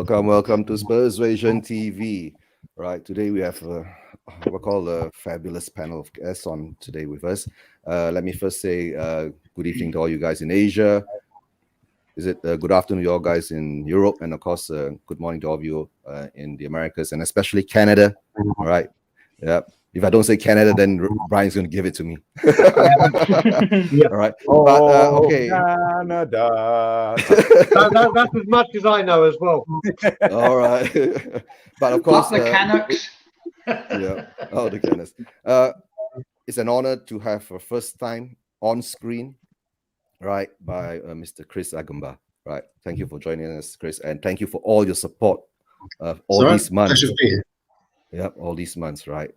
Welcome to Persuasion TV. Right, today we have we'll call a fabulous panel of guests on today with us. Let me first say good evening to all you guys in Asia. Is it good afternoon to you all guys in Europe, and of course good morning to all of you in the Americas, and especially Canada. All right, yeah. If I don't say Canada, then Brian's going to give it to me. Yeah. All right. But okay. Canada. That's as much as I know as well. All right. But of course, the Canucks. Yeah. Oh, the Canucks. It's an honor to have a first time on screen, right, by Mr. Chris Hagenbaugh. Right. Thank you for joining us, Chris, and thank you for all your support all these months. Pleasure to be here. Yep, all these months, right?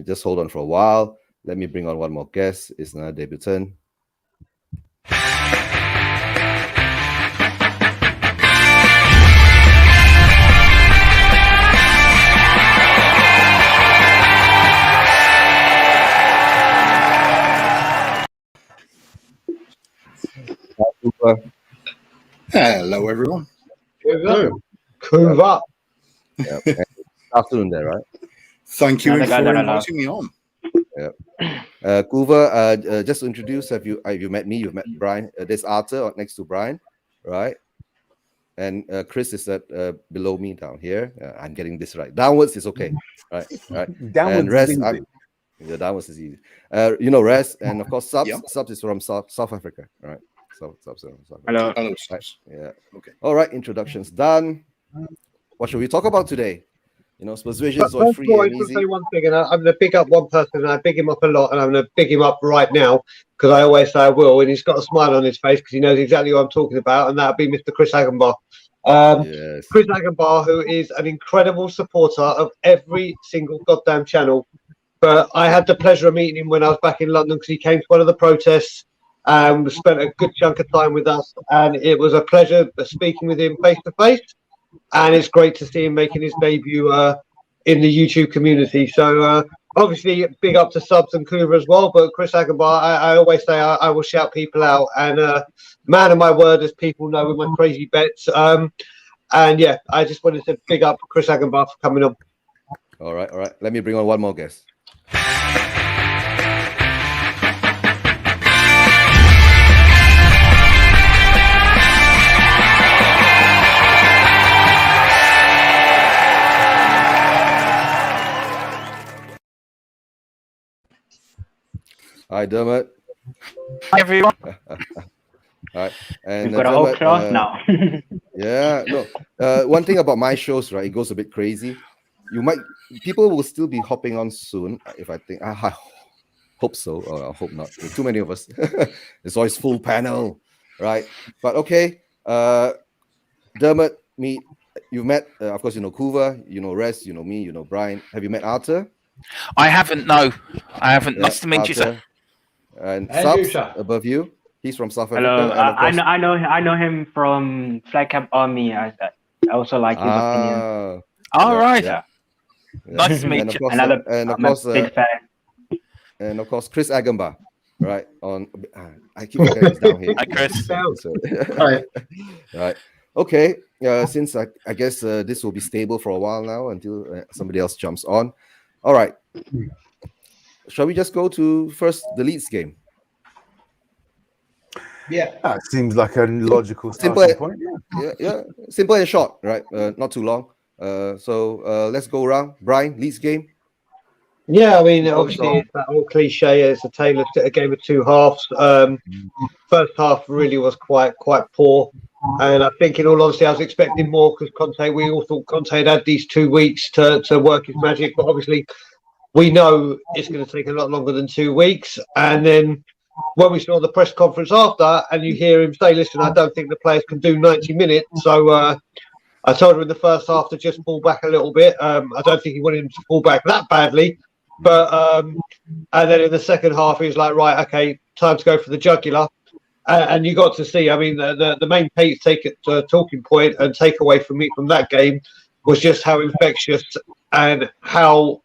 Just hold on for a while. Let me bring on one more guest. It's another debutant. Hello, everyone. Kuva. Yep. Good afternoon there, right? Thank you for inviting me on. Kuva, just to introduce, have you met me? You've met Brian. There's Arthur next to Brian, right? And Chris is below me down here. I'm getting this right. Downwards is okay, right? Downwards and rest, is easy. Yeah, downwards is easy. Rest, and of course, subs. Yep. Subs is from South Africa, right? South Africa. Hello. Hello. Right. Yeah. Okay. All right. Introductions done. What should we talk about today? Persuasion is all free and easy. Say one thing, and I'm going to pick up one person, and I big him up a lot, and I'm going to big him up right now because I always say I will, and he's got a smile on his face because he knows exactly what I'm talking about, and that'll be Mr. Chris Hagenbaugh. Yes. Chris Hagenbaugh, who is an incredible supporter of every single goddamn channel. But I had the pleasure of meeting him when I was back in London because he came to one of the protests and spent a good chunk of time with us, and it was a pleasure speaking with him face to face. And it's great to see him making his debut in the YouTube community. So obviously, big up to Subs and Kuva as well. But Chris Hagenbaugh, I always say I will shout people out. And man of my word, as people know, with my crazy bets. And yeah, I just wanted to big up Chris Hagenbaugh for coming on. All right. Let me bring on one more guest. Hi, Dermot. Hi, everyone. All right, and We've got a whole class now. Yeah, no. One thing about my shows, right? It goes a bit crazy. People will still be hopping on soon. If I think, I hope so, or I hope not. There's too many of us. It's always full panel, right? But okay, Dermot, you've met. Of course, you know Kuva, you know Res, you know me, you know Brian. Have you met Arthur? I haven't. No, I haven't. Yeah, Nice to meet you, sir. And And you, Subs sir. above you. He's from South Africa. Hello, and of course, I know him from Flag Camp Army. I also like his opinion. All right. yeah. Nice to meet And of you. course, Another and of I'm a course, big fan. and of course, Chris Hagenbaugh, right? I keep forgetting it's down here. Hi, Chris. So, Hi. right. Okay. Since I guess this will be stable for a while now until somebody else jumps on. All right. Shall we just go to first the Leeds game? Yeah, that seems like a logical Simple. starting point. Yeah. Simple and short, right? Not too long. So let's go around. Brian, Leeds game. Yeah, I mean, obviously, it's that old cliche. It's a tale of a game of two halves. First half really was quite poor. And I think, in all honesty, I was expecting more because we all thought Conte had these 2 weeks to work his magic. But obviously, we know it's going to take a lot longer than 2 weeks. And then when we saw the press conference after, and you hear him say, listen, I don't think the players can do 90 minutes. So I told him in the first half to just pull back a little bit. I don't think he wanted him to pull back that badly. But and then in the second half, he was like, right, okay, time to go for the jugular. And you got to see, I mean, the main talking point and takeaway from me from that game was just how infectious and how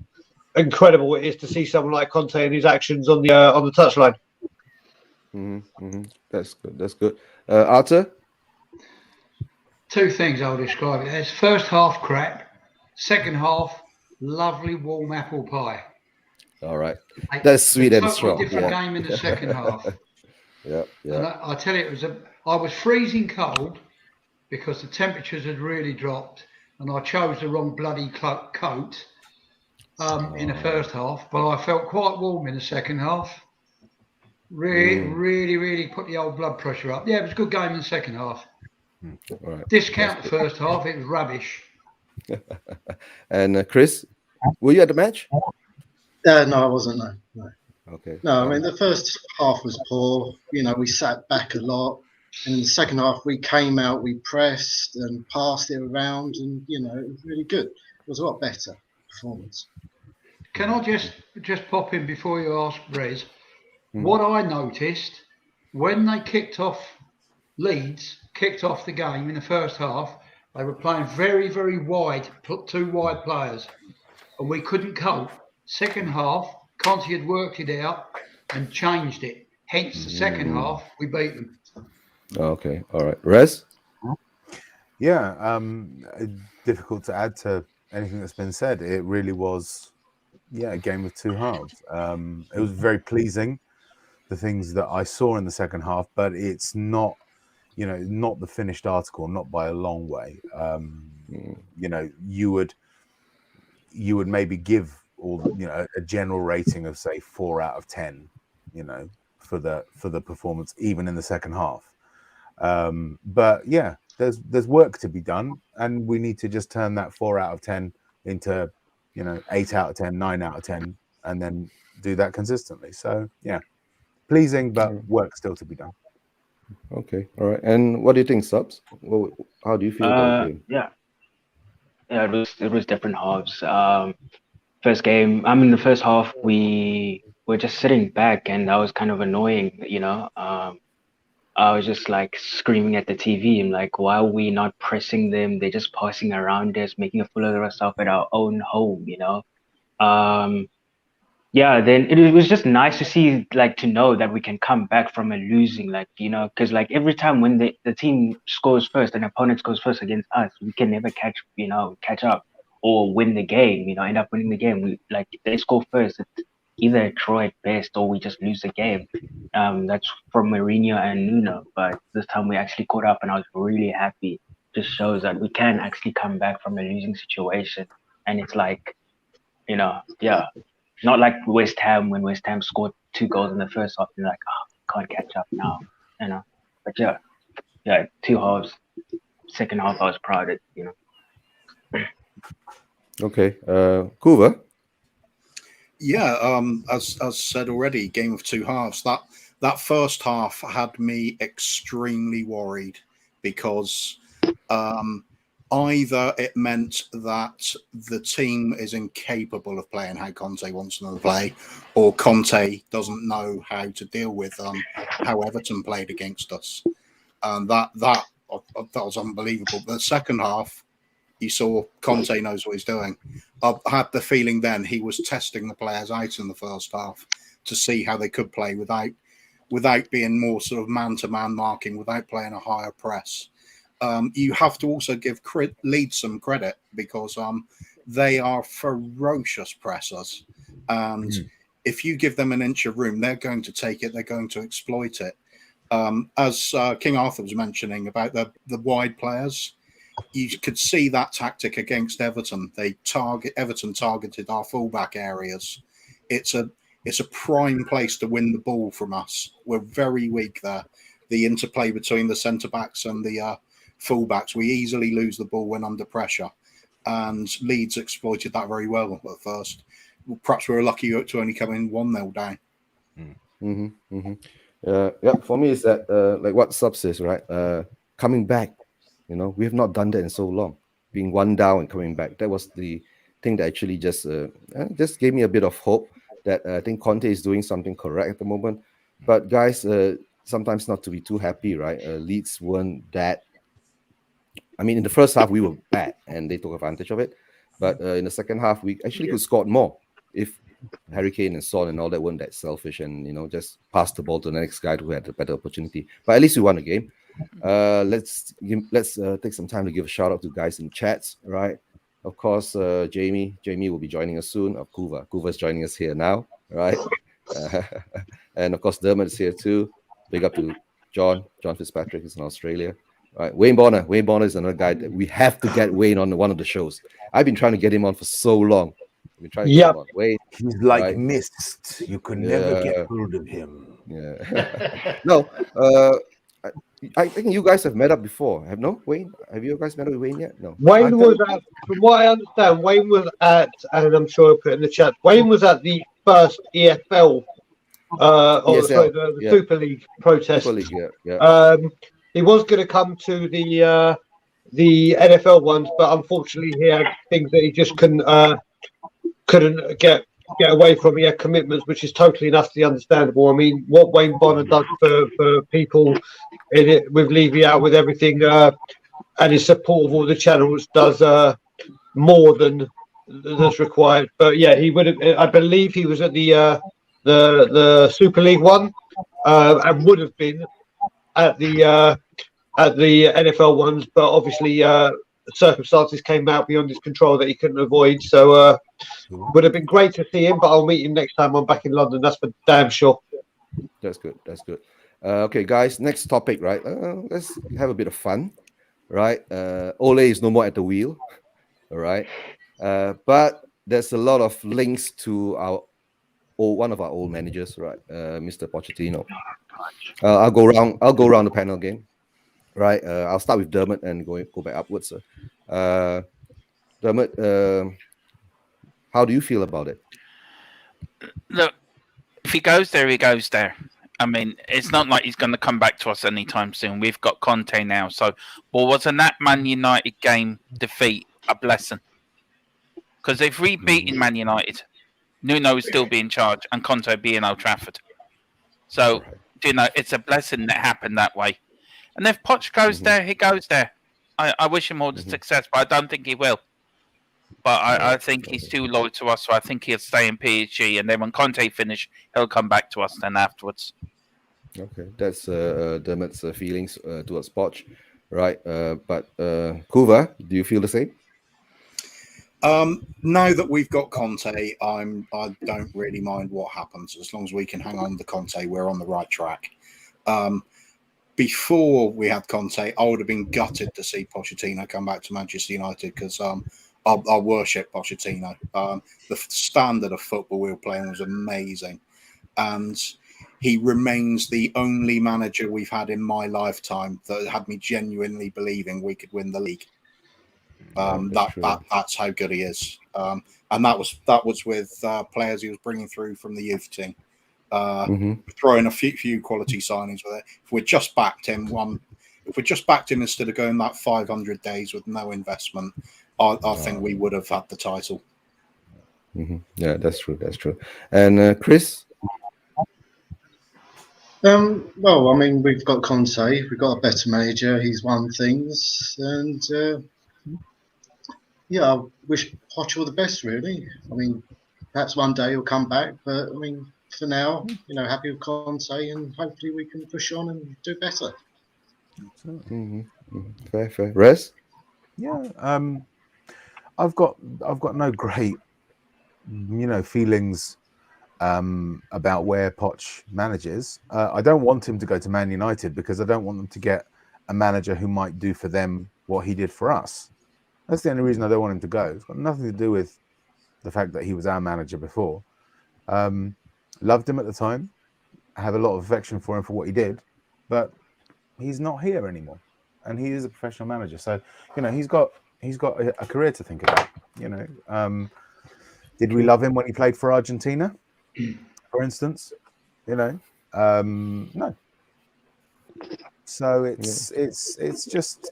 incredible it is to see someone like Conte and his actions on the touchline. That's good. Arthur? Two things I'll describe it as. First half crap, second half lovely warm apple pie. All right. That's sweet a and totally strong. different Yeah. game in the second half. Yeah. And Yeah. I tell you, I was freezing cold because the temperatures had really dropped, and I chose the wrong bloody coat in the first half. But I felt quite warm in the second half. Really put the old blood pressure up. Yeah, it was a good game in the second half. All right. Discount the first half, it was rubbish. And Chris, were you at the match? No, I wasn't. No. Okay. No, I mean, the first half was poor. You know, we sat back a lot. And in the second half, we came out, we pressed and passed it around, and, you know, it was really good. It was a lot better performance. Can I just pop in before you ask, Rez? What I noticed, when they Leeds kicked off the game in the first half, they were playing very, very wide, two wide players, and we couldn't cope. Second half, Conte had worked it out and changed it. Hence, the second half, we beat them. Okay. All right. Rez? Yeah. Difficult to add to anything that's been said. It really was, a game of two halves. It was very pleasing, the things that I saw in the second half, but it's not, not the finished article, not by a long way. You would maybe give a general rating of, say, 4 out of 10, for the performance, even in the second half. But yeah, there's work to be done, and we need to just turn that 4 out of 10 into 8 out of 10, 9 out of 10, and then do that consistently. So yeah, pleasing, but work still to be done. Okay. All right. And what do you think, Subs? How do you feel about the game? Yeah, it was different halves. First game, the first half we were just sitting back, and that was kind of annoying. I was just like screaming at the TV. I'm like, why are we not pressing them? They're just passing around us, making a fool of ourselves at our own home. Then it was just nice to see, like, to know that we can come back from a losing, because like every time when the team scores first, an opponent scores first against us, we can never catch up or win the game, end up winning the game. We, like, if they score first, it's either a draw at best or we just lose the game. That's from Mourinho and Nuno, but this time we actually caught up, and I was really happy. Just shows that we can actually come back from a losing situation, and it's like, not like West Ham, when West Ham scored 2 goals in the first half, and like, can't catch up now, But yeah, 2 halves. Second half, I was proud of it, Okay. Kuva? Yeah, as said already, game of two halves. That first half had me extremely worried because either it meant that the team is incapable of playing how Conte wants them to play, or Conte doesn't know how to deal with how Everton played against us, and that was unbelievable. The second half, you saw Conte knows what he's doing. I had the feeling then he was testing the players out in the first half to see how they could play without being more sort of man-to-man marking, without playing a higher press. You have to also give Leeds some credit because they are ferocious pressers. And if you give them an inch of room, they're going to take it. They're going to exploit it. As King Arthur was mentioning about the wide players, you could see that tactic against Everton. Everton targeted our fullback areas. It's a prime place to win the ball from us. We're very weak there. The interplay between the centre backs and the fullbacks, we easily lose the ball when under pressure, and Leeds exploited that very well at first. Perhaps we were lucky to only come in 1-0 down. For me, it's that like what Sub says, right? Coming back, we have not done that in so long. Being 1 down and coming back, that was the thing that actually just gave me a bit of hope that I think Conte is doing something correct at the moment. But guys, sometimes not to be too happy, right? Leeds weren't that. I mean, in the first half we were bad, and they took advantage of it. But in the second half, we actually could score more if Harry Kane and Son and all that weren't that selfish and just passed the ball to the next guy who had a better opportunity. But at least we won the game. Let's take some time to give a shout out to guys in chats, right? Of course, Jamie will be joining us soon. Kuva's joining us here now, right? And of course, Dermot is here too. Big up to John Fitzpatrick is in Australia, right? Wayne Bonner is another guy that we have to get Wayne on one of the shows. I've been trying to get him on for so long. I've been trying to get him on. Wayne, he's like right? mist. You could never get hold of him. Yeah. No, I think you guys have met up before. Wayne? Have you guys met up with Wayne yet? No. Wayne was at, from what I understand, Wayne was at, and I'm sure I'll put in the chat, Wayne was at the first EFL, the Super League protest. Super League, yeah. He was going to come to the NFL ones, but unfortunately he had things that he just couldn't get away from. He had commitments, which is totally and utterly understandable. I mean, what Wayne Bonner does for people in it, with Levy out, with everything, and his support of all the channels, does more than that's required. But yeah, he would have. I believe he was at the Super League one, and would have been at the NFL ones, but obviously circumstances came out beyond his control that he couldn't avoid. So would have been great to see him, but I'll meet him next time I'm back in London. That's for damn sure. That's good. Okay, guys, next topic, right? Let's have a bit of fun, right? Ole is no more at the wheel, all right? But there's a lot of links to one of our old managers, right? Mr. Pochettino. I'll go around the panel again, right? I'll start with Dermot and go back upwards. Dermot, how do you feel about it? Look, if he goes there, he goes there. I mean, it's not like he's going to come back to us anytime soon. We've got Conte now. So, well, wasn't that Man United game defeat a blessing? Because if we beaten Man United, Nuno would still be in charge and Conte would be in Old Trafford. So, it's a blessing that happened that way. And if Poch goes there, he goes there. I wish him all the success, but I don't think he will. But I think he's too loyal to us, so I think he'll stay in PSG. And then when Conte finish, he'll come back to us then afterwards. Okay, that's Dermot's feelings towards Poch, right? But Kuva, do you feel the same? Now that we've got Conte, I don't really mind what happens as long as we can hang on to Conte. We're on the right track. Before we had Conte, I would have been gutted to see Pochettino come back to Manchester United because I worship Pochettino. The standard of football we were playing was amazing, and he remains the only manager we've had in my lifetime that had me genuinely believing we could win the league. That's how good he is, and that was with players he was bringing through from the youth team, throwing a few quality signings with it. If we just backed him instead of going that 500 days with no investment, I think we would have had the title. Yeah, that's true. And Chris. Well, I mean, we've got Conte, we've got a better manager. He's won things, and I wish Poch all the best. Really, I mean, perhaps one day he'll come back, but I mean, for now, happy with Conte, and hopefully we can push on and do better. Fair. Rez? Yeah, I've got no great, feelings about where Poch manages. I don't want him to go to Man United because I don't want them to get a manager who might do for them what he did for us. That's the only reason I don't want him to go. It's got nothing to do with the fact that he was our manager before. Loved him at the time. I have a lot of affection for him for what he did, but he's not here anymore, and he is a professional manager. So he's got a career to think about. Did we love him when he played for Argentina, for instance? No. So it's just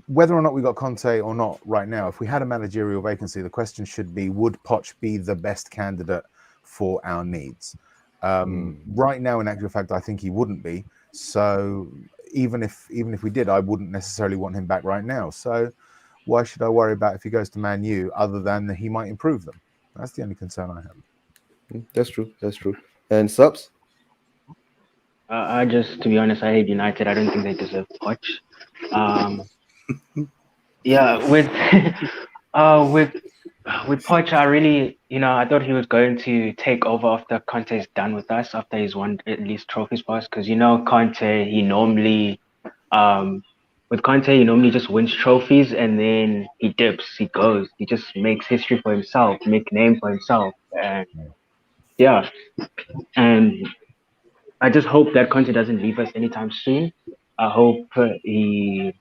whether or not we got Conte or not right now. If we had a managerial vacancy, the question should be: would Poch be the best candidate for our needs? Right now, in actual fact, I think he wouldn't be. So even if we did, I wouldn't necessarily want him back right now. So why should I worry about if he goes to Man U, other than that he might improve them? That's the only concern I have. That's true. And Subs? I just, to be honest, I hate United. I don't think they deserve Poch. Um, yeah, with Poch, I really, I thought he was going to take over after Conte's done with us, after he's won at least trophies for us, because Conte, he normally, with Conte, he normally just wins trophies and then he dips, he goes, he just makes history for himself, make name for himself, and yeah, and I just hope that Conte doesn't leave us anytime soon. I hope he,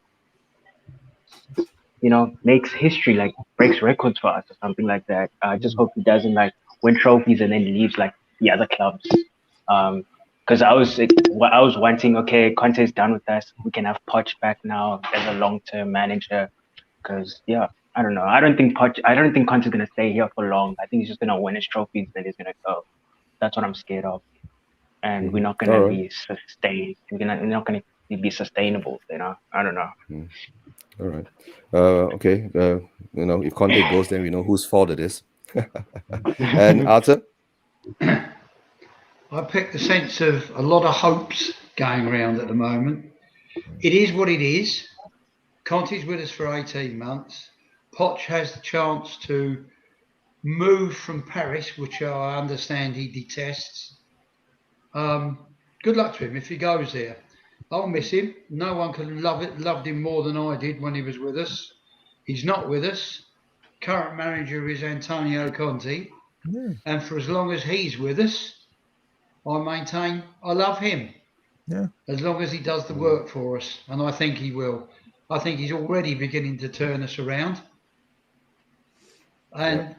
makes history, like breaks records for us or something like that. I just hope he doesn't like win trophies and then leaves like the other clubs. Because I was wanting, okay, Conte's done with us. We can have Poch back now as a long-term manager. Because I don't know. I don't think Conte's gonna stay here for long. I think he's just gonna win his trophies, then he's gonna go. That's what I'm scared of. And we're not gonna be sustained. We're not gonna be sustainable. I don't know. All right. Okay. If Conte goes, then we know whose fault it is. And Arthur? I picked the sense of a lot of hopes going around at the moment. It is what it is. Conte's with us for 18 months. Poch has the chance to move from Paris, which I understand he detests. Good luck to him if he goes there. I'll miss him. No one can loved him more than I did when he was with us. He's not with us. Current manager is Antonio Conte. Yeah. And for as long as he's with us, I maintain I love him. Yeah. As long as he does the work for us. And I think he will. I think he's already beginning to turn us around. And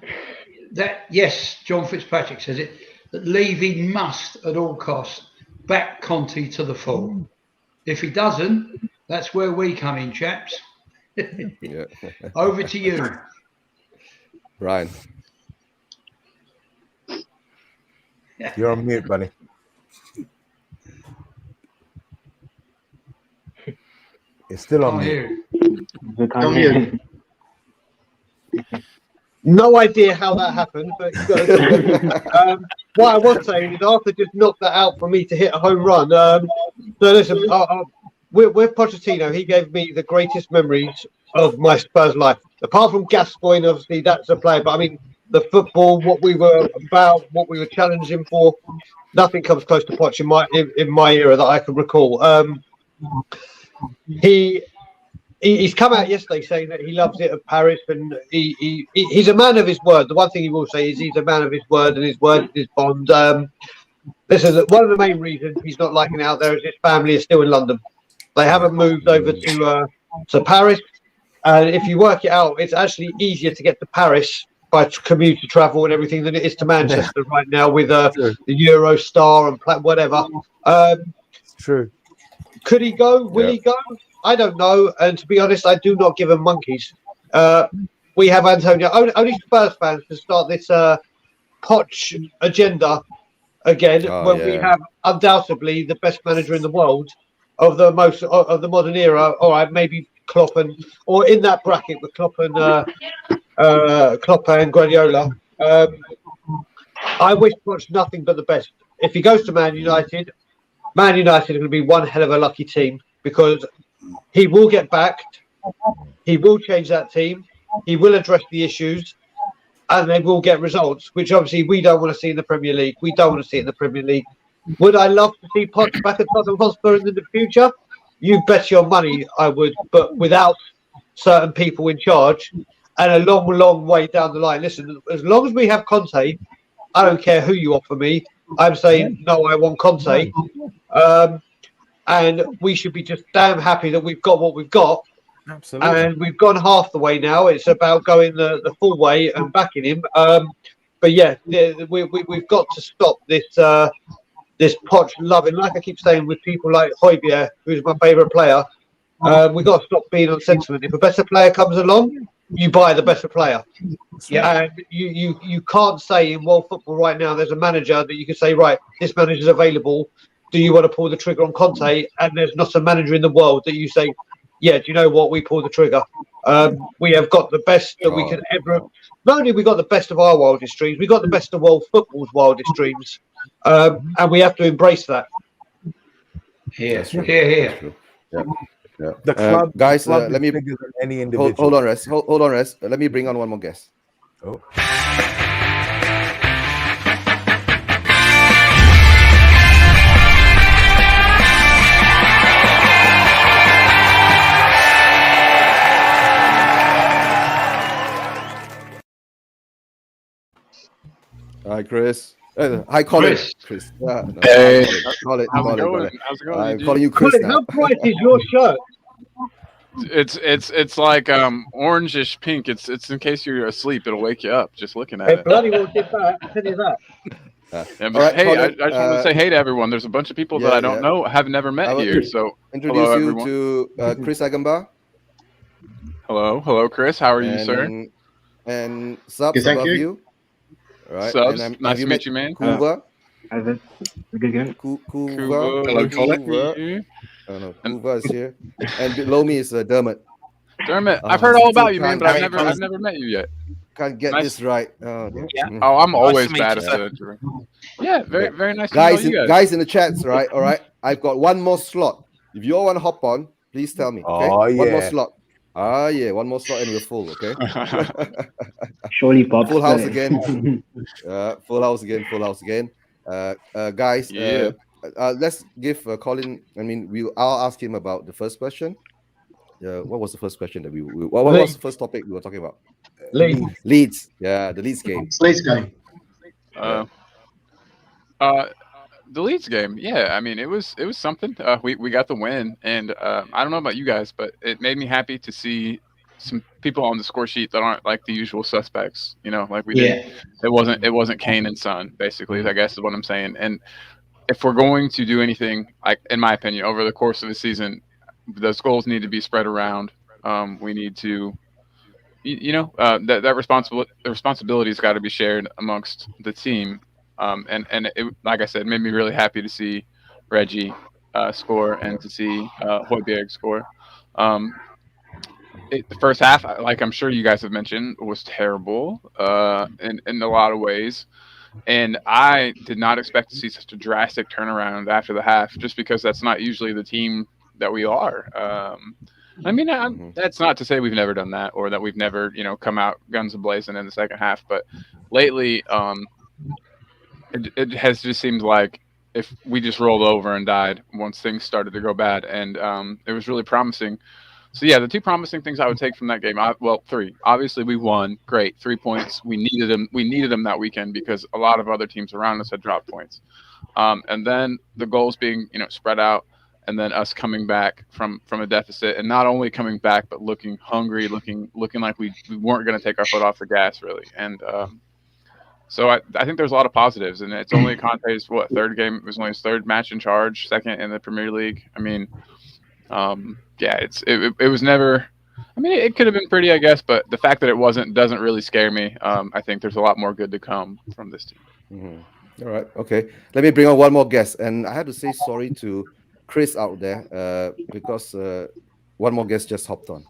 yes, John Fitzpatrick says it, that Levy must at all costs back Conte to the full. If he doesn't, that's where we come in, chaps. Yeah. Over to you. Ryan. You're on mute, buddy. It's still on mute. No idea how that happened, but what I was saying is Arthur just knocked that out for me to hit a home run. So listen, with Pochettino, he gave me the greatest memories of my Spurs life. Apart from Gascoigne, obviously that's a player, but I mean the football, what we were about, what we were challenging for, nothing comes close to Poch in my era that I can recall. He's come out yesterday saying that he loves it at Paris, and he's a man of his word. The one thing he will say is he's a man of his word, and his word is his bond. Listen, one of the main reasons he's not liking it out there is his family is still in London. They haven't moved over to Paris, and if you work it out, it's actually easier to get to Paris by commuter travel and everything than it is to Manchester right now with the Eurostar and whatever. It's true. Could he go? Will he go? I don't know, and to be honest, I do not give him monkeys. We have Antonio. Only Spurs fans can start this Poch agenda again we have undoubtedly the best manager in the world of the modern era. All right, maybe Klopp or in that bracket with Klopp and Guardiola. I wish Poch nothing but the best. If he goes to Man United are going to be one hell of a lucky team because he will get backed. He will change that team. He will address the issues, and they will get results, which obviously we don't want to see in the Premier League. We don't want to see it in the Premier League. Would I love to see Poch back at Tottenham Hotspur in the future? You bet your money I would, but without certain people in charge and a long, long way down the line. Listen, as long as we have Conte, I don't care who you offer me. I'm saying, no, I want Conte. And we should be just damn happy that we've got what we've got. Absolutely. And we've gone half the way now. It's about going the full way and backing him. But yeah, we've got to stop this Poch loving. Like I keep saying with people like Højbjerg, who's my favourite player, we've got to stop being on sentiment. If a better player comes along, you buy the better player. Yeah. And you can't say in world football right now there's a manager that you can say, right, this manager's available. Do you want to pull the trigger on Conte? And there's not a manager in the world that you say, yeah, do you know what? We pull the trigger. We have got the best that we can ever. Not only we got the best of our wildest dreams, we got the best of world football's wildest dreams, and we have to embrace that. Here, That's true. here. That's true. Yeah. Yeah. The club, guys, the club let is me bigger than any individual. hold on, rest. Hold on, rest. Let me bring on one more guest. Oh. Hi, Chris. Hi, Colin. Chris. Yeah, no, Hey. Colin. How's it Colin. going? How's it going? I'm EG? calling you Chris Colin, now. how bright is your shirt? It's like orangish pink. It's in case you're asleep, it'll wake you up just looking at Hey, it. bloody well did that. I tell you that. Yeah, all but right, hey, Colin, I just wanted to say hey to everyone. There's a bunch of people that I don't know, have never I met will here. So introduce hello, you everyone. to Chris Hagenbaugh. Hello, Chris. How are you, sir? And subs Good, thank above you. you. All right. Subs. And Nice to meet you, man. Kuva. How's it? Good. Kuva. Hello, nice to Colin. meet you. I don't know. Kuva is here. And below me is Dermot. Dermot, I've heard all about you, man, but How I've are you, never Colin? met you yet. Can't get Nice. this right. Oh, dear. Yeah. Mm. Oh, I'm always to meet bad you, at sir. the. Yeah, very nice to Guys, know you guys. guys in the chats, right? All right. I've got one more slot. If you all want to hop on, please tell me. Okay. Oh, One more yeah. slot. Ah, yeah. One more slot and we're full. Okay. Surely Bob. Full house again. Full house again. Full house again. Guys. Yeah. Let's give Colin. I mean, I'll ask him about the first question. What was the first question that what was the first topic we were talking about? Leeds. Yeah, the Leeds game. Leeds game. The Leeds game, yeah. I mean, it was something. We got the win, and I don't know about you guys, but it made me happy to see some people on the score sheet that aren't like the usual suspects. You know, like we did. It wasn't Kane and Son, basically. I guess is what I'm saying. And if we're going to do anything, like in my opinion, over the course of the season, those goals need to be spread around. We need to. That responsibility's got to be shared amongst the team. And it, like I said, made me really happy to see Reggie score and to see Højbjerg score. The first half, like I'm sure you guys have mentioned, was terrible in a lot of ways. And I did not expect to see such a drastic turnaround after the half, just because that's not usually the team that we are. I mean, that's not to say we've never done that or that we've never, come out guns a-blazing in the second half. But lately, it has just seemed like if we just rolled over and died once things started to go bad. And it was really promising. So, yeah, the two promising things I would take from that game, three. Obviously, we won. Great. 3 points. We needed them. We needed them that weekend because a lot of other teams around us had dropped points. And then the goals being, spread out. And then us coming back from a deficit, and not only coming back, but looking hungry, looking like we weren't going to take our foot off the gas, really. And so I think there's a lot of positives, and it's only Conte's third game. It was only his third match in charge, second in the Premier League. I mean, it was never. I mean, it could have been pretty, I guess, but the fact that it wasn't doesn't really scare me. I think there's a lot more good to come from this team. Mm-hmm. All right, okay. Let me bring on one more guest, and I had to say sorry to Chris out there because one more guest just hopped on.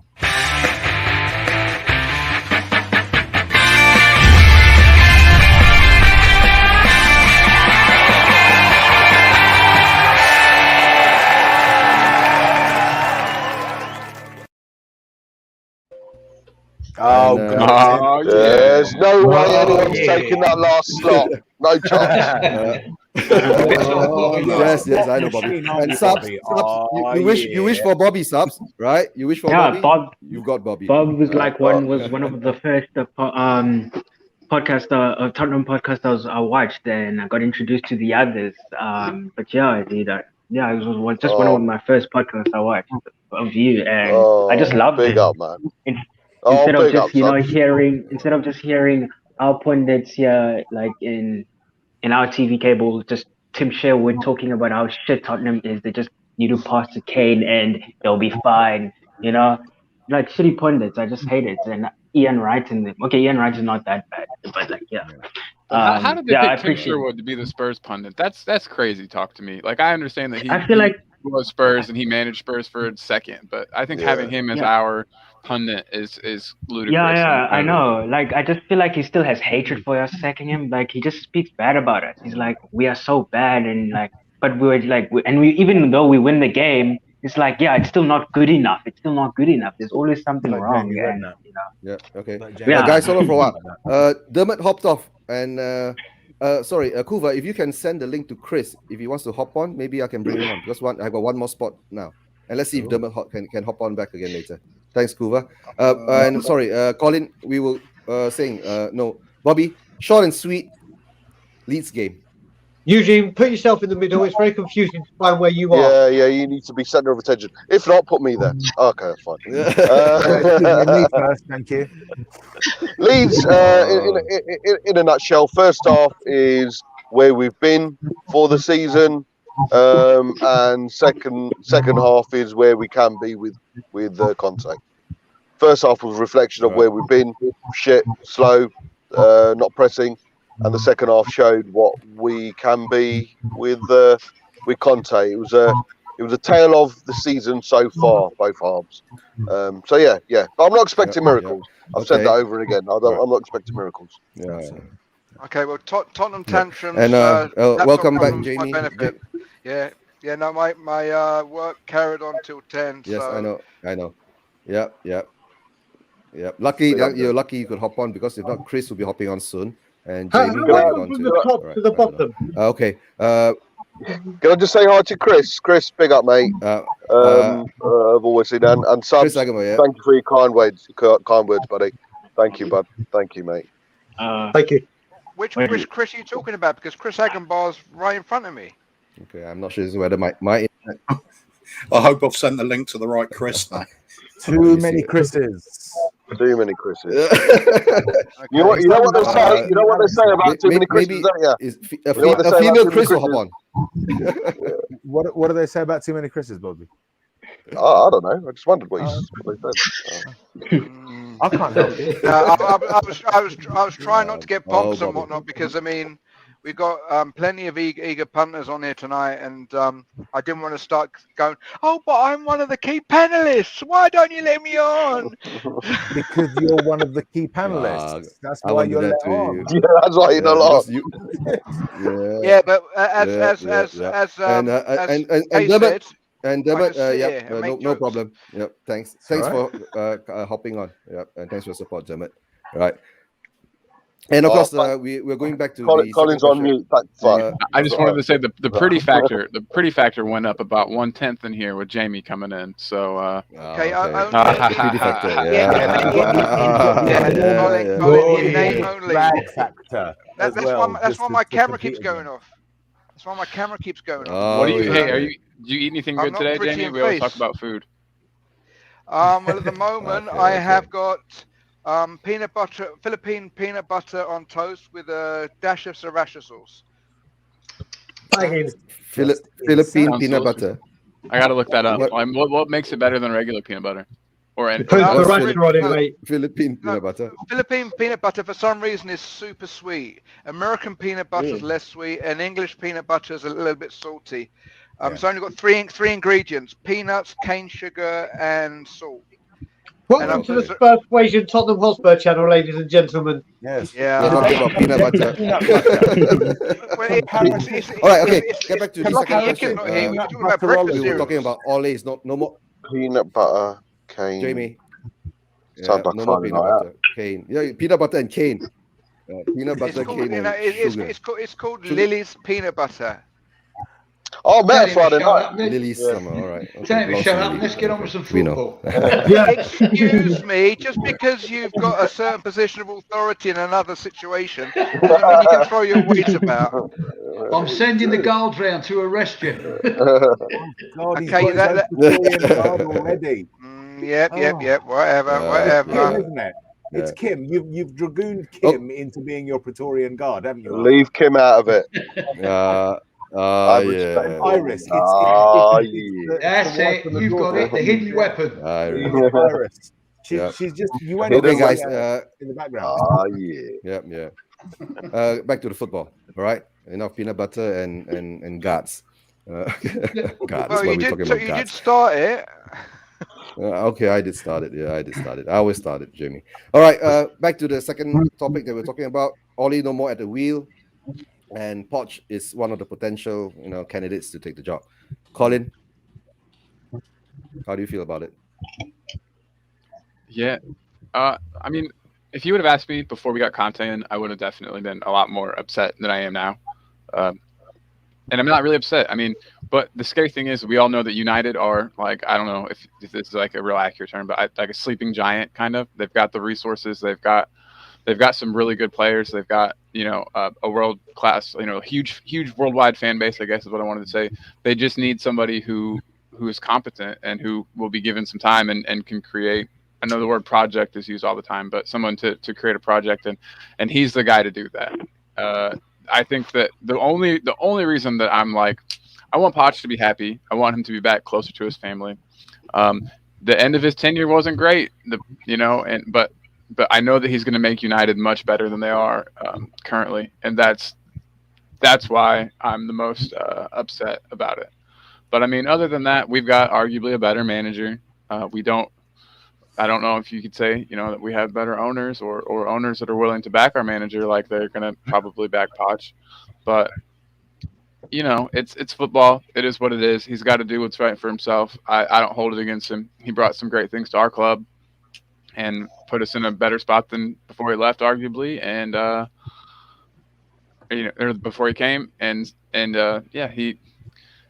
Oh, God. There's no way anyone's taking that last slot. No chance. Yes, I know Bobby. And subs, you wish for Bobby, subs, right? You wish for Bobby. Bob. You've got Bobby. Bob was one of the first Tottenham podcasters I watched, and I got introduced to the others. But yeah, I did. It was just one of my first podcasts I watched of you, and I just loved big it. up, man. Instead of just hearing our pundits here, like in our TV cable, just Tim Sherwood talking about how shit Tottenham is. They just need to pass to Kane and they'll be fine. Like shitty pundits. I just hate it. And Ian Wright and them. Okay, Ian Wright is not that bad, but like yeah. How did they I pick Tim appreciate Sherwood to be the Spurs pundit? That's crazy talk to me. Like I understand that I feel like he was Spurs and he managed Spurs for a second, but I think having him as our pundit is ludicrous. Yeah, I know. Like I just feel like he still has hatred for us sacking him. Like he just speaks bad about us. He's like, we are so bad, and like but we were like, even though we win the game, it's like, yeah, it's still not good enough. It's still not good enough. There's always something Like wrong. Jamie And Redknapp. Yeah. Okay. Like Jamie Yeah. Guys, hold on for a Redknapp. while. Dermot hopped off, and sorry, Kuva, if you can send the link to Chris if he wants to hop on, maybe I can bring him on because I got one more spot now, and let's see if Dermot can hop on back again later. Thanks, Kuva. And sorry, Colin, we will saying no, Bobby, short and sweet. Leeds game. Eugene, put yourself in the middle. It's very confusing to find where you are. Yeah, you need to be centre of attention. If not, put me there. Okay, that's fine. Me first, thank you. Leeds, in a nutshell, first half is where we've been for the season, and second half is where we can be with Conte. First half was a reflection of where we've been, shit, slow, not pressing, and the second half showed what we can be with Conte. It was a tale of the season so far, both halves. So yeah. But I'm not expecting miracles. I've said that over and again. I'm not expecting miracles. Yeah. Okay, well, Tottenham tantrums. And welcome back, my Jamie. benefit. Yeah. No, my work carried on till 10. Yes, so. I know. Yeah. Lucky, you're lucky you could hop on because if not, Chris will be hopping on soon, and How Jamie do will I be go on from too. the top to the bottom? Okay. Can I just say hi to Chris? Chris, big up, mate. I've always seen and subs. Hagenbaugh, yeah. Thank you for your kind words, buddy. Thank you, bud. Thank you, mate. Thank you. Which Chris are you talking about? Because Chris Hagenbaugh's right in front of me. Okay, I'm not sure whether my internet. I hope I've sent the link to the right Chris now. Too many Chris's. Too many Chris's. You know what they say? You know what they say about too many Chris's, don't you? A female Chris will hop on. What do they say about too many Chris's, Bobby? I don't know. I just wondered what they said. I can't help it. I was trying not to get bumps and whatnot because I mean we've got plenty of eager punters on here tonight, and I didn't want to start going, oh, but I'm one of the key panelists. Why don't you let me on? Because you're one of the key panelists. That's why you're let on. Yeah, that's why you're not on. Yeah, but as Dermot, and Dermot, no problem. Yep, thanks for hopping on. Yep, and thanks for your support, Dermot. All right. And of course, we're going back to Colin's on mute. I just wanted to say the pretty factor. The pretty factor went up about 1/10 in here with Jamie coming in. So okay. Pretty factor. Factor. That's why my camera keeps going off. That's why my camera keeps going off. What do you? Hey, do you eat anything good today, Jamie? We always talk about food. Well, at the moment, I have got peanut butter, Philippine peanut butter on toast with a dash of sriracha sauce. Philippine peanut butter. I gotta look that up. What makes it better than regular peanut butter? Philippine peanut butter. Philippine peanut butter for some reason is super sweet. American peanut butter is less sweet, and English peanut butter is a little bit salty. So only got three ingredients: peanuts, cane sugar, and salt. Welcome to the Spurs Persuasion Tottenham Hotspur channel, ladies and gentlemen. Yes. Yeah. We're talking about peanut butter. All right. Okay. Get back to the second question. We were talking about Olay's. No more peanut butter, cane. Jamie. Sounds like no more peanut butter, cane. Yeah, peanut butter and cane. Peanut butter, cane, and sugar. It's called Lily's peanut butter. Oh, man, Friday night. Lily's summer, all right. Okay, shut up. Let's get on with some football. Excuse me, just because you've got a certain position of authority in another situation doesn't mean you can throw your weight about. I'm sending the guards round to arrest you. Okay, already. Yep. Whatever. Isn't it? It's Kim. You've dragooned Kim into being your Praetorian Guard, haven't you? Leave Kim out of it. Iris. That's it. You've got it. The hidden weapon. Iris. She's just you went okay, guys. In the background. Yeah. Back to the football. All right. Enough peanut butter and guards. Guards. Well, you did start it. Okay, I did start it. Yeah, I did start it. I always started, Jamie. All right. Back to the second topic that we're talking about. Ollie no more at the wheel. and Poch is one of the potential, candidates to take the job. Colin, how do you feel about it? Yeah. I mean, if you would have asked me before we got Conte in, I would have definitely been a lot more upset than I am now. And I'm not really upset. I mean, but the scary thing is, we all know that United are like, I don't know if this is like a real accurate term, but like a sleeping giant kind of. They've got the resources. They've got some really good players. They've got a world class, huge worldwide fan base, I guess is what I wanted to say. They just need somebody who is competent and who will be given some time and can create. I know the word project is used all the time, but someone to create a project, and he's the guy to do that. I think that the only reason that I'm like, I want Poch to be happy. I want him to be back closer to his family. The end of his tenure wasn't great, but I know that he's going to make United much better than they are currently, and that's why I'm the most upset about it. But I mean, other than that, we've got arguably a better manager. I don't know if you could say, that we have better owners or owners that are willing to back our manager like they're going to probably back Poch. But, it's football. It is what it is. He's got to do what's right for himself. I don't hold it against him. He brought some great things to our club and put us in a better spot than before he left, arguably. And, or before he came. And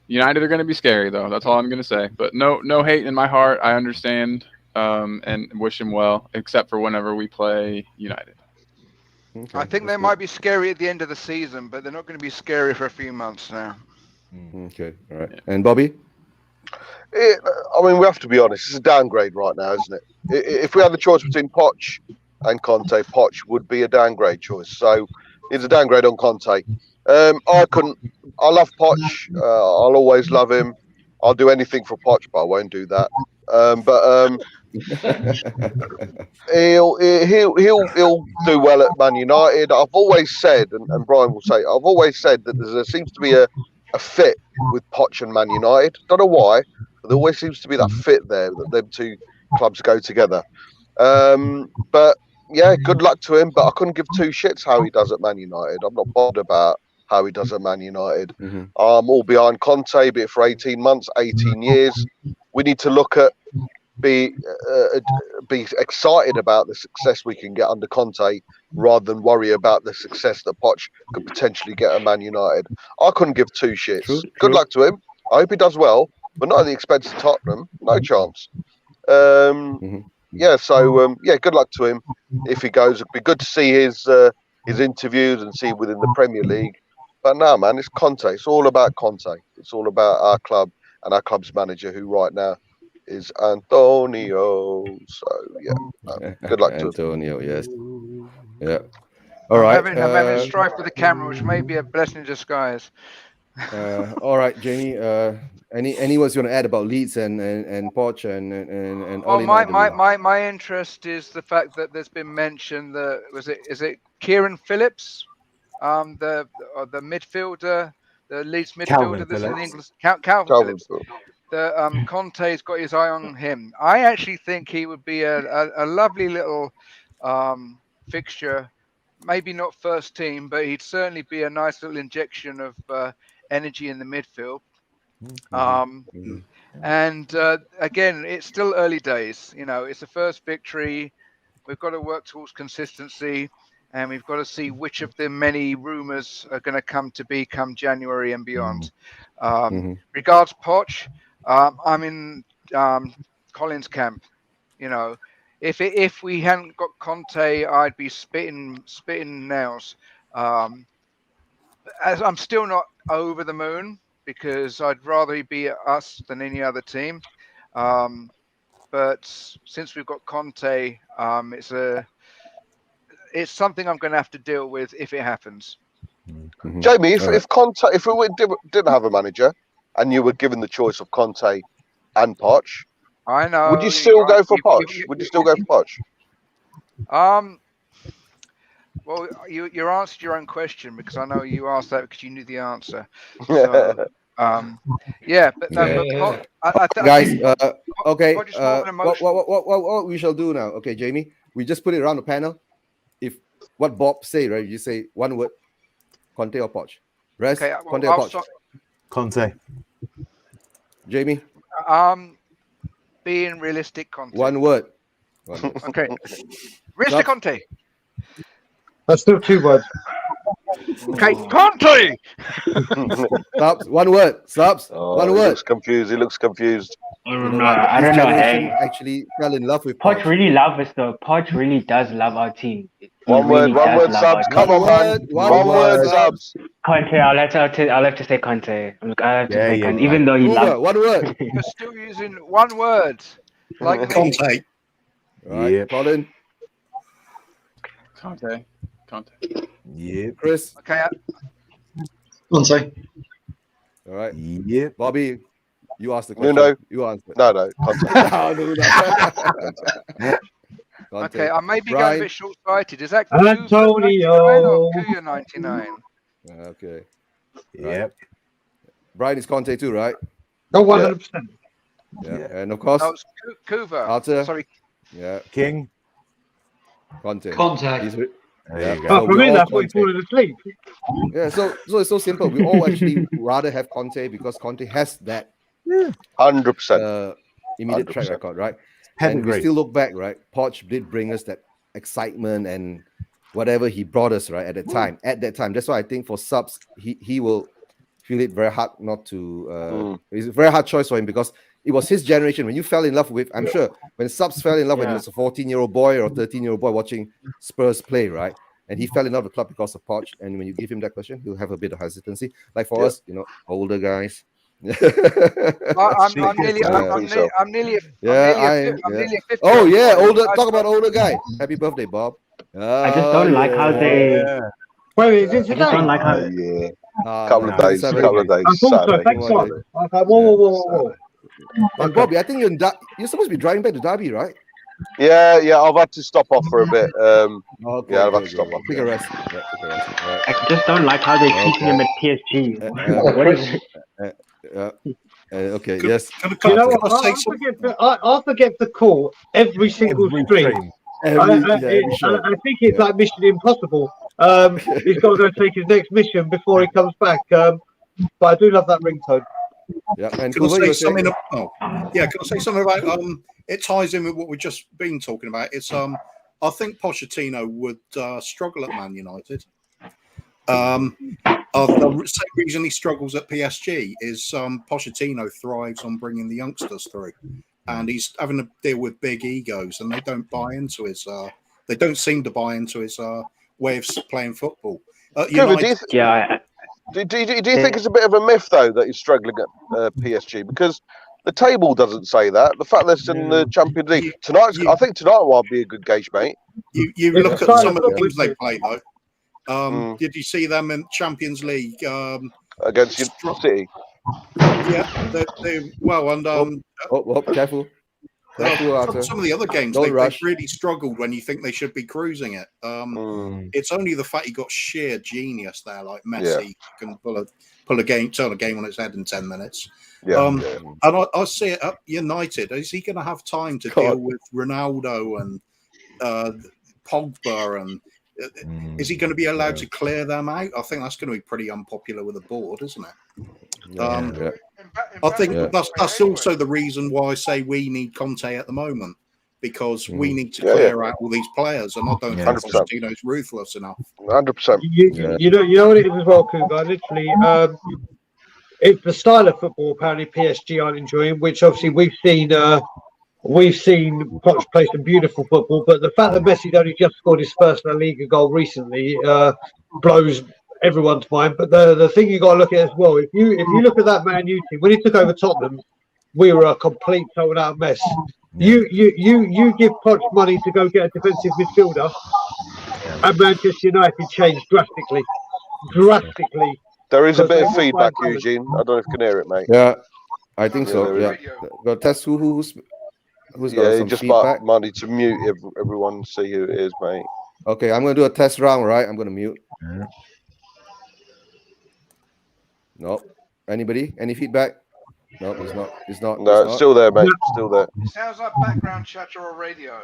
United are going to be scary, though. That's all I'm going to say. But no hate in my heart. I understand. And wish him well, except for whenever we play United. Okay, I think they might be scary at the end of the season, but they're not going to be scary for a few months now. Okay, all right. Yeah. And Bobby? I mean, we have to be honest. It's a downgrade right now, isn't it? If we had the choice between Poch and Conte, Poch would be a downgrade choice. So it's a downgrade on Conte. I love Poch. I'll always love him. I'll do anything for Poch, but I won't do that. He'll do well at Man United. I've always said, and Brian will say, I've always said that there seems to be a fit with Poch and Man United. Don't know why, but there always seems to be that fit there, that them two clubs go together. But yeah, good luck to him. But I couldn't give two shits how he does at Man United. I'm not bothered about how he does at Man United. Mm-hmm. I'm all behind Conte, be it for 18 months, 18 years. We need to look at be excited about the success we can get under Conte rather than worry about the success that Poch could potentially get at Man United. I couldn't give two shits. True. Good luck to him. I hope he does well, but not at the expense of Tottenham. No chance. Yeah, so good luck to him if he goes. It'd be good to see his interviews and see within the Premier League. But no, man, it's Conte. It's all about Conte. It's all about our club and our club's manager, who right now is Antonio. So good luck to Antonio. Yes. Yeah. All right. I'm having a strife with the camera, which may be a blessing in disguise. All right, Jamie. Any words you want to add about Leeds and Poch and Well, my interest is the fact that there's been mentioned that is it Kieran Phillips, the midfielder, the Leeds midfielder that's in England, Calvin Phillips. Conte's got his eye on him. I actually think he would be a lovely little fixture. Maybe not first team, but he'd certainly be a nice little injection of energy in the midfield. And again, it's still early days. It's the first victory. We've got to work towards consistency, and we've got to see which of the many rumours are going to come January and beyond. Regards Poch, I'm in Colin's camp. If we hadn't got Conte, I'd be spitting nails. As I'm still not over the moon, because I'd rather he be us than any other team. But since we've got Conte, it's something I'm going to have to deal with if it happens. Jamie, if Conte, if we didn't have a manager and you were given the choice of Conte and Poch, I know. Would you still go for Poch? Would you still go for Poch? Well, you answered your own question, because I know you asked that because you knew the answer. So, but no, guys. Okay. What we shall do now? Okay, Jamie. We just put it around the panel. If what Bob say, right? You say one word. Conte or Poch? Rest, Okay, Conte or Poch? Conte. Jamie? Being realistic, Conte. One word. One word. Okay. Realistic, Conte. That's still 2 words. Okay, Conte. Subs, one word. Subs, one He word. looks confused. He looks confused. I don't know. I don't know. Generation Hey, actually fell in love with Poch Poch. really loves us though. Poch really does love our team. He One really word, does love Subs. our Come team. on, man. One word, Subs. Conte, I'll have to say Conte. I'll have to say Conte, even though he Hoover, loves. one word. You're still using one word, like me. Conte. Right, Yep. Colin, Conte. Yep. Chris. Okay, Conte. All right, Yep. Bobby. You asked the question. Nuno. You answered. No, Conte. Conte. okay. I may be Brian. going a bit short-sighted. Is that Antonio. Kuya 99? Okay. Yep. Brian is Conte too, right? No, 100%. Yeah. And of course, No, it's Kuva. Arthur. Sorry. Yeah, King. Conte. Contact. He's, There you Oh, go. for we me, all that's what he's Conte. falling asleep. Yeah, so it's so simple. We all actually rather have Conte because Conte has that 100%. immediate track 100%. record, right? And we Pedigree. still look back, right? Poch did bring us that excitement and whatever he brought us, right, at that time. At that time. That's why I think for subs, he will feel it very hard not to it's a very hard choice for him because it was his generation. When you fell in love with, I'm sure when subs fell in love when he was a 14-year-old boy or a 13-year-old boy watching Spurs play, right? And he fell in love with the club because of Poch. And when you give him that question, he'll have a bit of hesitancy. Like for us, older guys. I'm nearly a 50. Oh yeah, older. Talk about older guy. Happy birthday, Bob. I just don't like how they. Wait, is it I today? just don't like how. Yeah. Couple of days. I thought so. Thanks, Saturday. son. Okay, whoa. And Bobby, I think you're supposed to be driving back to Derby, right? Yeah. I've had to stop off for a bit. Okay, I've had to stop off. Take a rest. Yeah, take a rest. All right. I just don't like how they're treating him at PSG. What is it? Okay, yes. You know what? I forget to call every single stream. I think it's like Mission Impossible. He's got to go take his next mission before he comes back. But I do love that ringtone. Yeah, and Can I say something? Can I say something about it ties in with what we've just been talking about. It's I think Pochettino would struggle at Man United. The same reason he struggles at PSG is Pochettino thrives on bringing the youngsters through, and he's having to deal with big egos, and they don't buy into his. They don't seem to buy into his way of playing football. Do you think it's a bit of a myth though that he's struggling at PSG because the table doesn't say that? The fact that it's in the Champions League tonight, I think tonight will be a good gauge, mate. You look at some of the teams they play though. Did you see them in Champions League against City? Yeah, they well, and careful. Some of the other games Don't they rush. really struggled when you think they should be cruising it. It's only the fact he got sheer genius there, like Messi can pull a game, turn a game on its head in 10 minutes. And I see it at United. Is he going to have time to deal with Ronaldo and Pogba and? Is he going to be allowed to clear them out? I think that's going to be pretty unpopular with the board, isn't it? I think that's also the reason why I say we need Conte at the moment, because we need to clear out all these players, and I don't think Pochettino's ruthless enough. 100%. You know what it is as well, Cougar. Literally, it's the style of football apparently PSG aren't enjoying, which obviously we've seen Poch play some beautiful football, but the fact that Messi's only just scored his first La Liga goal recently blows everyone's mind. But the thing you got to look at as well, if you look at that Man U team when he took over Tottenham, we were a complete sold out mess. You give Poch money to go get a defensive midfielder, and Manchester United changed drastically. There is a bit of feedback, Eugene. I don't know if you can hear it, mate. Yeah, I think so. Yeah, got to test who's got some just feedback. money to mute everyone, see who it is, mate. Okay, I'm going to do a test round, right? I'm going to mute. No. Anybody? Any feedback? No, it's not. It's not. No, it's still there, mate. Still there. It sounds like background chatter or radio.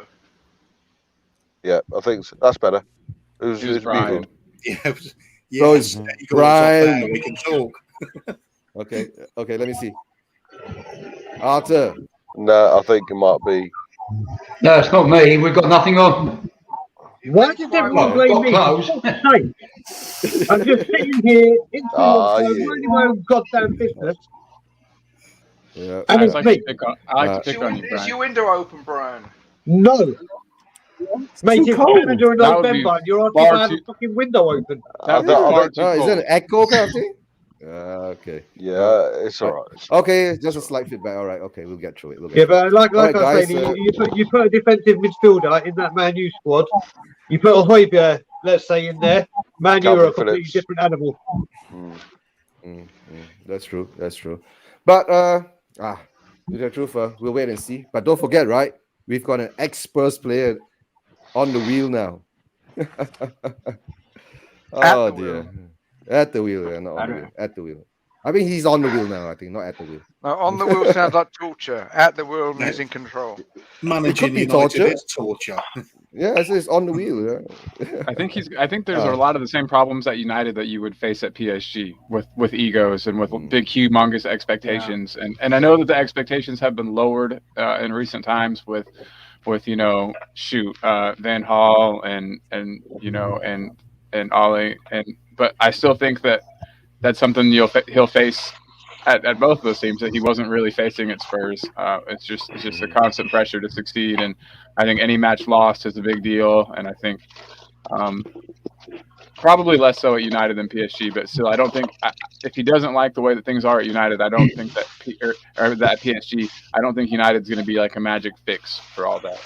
Yeah, I think that's better. Who's muted? Yeah, Yes, So it's Eagles up there, Brian. we can talk. Okay, let me see. Arthur. No, I think it might be. No, it's not me. We've got nothing on. Why does everyone Well, blame got me? clothes. For God's sake. I'm just sitting here Ah, minding yeah. my own goddamn business. Yeah. And I it's like me. to pick on. I like to Is pick on you, is Brian. your window open, Brian? No. Mate, too it's cold. Canada in That would be November and you're asking if far I have a too- fucking window open. That would be far too Is that an cold. echo kind of thing? Okay. Yeah, it's all right. Okay, just a slight feedback. All right. Okay, we'll get through it. Yeah, but like All right, I was guys, saying, you put a defensive midfielder in that Man U squad. You put a Højbjerg, let's say, in there. Man U are a Calvin completely Phillips. different animal. That's true. But the truth, we'll wait and see. But don't forget, right? We've got an ex-Spurs player on the wheel now. Oh dear. At the wheel, yeah, not on the wheel. At the wheel. I mean, he's on the wheel now. I think not at the wheel. No, on the wheel sounds like torture. At the wheel means in control. Managing be United torture. is torture. Yeah, it's on the wheel. Yeah. I think there's a lot of the same problems at United that you would face at PSG with egos and with big, humongous expectations. And I know that the expectations have been lowered in recent times with Van Gaal and Ollie, but I still think that that's something he'll face at both of those teams that he wasn't really facing at Spurs. It's just a constant pressure to succeed, and I think any match lost is a big deal. And I think probably less so at United than PSG, but still, I don't think if he doesn't like the way that things are at United, I don't think that that PSG, I don't think United's going to be like a magic fix for all that.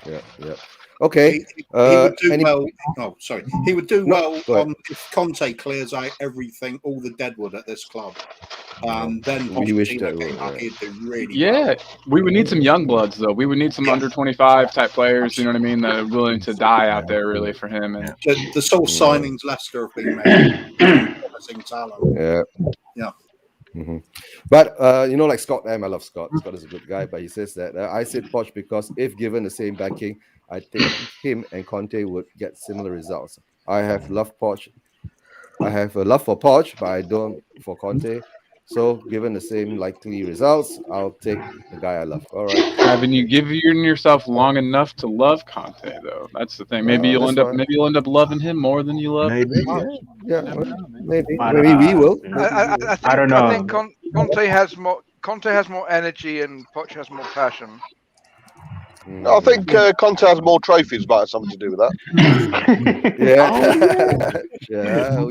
Yeah. Okay. He would do well. Oh, sorry. He would do well if Conte clears out everything, all the deadwood at this club. Then Pochettino came back. He'd do really well. We would need some young bloods though. We would need some under 25 type players. You know what I mean? That are willing to die out there really for him. And The sort of signings Leicester have been made. Promising talent. Yeah. But like Scott M, I love Scott. Scott is a good guy, but he says that I said Poch because if given the same backing, I think him and Conte would get similar results. I have love Poch. I have a love for Poch, but I don't for Conte. So given the same likely results, I'll take the guy I love. All right. Haven't you given yourself long enough to love Conte though? That's the thing. Maybe you'll end up loving him more than you love. Maybe. Maybe we will. I don't know. I think Conte has more energy and Poch has more passion. I think Conte has more trophies, might have something to do with that.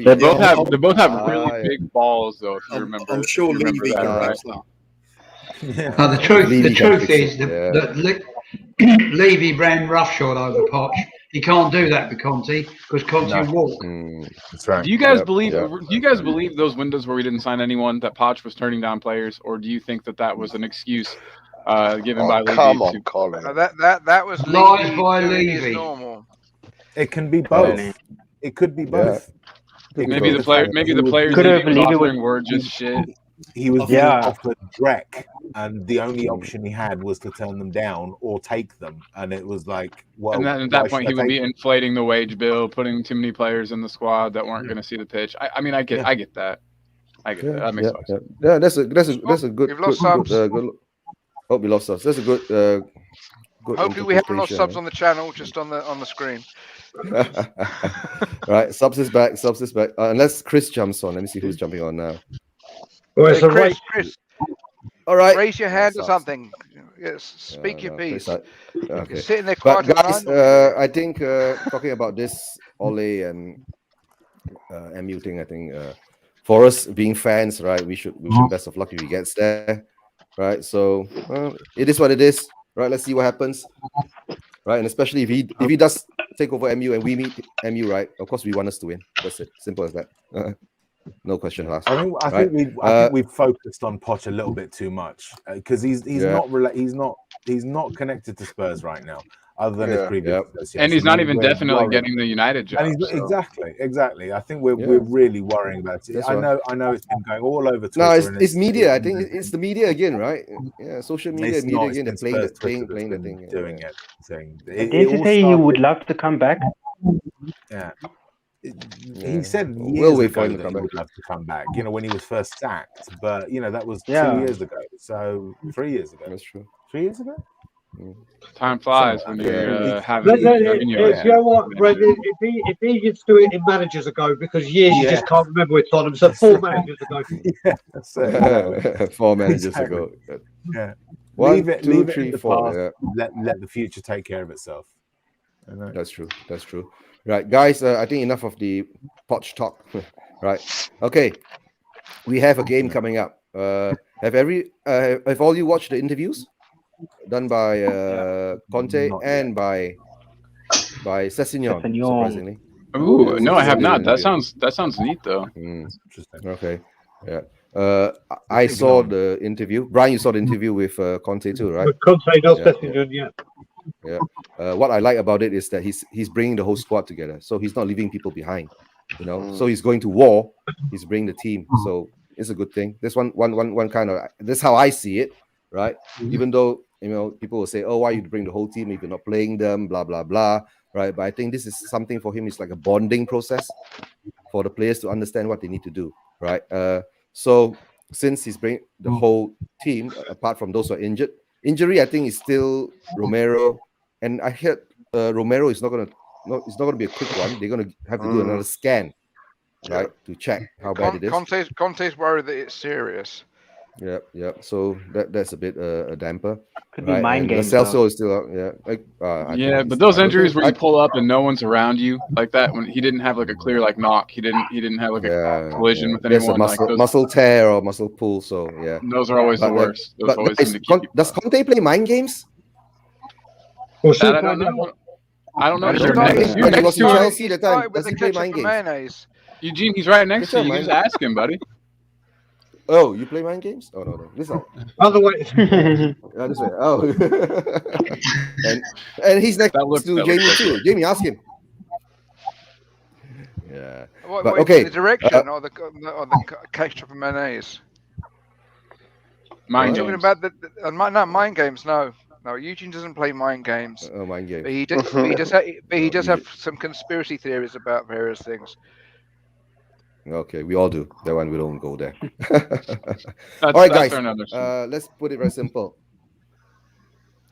They both have really big balls, though. If you remember, I'm sure Levy can right? The truth is that Levy ran roughshod over Poch. He can't do that with Conte because Conte will walk. That's right. Do you guys believe? Do you guys believe those windows where we didn't sign anyone that Poch was turning down players, or do you think that was an excuse given by Levy? Come on, Colin. That was lies by Levy. Levy. It can be both. It could be both. Maybe the players Levy was offering were just shit. He was being offered Drek, and the only option he had was to turn them down or take them, and it was like, well. And then at that point, he would be inflating the wage bill, putting too many players in the squad that weren't going to see the pitch. I mean, I get that. I get that. That makes sense. Yeah, that's a good. We've lost subs. Good. Hope we lost subs. That's a good. Hopefully, we haven't lost subs on the channel, just on the screen. Right, subs is back. Unless Chris jumps on. Let me see who's jumping on now. Well, hey, Chris. All right. Raise your hand or something. Yes, speak your piece. Okay. You're sitting there quiet. But guys, I think talking about this Ole and MU thing, I think for us being fans, right, we should best of luck if he gets there, right? So it is what it is, right? Let's see what happens, right? And especially if he does take over MU and we meet MU, right? Of course, we want us to win. That's it. Simple as that. No question asked. I think we've focused on Poch a little bit too much because he's not connected to Spurs right now, other than his previous association. And he's not even definitely getting the United job. And exactly. I think we're really worrying about it. I know it's been going all over Twitter. No, it's media. I think it's the media again, right? Yeah, social media again. They're playing the thing. Didn't you say you would love to come back? Yeah. he said We'll years wait for ago him to that come he back. would love to come back. You know, when he was first sacked, but you know that was Yeah. 2 years ago. So 3 years ago. That's true. 3 years ago. Time flies when Somewhere. you're Yeah. having. Do you know what, Brad? If he gets to it in managers ago, because years you just can't remember with Tottenham. So 4 managers ago. Yeah, that's it. Exactly. 4 managers Exactly. ago. Yeah. 1, leave it 2, in 3, the 4. past. Yeah. Let the future take care of itself. I know. That's true. That's true. Right, guys. I think enough of the Poch talk. Right. Okay. We have a game coming up. Have all you watched the interviews done by Conte Not and by Sessegnon? Sessegnon. Surprisingly. Ooh, no, I have Sessegnon not. did That interview. sounds neat though. Interesting. Okay. Yeah. I saw the interview. Brian, you saw the interview with Conte too, right? With Conte, not Yeah, Sessegnon, yeah. Yeah. What I like about it is that he's bringing the whole squad together, so he's not leaving people behind. You know, so he's going to war. He's bringing the team, so it's a good thing. This one kind of. That's how I see it, right? Even though people will say, "Oh, why you bring the whole team if you're not playing them?" Blah blah blah, right? But I think this is something for him. It's like a bonding process for the players to understand what they need to do, right? So since he's bringing the whole team, apart from those who are injury, I think is still Romero, and I heard Romero is not gonna. No, it's not going to be a quick one. They're going to have to do another scan, right, to check how bad it is. Conte's worried that it's serious. Yeah. So that's a bit a damper. Could be mind games. Celso is still out. Yeah, but those injuries where you pull up and no one's around you like that, when he didn't have like a clear knock, he didn't have like a collision with anyone. There's a muscle tear or muscle pull. So yeah, those are always the worst. Those always seem to keep does Conte play mind games? That I don't know. I don't know. You're next to Chelsea the time. Does he play mind games? Mayonnaise. Eugene, he's right next to you. You just ask him, buddy. Oh, you play mind games? Oh no. This side. Other way. This way. Oh. and he's next to Jamie too. Jamie, ask him. Yeah. But okay. The direction or the ketchup and mayonnaise. Mind talking games. about no mind games. No, Eugene doesn't play mind games. Oh, mind games. But he does have some conspiracy theories about various things. Okay, we all do. That one we don't go there. All right, guys. Let's put it very simple.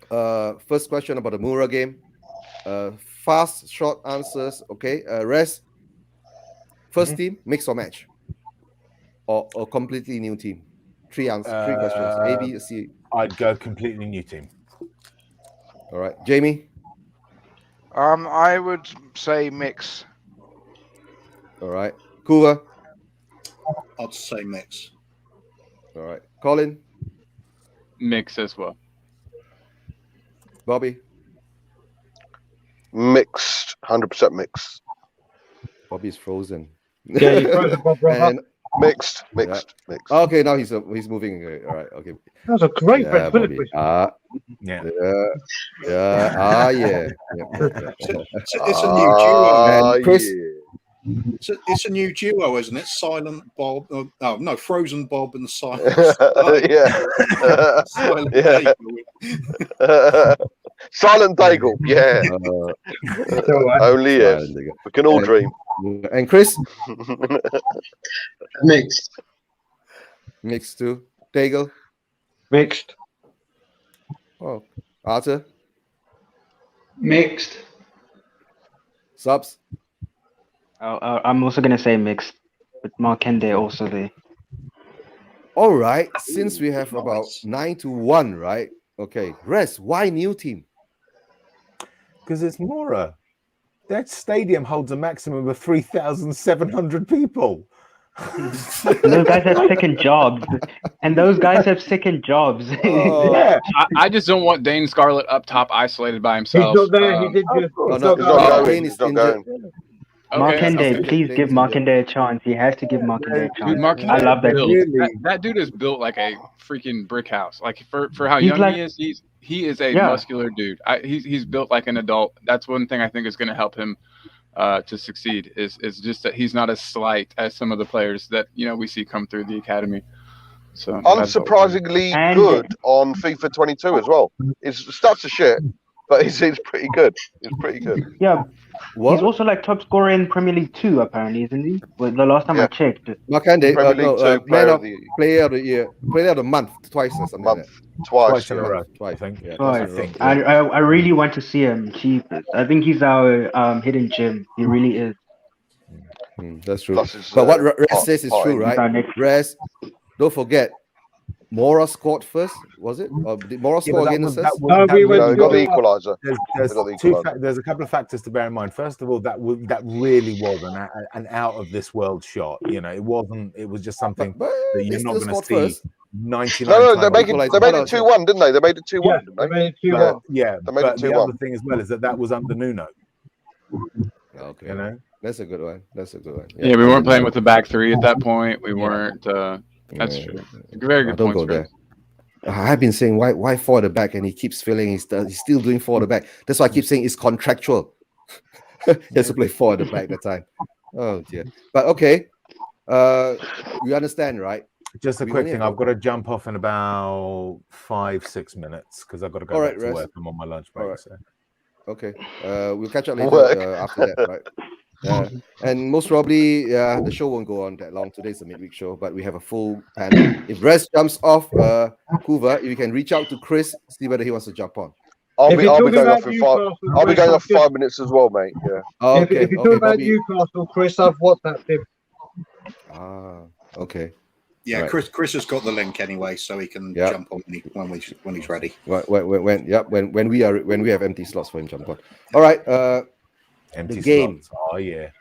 First question about the Mura game. Fast, short answers. Okay. Rest. First team, mix or match, or completely new team. Three questions. A, B, C. I'd go completely new team. All right, Jamie. I would say mix. All right, Kuva. I'd say mix. All right, Colin. Mix as well. Bobby. Mixed, 100% mixed. Bobby's frozen. Yeah, he's frozen, Bob. And mixed. Okay, now he's moving. All right, okay. That was a great Bobby. Yeah. It's a new duo. Chris. It's a new duo, isn't it? Silent Bob. Oh no, Frozen Bob and Silent. Silent Silent Daigle. Yeah. Only if we can all dream. And Chris. Mixed too. Daigle. Mixed. Oh, Arthur. Mixed. Subs. I'm also gonna say mixed, but Markende also there. All right. Since we have about 9-1, right? Okay. Rest. Why new team? Because it's Mura. That stadium holds a maximum of 3,700 people. Those guys have second jobs, and those guys have second jobs. Yeah. I just don't want Dane Scarlett up top isolated by himself. He's not there. He did just. He's not going. Markende, please give Markende a chance. He has to give Markende a chance. I love that dude. That dude is built like a freaking brick house. Like for how young he is, he is a muscular dude. He's built like an adult. That's one thing I think is going to help him to succeed. Is just that he's not as slight as some of the players that we see come through the academy. So unsurprisingly good on FIFA 22 as well. His stats are shit, but he's pretty good. He's pretty good. Yeah. What? He's also like top scorer in Premier League 2, apparently, isn't he? Well, the last time I checked. Makande, Premier League 2 player of the year, player of the month, twice or something like that. Twice in a row. Twice. I think. Yeah, Twice. twice in a row. think. I really want to see him cheapest. I think he's our hidden gem. He really is. That's true. Plus his, But what Rez says is true, He's our right? next- Rez, don't forget, Mora scored first, was it? Or did Mora score against us? We got the equaliser. There's a couple of factors to bear in mind. First of all, that really was an out of this world shot. You know, it wasn't. It was just something that you're not going to see. 99. No, they made it 2-1, didn't they? They made it 2-1, didn't they? They made it 2-1. Yeah, They made but it the 2-1. other thing as well is that was under Nuno. Okay, You know, that's a good one. Yeah, we weren't playing with the back three at that point. We weren't. That's true. Very good Don't points. go there. I've been saying why forward the back, and he keeps failing. He's still doing forward the back. That's why I keep saying it's contractual. He has to play forward the back that time. Oh dear. But okay, you understand, right? just a quick thing. I've got to jump off in about 5-6 minutes because I've got to go back to work. I'm on my lunch break. So. Okay. We'll catch up later after that, right? And most probably, the show won't go on that long. Today's a midweek show, but we have a full panel. If Rez jumps off, Hoover, you can reach out to Chris, see whether he wants to jump on. I'll be going off in 5. I'll be going off 5 minutes as well, mate. Yeah. Okay. If you're talking about Newcastle, Chris, I've WhatsApped him. Okay. Yeah, right. Chris has got the link anyway, so he can jump on when he's ready. When we have empty slots for him, jump on. All right. Empty the game. Slots. Oh yeah.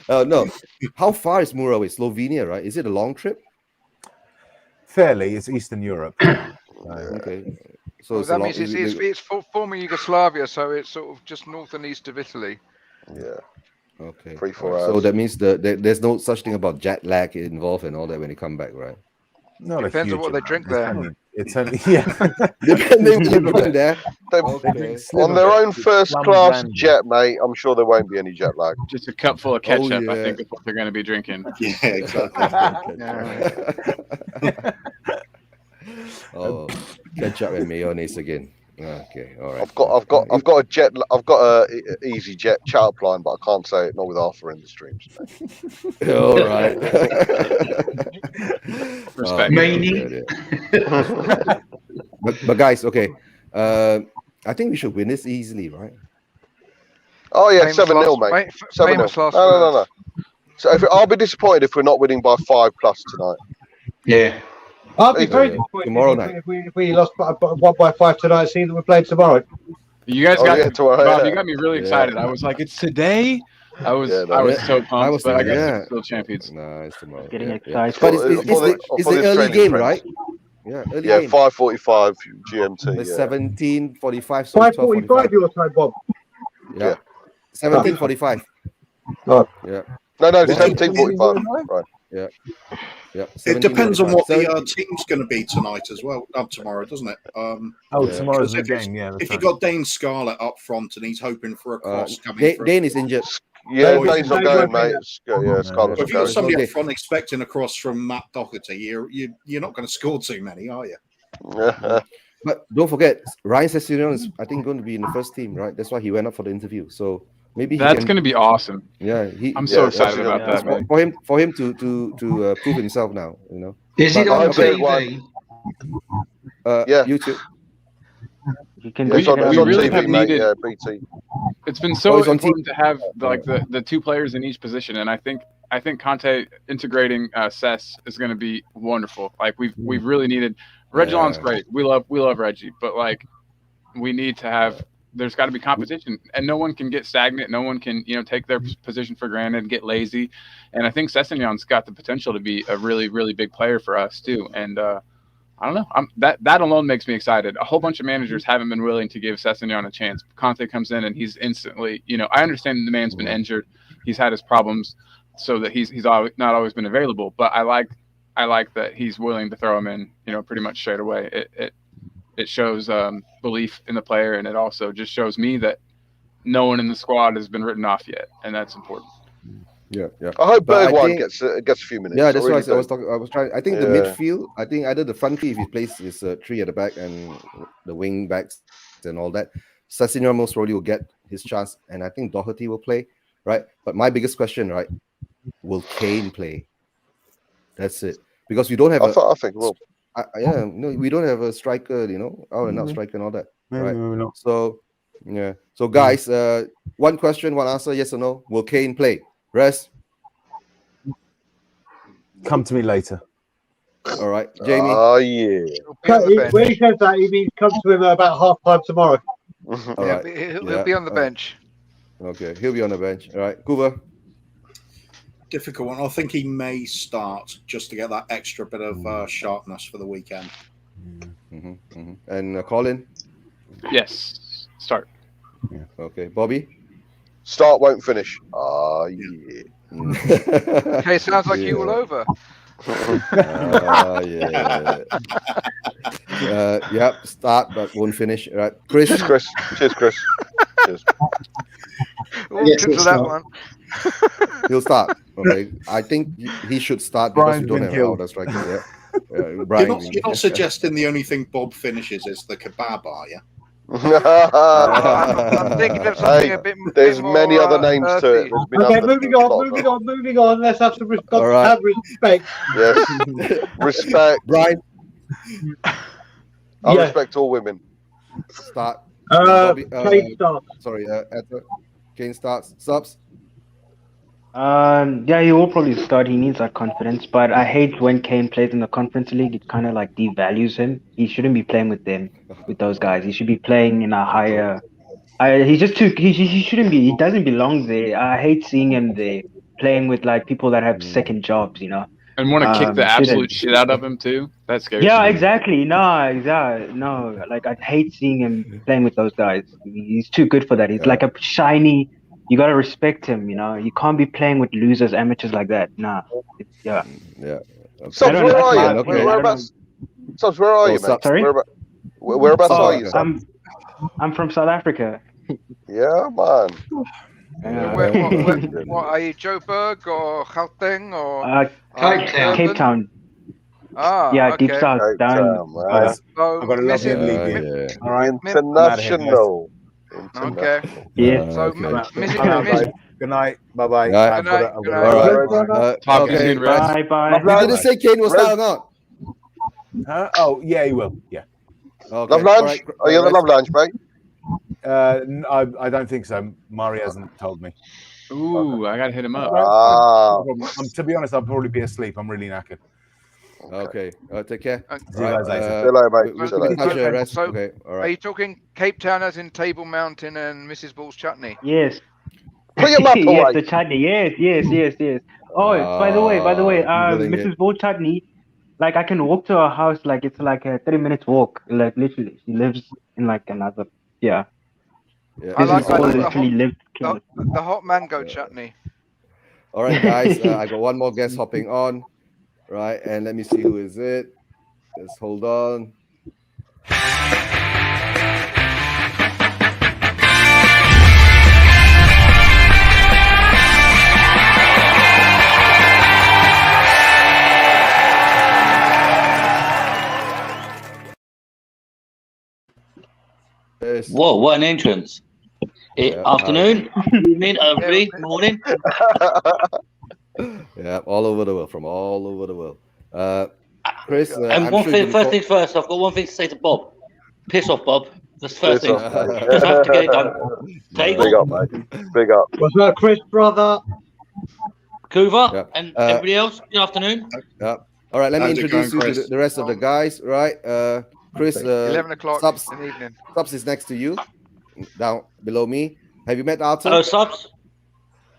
No. How far is Mura away? Slovenia, right? Is it a long trip? Fairly. It's Eastern Europe. Okay. So well, that means it's former Yugoslavia, so it's sort of just north and east of Italy. Yeah. Okay. 3-4 hours. So that means there's no such thing about jet lag involved and all that when you come back, right? Not Depends on what they drink there. It's only Depending there. On their own first class jet, mate. I'm sure there won't be any jet lag. Just a cup full of ketchup. I think is what they're going to be drinking. Yeah, exactly. Ketchup and mayonnaise again. Okay, all right. I've got a easy jet chat line, but I can't say it not with Arthur in the streams. All right. Respect. But guys, okay. I think we should win this easily, right? Oh yeah, 7-0, mate. 7-0. No. So I'll be disappointed if we're not winning by 5+ tonight. Yeah. I'll be very disappointed tomorrow night. If we lost by 1-5 tonight. See that we played tomorrow. You guys got tomorrow, you got me really excited. I was like, it's today. I was so pumped, but I guess we're still champions. No, it's tomorrow. Getting excited. But it's the early game, right? Yeah, early game. 5:45 GMT. It's 17:45. 5:45 your time, Bob. Yeah. 17:45. Oh. Yeah. No, 17:45. Right. Yeah. It depends on what the team's going to be tonight as well. Tomorrow, doesn't it? Tomorrow's the game. Yeah. If you got Dane Scarlett up front and he's hoping for a cross coming through. Dane is injured. Yeah, Dane's not going, mate. Scarlett's if you've got somebody up front expecting a cross from Matt Doherty, you're not going to score too many, are you? But don't forget, Ryan Sessegnon is, I think, going to be in the first team, right? That's why he went up for the interview. So maybe that's going to be awesome. Yeah, I'm so excited about that. Man. For him to prove himself now, you know. Is it on TV? YouTube. You can we really have needed. BT. It's been so important to have the two players in each position, and I think Conte integrating Sess is going to be wonderful. Like we've really needed. Reguilon's great. We love Reggie, but like we need to have. There's got to be competition, and no one can get stagnant. No one can take their position for granted and get lazy. And I think Sessegnon's got the potential to be a really really big player for us too. And I don't know. That alone makes me excited. A whole bunch of managers haven't been willing to give Sessegnon a chance. Conte comes in and he's instantly, I understand the man's been injured. He's had his problems, so that he's not always been available. But I like that he's willing to throw him in, pretty much straight away. It shows belief in the player, and it also just shows me that no one in the squad has been written off yet, and that's important. Yeah. I hope But I Bergwijn think- gets a few minutes. Yeah, that's really why I do. was talking. I was trying. I think the Yeah. midfield. I think either the front three, if he plays his three at the back, and the wing backs and all that, Sassinio most probably will get his chance, and I think Doherty will play, right? But my biggest question, right, will Kane play? That's it, because we don't have I think well, we don't have a striker, out and out striker and all that, right? Maybe not. So yeah, so guys, one question, one answer, yes or no? Will Kane play? Rest. Come to me later. All right, Jamie. oh yeah. He'll be on the bench. When he says that, he means come to him about half time tomorrow. All Yeah, right. he'll be on the bench. Okay, he'll be on the bench. All right, Cooper. Difficult one. I think he may start just to get that extra bit of sharpness for the weekend. And Colin. Yes. Start. Okay, Bobby. Start won't finish. Oh yeah. Okay, sounds like you all over. Yeah. Yep. Start but won't finish. All right, Chris. Cheers, Chris. Cheers, Chris. Cheers. We'll Yes, get to it's that not. one. He'll start. Okay, I think he should start because Brian's we don't been have killed. outer striker. Yeah. You're Brian. not suggesting the only thing Bob finishes is the kebab, are you? I'm thinking of something Hey, a bit. there's bit more, many other names to earthy. it. There's been Okay, other moving on. Let's have some respect. All right. Have respect. Yes. Respect. Brian. I Yeah. respect all women. Start. Kane starts. Sorry, Edward. Kane starts. Subs. Yeah, he will probably start. He needs that confidence, but I hate when Kane plays in the Conference League. It kind of like devalues him. He shouldn't be playing with those guys. He should be playing in a higher. He's just too. He shouldn't be. He doesn't belong there. I hate seeing him there playing with like people that have second jobs. And want to kick the Shouldn't. absolute shit out of him too. That scares Yeah, me. exactly. No. Like I hate seeing him playing with those guys. He's too good for that. He's like a shiny. You gotta respect him. You can't be playing with losers, amateurs like that. Nah. Yeah. Yeah. Subs, I don't where know. are you? Okay. Whereabouts? Subs, where are you, mate? Subs. Sorry? Whereabouts are you? I'm from South Africa. Yeah, man. What are you, Joburg or Gauteng or Cape Town. Cape Town. Ah, Yeah, okay. deep south Cape down. Town, man. Guys, So, I've got a lovely Mrs. leave. All right. International. Okay. Yeah. So, Okay. Mrs. Good night. Bye bye. Yeah. Good night. Good night. All right. Talk to you Okay. soon, Rez. Bye bye. You didn't say Kane will start or not. Huh? Oh yeah, he will. Yeah. Okay. Love All Lounge? right. Are you at the Love Lounge, mate? I don't think so. Mari hasn't told me. Ooh, I gotta hit him up. Ah. To be honest, I'll probably be asleep. I'm really knackered. Okay. Take care. See you guys later. See you later, mate. We'll See you later. touch your rest. So, Okay. All Are right. you talking Cape Town as in Table Mountain and Mrs. Ball's chutney? Yes. Put your map Yes, away. the chutney. Yes. Oh, by the way, Googling Mrs. Bull chutney. Like I can walk to her house. Like it's like a 30 minutes walk. Like literally, she lives in like another. Yeah. Yeah. I like Mrs. Bull the literally lived. The hot mango chutney. All right, guys. I got one more guest hopping on. Right, and let me see who is it. Just hold on. Yes. Whoa, what an entrance. Yeah, Afternoon, evening, every morning. Yeah, all over the world, from all over the world. Chris, And I'm one sure thing, you first can things first, I've got one thing to say to Bob. Piss off, Bob. That's the first Piss thing. off, mate. Just have to get it done. Table, Big up, mate. Big up. What's that, Chris, brother? Coover, Yeah. and everybody else. Good afternoon. Yeah. All right, let me How's it introduce going, you to Chris? the rest of the guys. Right, Chris. 11 o'clock Subs, in the evening. Subs is next to you, down below me. Have you met Arthur? Hello, subs.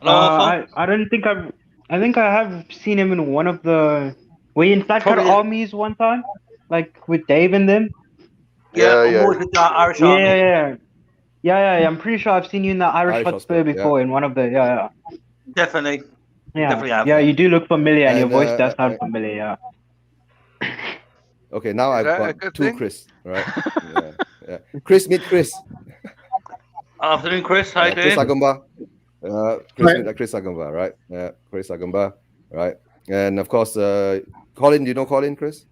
Hello, Alpha. I don't think I've. I think I have seen him in one of the. Were you in Flat Cut Probably- Armies one time, like with Dave and them? Yeah, I'm yeah. always with the Irish Army. Yeah. I'm pretty sure I've seen you in the Irish Irish Hotspur Hotspur, before in one of the. Yeah. Definitely. Yeah. Definitely have. Yeah, you do look familiar, and your And, voice does sound familiar. Yeah. Okay, now I've that a got good two thing? Chris. Right. Yeah. Chris, meet Chris. Afternoon, Chris. How you Chris doing? Hagenbaugh. Chris Hagenbaugh, right? Yeah, Chris Hagenbaugh, right? And of course, Colin. Do you know Colin, Chris?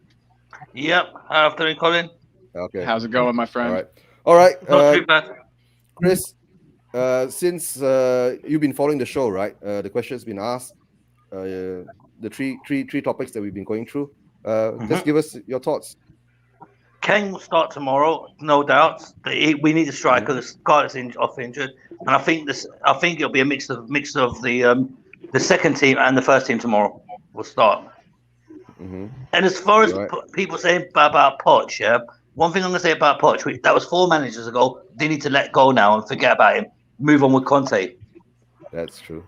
Yep. After Colin. Okay. How's it going, my friend? All right. Not too bad. Chris, since you've been following the show, right? The question's been asked. The three topics that we've been going through. Just give us your thoughts. Kane will start tomorrow, no doubt. We need a striker. The guy's off injured, and I think it'll be a mix of the second team and the first team tomorrow will start. And as far as people saying about Poch, yeah, one thing I'm going to say about Poch, that was 4 managers ago. They need to let go now and forget about him. Move on with Conte. That's true.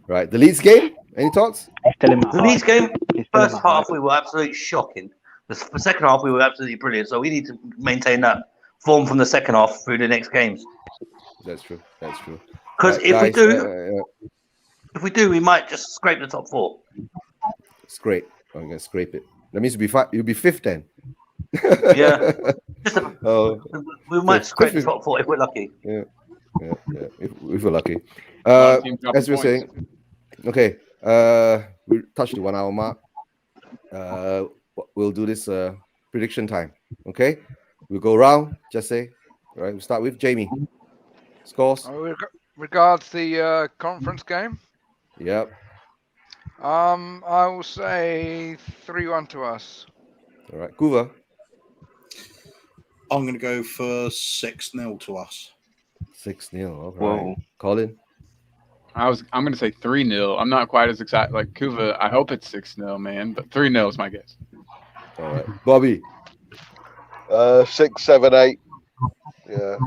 Right. The Leeds game. Any thoughts? The Leeds game. First half we were absolutely shocking. The second half we were absolutely brilliant. So we need to maintain that form from the second half through the next games. That's true. Because if we do, we might just scrape the top 4. Scrape. I'm gonna scrape it. That means you'll be fifth then. Yeah. We might scrape the top 4 if we're lucky. Yeah. If we're lucky. As we were saying, okay. We touched the 1 hour mark. We'll do this prediction time. Okay. We'll go around. Just say. All right. We'll start with Jamie. Scores. Regards the conference game. Yep. I will say 3-1 to us. All right. Kuva. I'm going to go for 6-0 to us. 6-0. All right. Colin. I'm going to say 3-0. I'm not quite as excited like Kuva. I hope it's 6-0, man, but 3-0 is my guess. All right. Bobby. 6, 7, 8. Yeah.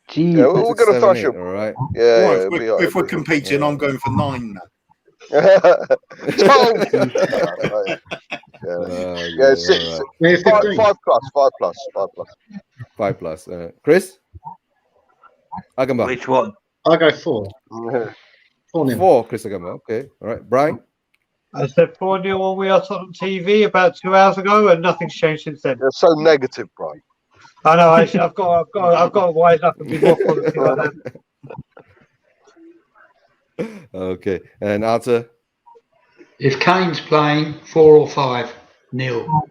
Gee, yeah, we're going to thrash them. All right. Yeah. If we're competing, I'm going for 9 now. Yeah, 6. 5 plus. Chris? Hagenbaugh. Which one? I'll go 4. 4, Chris Hagenbaugh. Okay. All right. Brian? I said 4-0 when we are on TV about 2 hours ago, and nothing's changed since then. You're so negative, Brian. I know. I've got to wise up and be more positive like that. Okay. And Arthur? If Kane's playing, 4 or 5-0.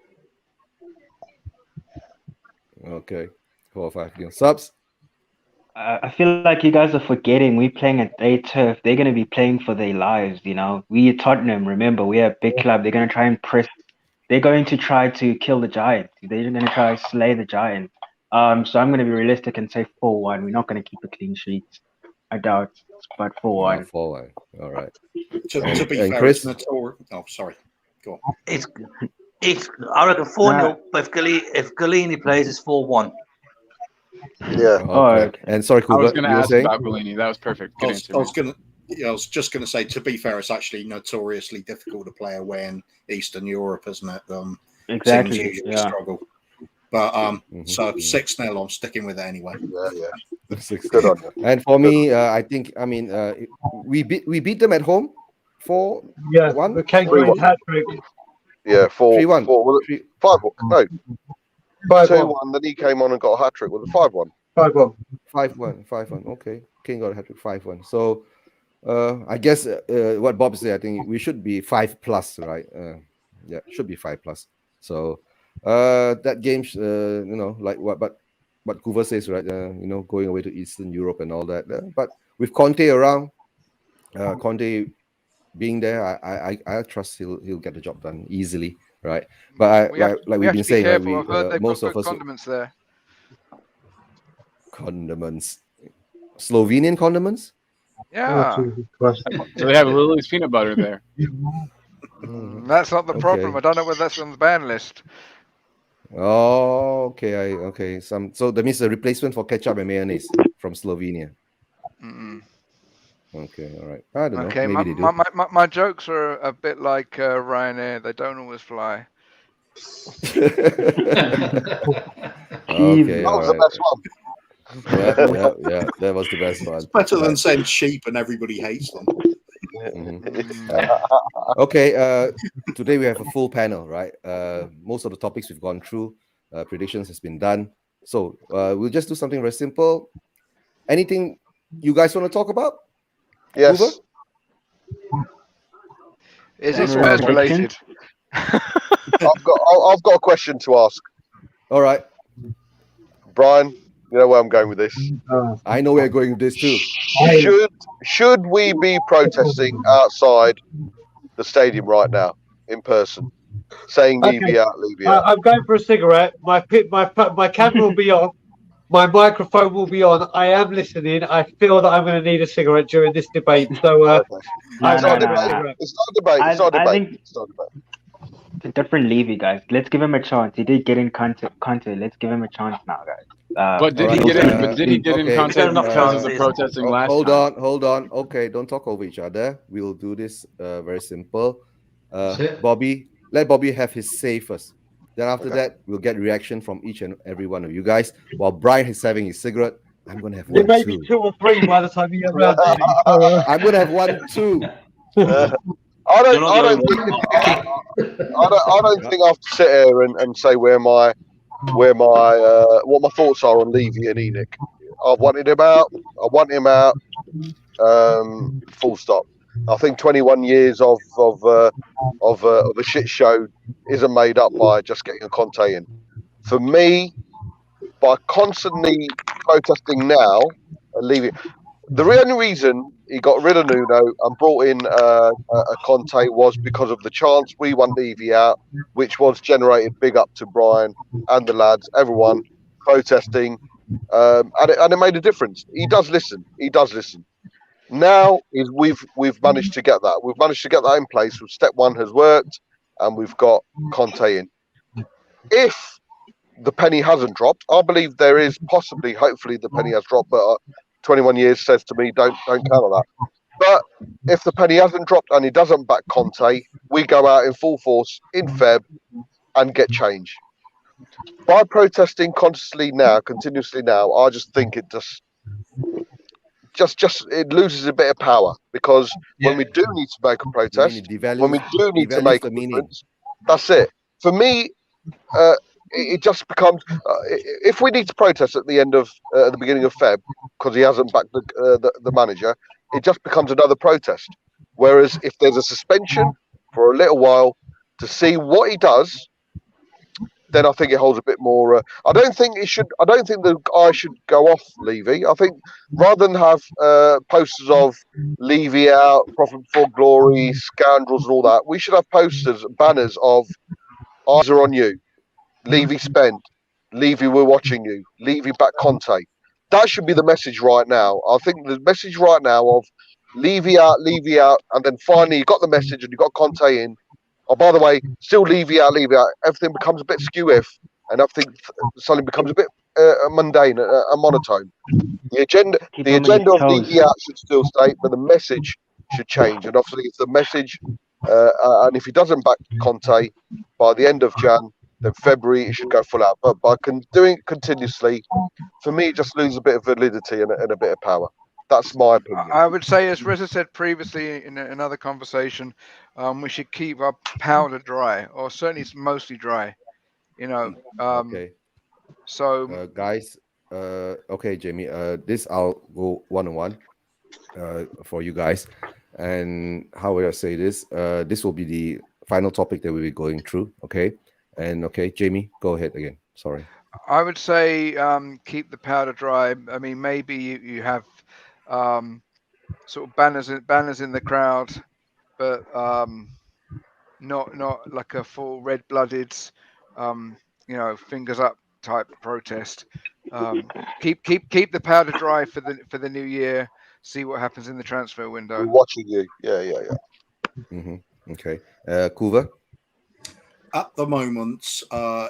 Okay. 4 or 5-0. Subs? I feel like you guys are forgetting we're playing at their turf. They're going to be playing for their lives, you know. We are Tottenham, remember. We're a big club. They're going to try and press. They're going to try to kill the Giant. They're going to try to slay the Giant. So I'm going to be realistic and say 4-1. We're not going to keep a clean sheet. I doubt, but 4-1. 4-1. All right. To be fair, Chris? it's notorious. Oh, sorry. Go on. It's I reckon 4-0, but if Galini plays, it's 4-1. Yeah. Okay. And sorry, Kuba, I was going to ask saying? about Galini. That was perfect. Good answer. I was just going to say, to be fair, it's actually notoriously difficult to play away in Eastern Europe, isn't it? Exactly. Teams usually struggle. But so 6-0, I'm sticking with it anyway. Yeah. 6. Good on you. And for me, I think we beat them at home 4-1. The Kane got hat trick. Yeah, 3-1. 5-1. No. 5-1. 2-1. Then he came on and got a hat trick with a 5-1. 5-1. 5-1. Okay. King got a hat trick 5-1. So I guess what Bob said, I think we should be 5+, right? Yeah, should be 5+. So that game, like what Kuva says, right? Going away to Eastern Europe and all that. But with Conte around, Conte being there, I trust he'll get the job done easily, right? But we've been saying, right, most of us condiments there. Condiments, Slovenian condiments. Yeah. So they have Lily's peanut butter there. That's not the problem. I don't know whether that's on the ban list. Oh, okay. So that means a replacement for ketchup and mayonnaise from Slovenia. Okay, all right. I don't know. Okay, maybe they do. my jokes are a bit like Ryanair. They don't always fly. Okay, that was the best one. Yeah, that was the best one. It's better than saying sheep and everybody hates them. Okay, today we have a full panel, right? Most of the topics we've gone through, predictions has been done. So we'll just do something very simple. Anything you guys want to talk about? Yes. Hoover? Is it General Spurs prediction? related? I've got a question to ask. All right. Brian, you know where I'm going with this. I know we're going with this too. Should we be protesting outside the stadium right now in person, saying leave Okay. you out, leave you out? I'm going for a cigarette. My camera will be on. My microphone will be on. I am listening. I feel that I'm going to need a cigarette during this debate. So Okay. I'm It's not a going for a debate. cigarette. It's not a debate. It's not a I debate. think It's not a debate. it's a different Levy, guys. Let's give him a chance. He did get in Conte. Let's give him a chance now, guys. But did All he right, get in? But did he get in okay, contact enough because of the chances. protesting last hold time? on, hold on. Okay, don't talk over each other. We'll do this very simple. That's it. Bobby, let Bobby have his say first. Then after Okay. that, we'll get reaction from each and every one of you guys. While Brian is having his cigarette, I'm gonna have There one may be too. 2 or 3 by the time you get around to me. So, I'm gonna have one too. I You're not the only don't one. I don't think I have to sit here and say what my thoughts are on Levy and Enoch. I wanted him out. I want him out. Full stop. I think 21 years of a shit show isn't made up by just getting a Conte in. For me, by constantly protesting now and leaving, the only reason he got rid of Nuno and brought in a Conte was because of the chance we want Levy out, which was generated big up to Brian and the lads, everyone protesting, and it made a difference. He does listen. He does listen. Now is we've managed to get that. We've managed to get that in place. Step one has worked, and we've got Conte in. If the penny hasn't dropped, I believe there is possibly, hopefully, the penny has dropped. But 21 years says to me, don't count on that. But if the penny hasn't dropped and he doesn't back Conte, we go out in full force in Feb and get change. By protesting continuously now, I just think it just it loses a bit of power, because when we do need to make a protest, when we do need to make a difference, that's it. For me, it just becomes if we need to protest at the end of the beginning of Feb because he hasn't backed the manager, it just becomes another protest. Whereas if there's a suspension for a little while to see what he does, then I think it holds a bit more. I don't think the guy should go off Levy. I think rather than have posters of Levy out, Profit Before Glory, scoundrels, and all that, we should have posters, banners of eyes are on you, Levy spend, Levy we're watching you, Levy back Conte. That should be the message right now. I think the message right now of Levy out, and then finally you got the message and you got Conte in. Oh, by the way, still Levy out. Everything becomes a bit skew-if, and everything suddenly becomes a bit mundane and monotone. The agenda of Levy out should still stay, but the message should change. And obviously, if the message, and if he doesn't back Conte by the end of Jan, then February it should go full out. But by doing it continuously, for me, it just loses a bit of validity and a bit of power. That's my opinion. I would say, as Reza said previously in another conversation, we should keep our powder dry, or certainly it's mostly dry. Okay. So, guys, okay, Jamie. This I'll go one-on-one for you guys. And how will I say this? This will be the final topic that we'll be going through. Okay. And okay, Jamie, go ahead again. Sorry. I would say keep the powder dry. I mean, maybe you have sort of banners in the crowd, but not like a full red-blooded, fingers up type protest. Keep the powder dry for the new year. See what happens in the transfer window. We're watching you. Yeah. Mm-hmm. Okay. Kuva? At the moment,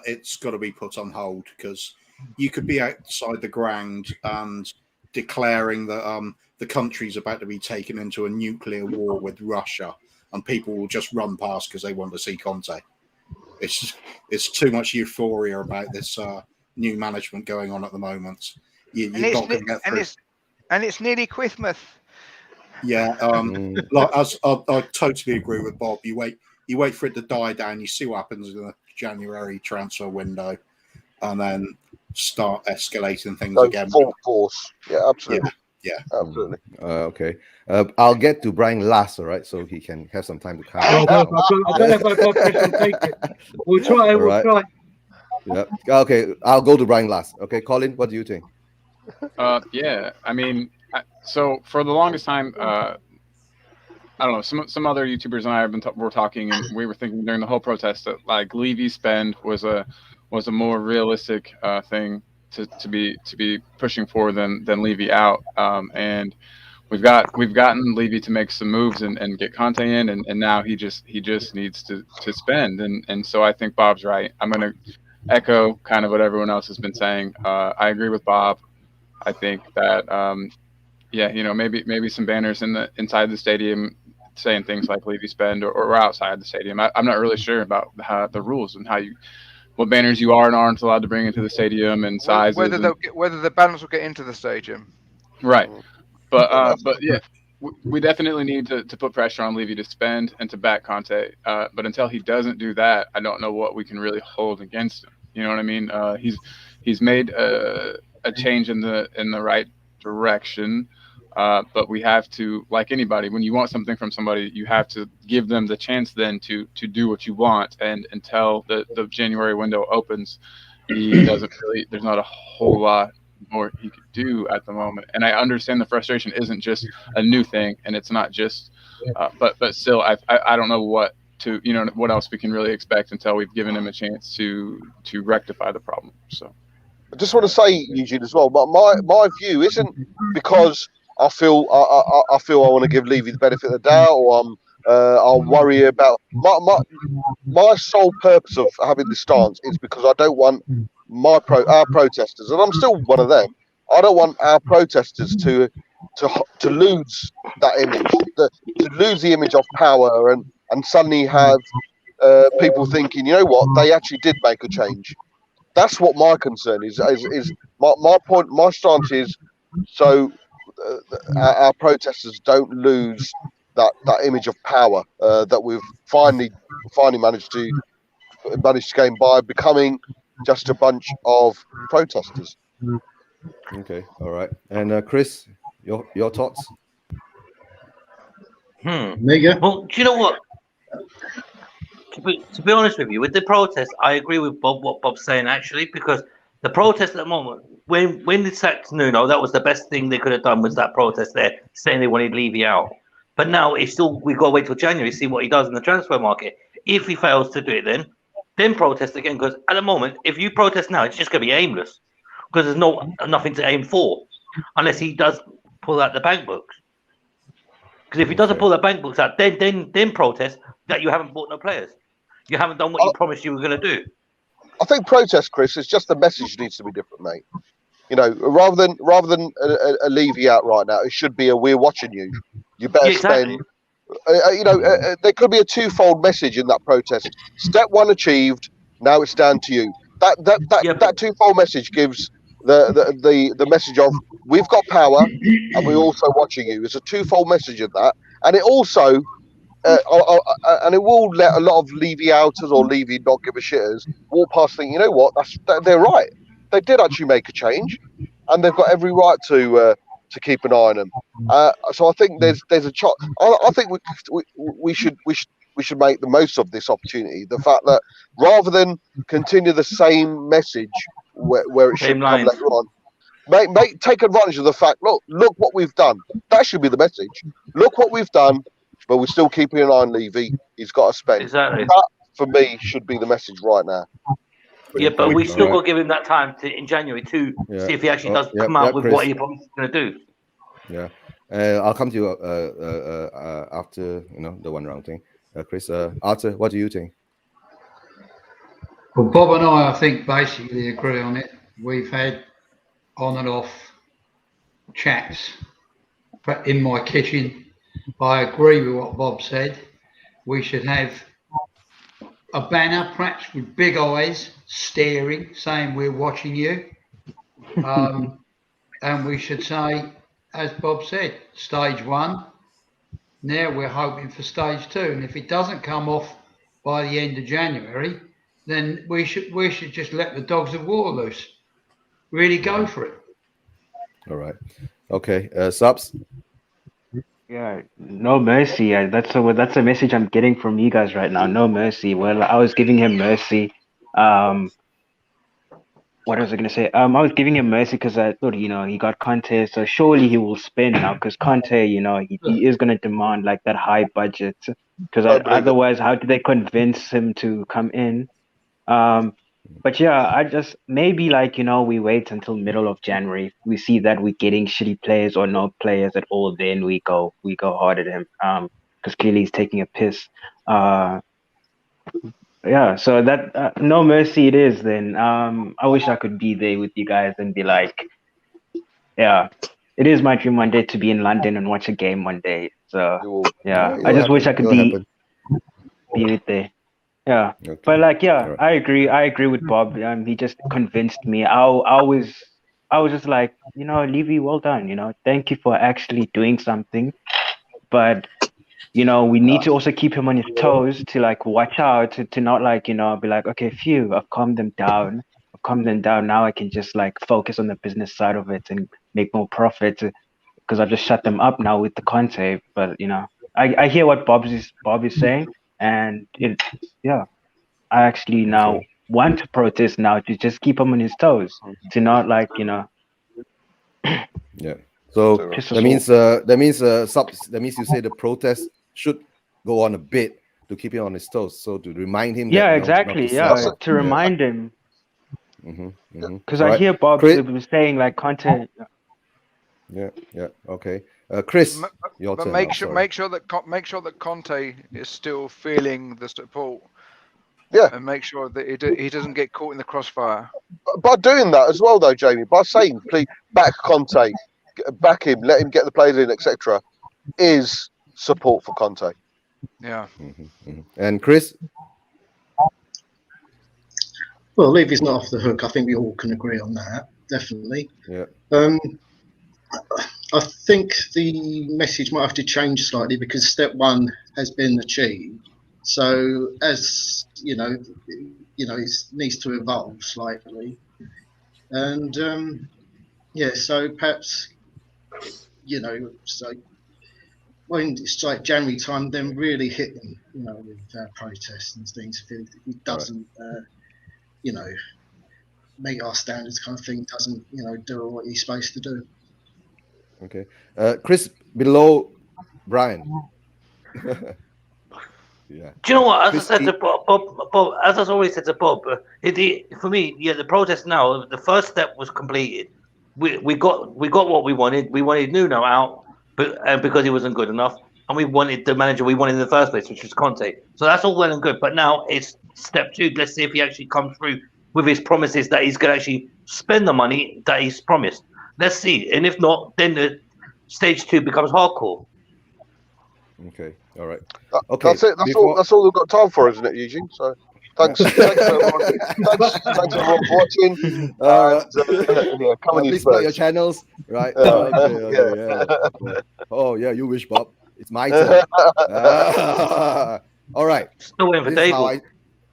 it's got to be put on hold, because you could be outside the ground and declaring that the country's about to be taken into a nuclear war with Russia, and people will just run past because they want to see Conte. It's too much euphoria about this new management going on at the moment. You're not going to get through. And it's nearly Christmas. Yeah, I totally agree with Bob. You wait for it to die down. You see what happens in the January transfer window, and then start escalating things again. Full force. Yeah, absolutely. Yeah, absolutely. Okay. I'll get to Brian last, all right, so he can have some time to count. I don't know if Bob Chris will take it. We'll try. All We'll right. try. Yeah. Okay. I'll go to Brian last. Okay, Colin, what do you think? Yeah, I mean, so for the longest time, I don't know. Some other YouTubers and I have been were talking, and we were thinking during the whole protest that like Levy spend was a more realistic thing to be pushing for than Levy out. And we've gotten Levy to make some moves and get Conte in, and now he just needs to spend. And so I think Bob's right. I'm gonna echo kind of what everyone else has been saying. I agree with Bob. I think that yeah, you know, maybe some banners inside the stadium saying things like Levy spend or outside the stadium. I'm not really sure about the rules and what banners you are and aren't allowed to bring into the stadium and sizes. Whether the banners will get into the stadium. Right. But yeah, we definitely need to put pressure on Levy to spend and to back Conte. But until he doesn't do that, I don't know what we can really hold against him. You know what I mean? He's made a change in the right direction. But we have to, like anybody, when you want something from somebody, you have to give them the chance then to do what you want. And until the January window opens, he doesn't really. There's not a whole lot more he could do at the moment. And I understand the frustration isn't just a new thing, and it's not just. But still, I don't know what else we can really expect until we've given him a chance to rectify the problem. So. I just want to say, Eugene, as well, but my view isn't because I feel I want to give Levy the benefit of the doubt, or I'll worry about my sole purpose of having this stance is because I don't want our protesters, and I'm still one of them. I don't want our protesters to lose that image, to lose the image of power, and suddenly have people thinking, you know what, they actually did make a change. That's what my concern is my point. My stance is so our protesters don't lose that image of power that we've finally managed to gain by becoming just a bunch of protesters. Okay, all right. And Chris, your thoughts? Mega. Well, do you know what? To be honest with you, with the protest, I agree with Bob. What Bob's saying actually, because the protest at the moment, when they sacked Nuno, that was the best thing they could have done, was that protest there, saying they wanted Levy out. But now it's still, we've got to wait till January to see what he does in the transfer market. If he fails to do it, then protest again. Because at the moment, if you protest now, it's just going to be aimless, because there's nothing to aim for, unless he does pull out the bank books. Because if he doesn't pull the bank books out, then protest that you haven't bought no players. You haven't done what you promised you were going to do. I think protest, Chris, is just the message needs to be different, mate. You know, rather than a Levy out right now, it should be a we're watching you. You better spend. There could be a twofold message in that protest. Step one achieved. Now it's down to you. That twofold message gives the message of we've got power and we're also watching you. It's a twofold message of that, and it also. And it will let a lot of Levy outers or Levy not give a shitters walk past thinking, you know what, they're right. They did actually make a change, and they've got every right to keep an eye on them. So I think there's a I think we should make the most of this opportunity. The fact that rather than continue the same message where it should come later on, take advantage of the fact. Look what we've done. That should be the message. Look what we've done. But we're still keeping an eye on Levy. He's got to spend. Exactly. That, for me, should be the message right now. Yeah, but we still got to give him that time in January to see if he actually does come out with Chris. what he's going to do. Yeah, I'll come to you after the one round thing. Chris, Arthur, what do you think? Well, Bob and I think basically agree on it. We've had on and off chats in my kitchen. I agree with what Bob said. We should have a banner, perhaps with big eyes, staring, saying we're watching you. And we should say, as Bob said, stage one. Now we're hoping for stage two. And if it doesn't come off by the end of January, then we should just let the dogs of war loose. Really go for it. All right. Okay, subs. Yeah, no mercy. That's a message I'm getting from you guys right now. No mercy. Well, I was giving him mercy. Um, what was I gonna say? I was giving him mercy because I thought, he got Conte, so surely he will spend now. Because Conte, he is gonna demand like that high budget. Because Don't believe it. otherwise, how do they convince him to come in? Um, but yeah, I just maybe like we wait until middle of January. If we see that we're getting shitty players or no players at all, then we go hard at him. Because clearly he's taking a piss. Uh, yeah. So that no mercy it is. Then I wish I could be there with you guys and be like, yeah, it is my dream one day to be in London and watch a game one day. So You will. yeah, I It'll just wish happen. I could It'll happen. be with there. Yeah, Okay. but like, yeah, All right. I agree with Bob. He just convinced me. I was just like, Levy, well done. Thank you for actually doing something. But we need to also keep him on his toes to like watch out to not like be like, okay, phew, I've calmed them down. I've calmed them down. Now I can just like focus on the business side of it and make more profit because I've just shut them up now with the Conte. But I hear what Bob is saying, and yeah. I actually now Okay. want to protest now to just keep him on his toes, to not like Yeah. So piss that us means off. subs. That means you say the protest should go on a bit to keep him on his toes. So to remind him that Yeah, not to exactly. sell. Yeah, to remind him, because All I right, hear Bob Chris. was saying like content. Yeah. Okay. Chris, M- your But turn make now. sure Sorry. make sure that Conte is still feeling the support, Yeah. and make sure that he doesn't get caught in the crossfire. By doing that as well, though, Jamie, by saying, please back Conte, back him, let him get the players in, etc., is support for Conte. Yeah. And Chris. Well, Levy's not off the hook. I think we all can agree on that. Definitely. Yeah. I think the message might have to change slightly because step one has been achieved. So as it needs to evolve slightly, and so perhaps so when it's like January time, then really hit them, with protests and things. If he doesn't, meet our standards, kind of thing, doesn't do what he's supposed to do. Okay. Chris, below Brian. Yeah. Do you know what? As Chris, I said to Bob, as I always said to Bob, for me, the protest now, the first step was completed. We got what we wanted. We wanted Nuno out, but because he wasn't good enough, and we wanted the manager we wanted in the first place, which was Conte. So that's all well and good. But now it's step two. Let's see if he actually comes through with his promises that he's going to actually spend the money that he's promised. Let's see, and if not, then the stage two becomes hardcore. Okay. All right. Okay. That's it. That's all we've got time for, isn't it, Eugene? So thanks everyone. Thanks everyone for watching. Come on, please plug your channels, right? Okay. Oh yeah, you wish, Bob. It's my turn. All right. Still waiting for Daigle.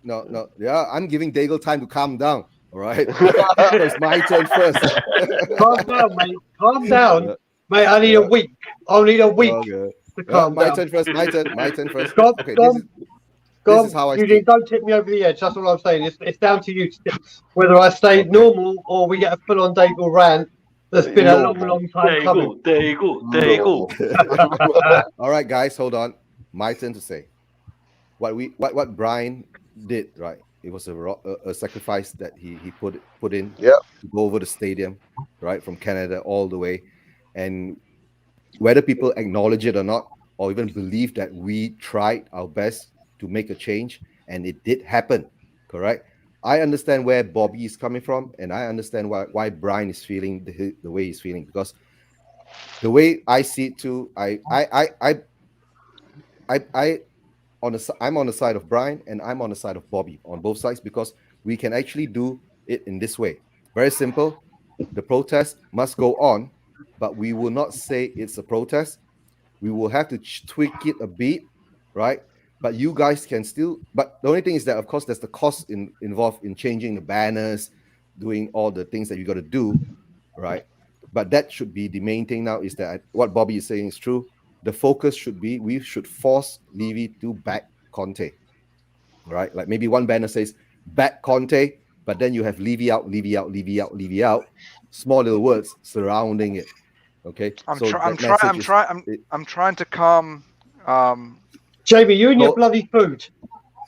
No. Yeah, I'm giving Daigle time to calm down. All right. It's my turn first. Calm down, mate. Calm down, mate. I need a week. I'll need a week. Okay. To calm my down. turn first. My turn first. Go Okay. on. This is how I Eugene, don't tip me over the edge. That's all I'm saying. It's down to you whether I stay normal or we get a full-on Daigle rant that's been a long time coming. There you go. All right, guys, hold on. My turn to say what Brian did. Right, it was a sacrifice that he put in to go over the stadium, right, from Canada all the way, and whether people acknowledge it or not, or even believe that we tried our best to make a change, and it did happen. Correct. I understand where Bobby is coming from, and I understand why Brian is feeling the way he's feeling, because the way I see it too, I'm on the side of Brian and I'm on the side of Bobby on both sides, because we can actually do it in this way. Very simple. The protest must go on, but we will not say it's a protest. We will have to tweak it a bit, right? But you guys can still. But the only thing is that, of course, there's the cost involved in changing the banners, doing all the things that you got to do, right? But that should be the main thing now, is that what Bobby is saying is true. The focus should be, we should force Levy to back Conte, right? Like maybe one banner says back Conte, but then you have Levy out, Levy out, Levy out, Levy out. Small little words surrounding it. Okay. I'm trying to calm. Jamie, you and your bloody food.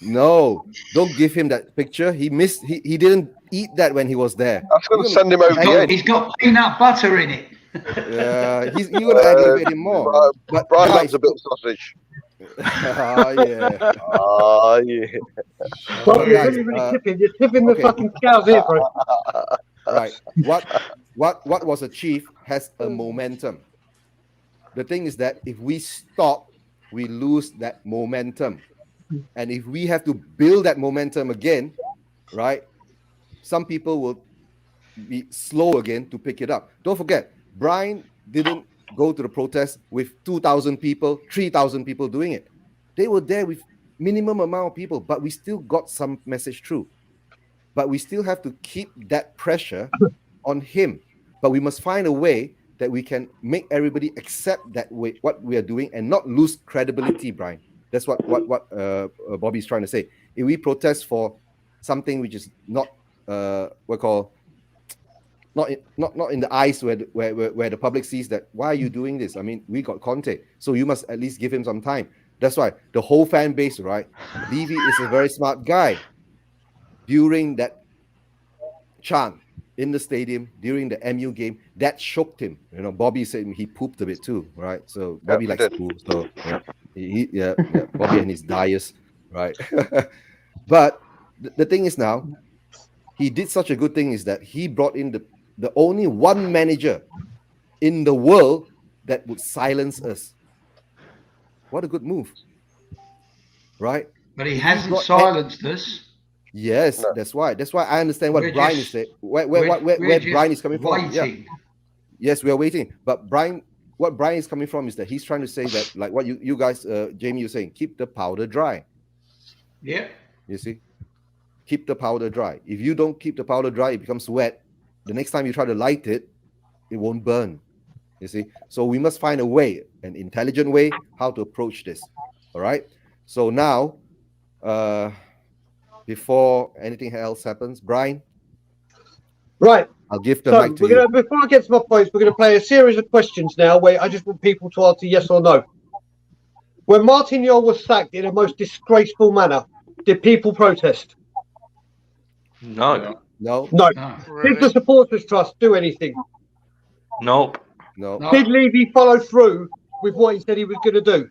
No, don't give him that picture. He didn't eat that when he was there. I was going to send him over again. He's got peanut butter in it. Yeah, you're going to aggravate him more. But Brian loves a bit of sausage. Yeah. Bobby, you're really tipping. You're tipping the fucking scales here, bro. Right. What was achieved has a momentum. The thing is that if we stop, we lose that momentum. And if we have to build that momentum again, right, some people will be slow again to pick it up. Don't forget, Brian didn't go to the protest with 2,000 people, 3,000 people doing it. They were there with minimum amount of people, but we still got some message through. But we still have to keep that pressure on him. But we must find a way that we can make everybody accept that way, what we are doing, and not lose credibility, Brian. That's what Bobby's trying to say. If we protest for something which is not not in the eyes where the public sees that, why are you doing this? I mean, we got Conte, so you must at least give him some time. That's why the whole fan base, right? Levy is a very smart guy. During that chant in the stadium during the MU game, that shocked him. You know, Bobby said he pooped a bit too, right? So Bobby likes to poop. So yeah, Bobby and his diets, right? But the thing is now, he did such a good thing is that he brought in the only one manager in the world that would silence us. What a good move, right? But he hasn't silenced us. Yes, no. That's why I understand what Brian is saying. Where Brian is coming from. Yeah. Yes, we are waiting. But what Brian is coming from is that he's trying to say that, like what you guys, Jamie, you're saying, keep the powder dry. Yeah. You see, keep the powder dry. If you don't keep the powder dry, it becomes wet. The next time you try to light it, it won't burn. You see, so we must find a way, an intelligent way, how to approach this. All right. So now, before anything else happens, Brian. Right. I'll give the mic to you. Before I get to my points, we're going to play a series of questions now where I just want people to answer yes or no. When Martin Jol was sacked in a most disgraceful manner, did people protest? No. Did the Supporters Trust do anything? Nope. No. Did Levy follow through with what he said he was going to do?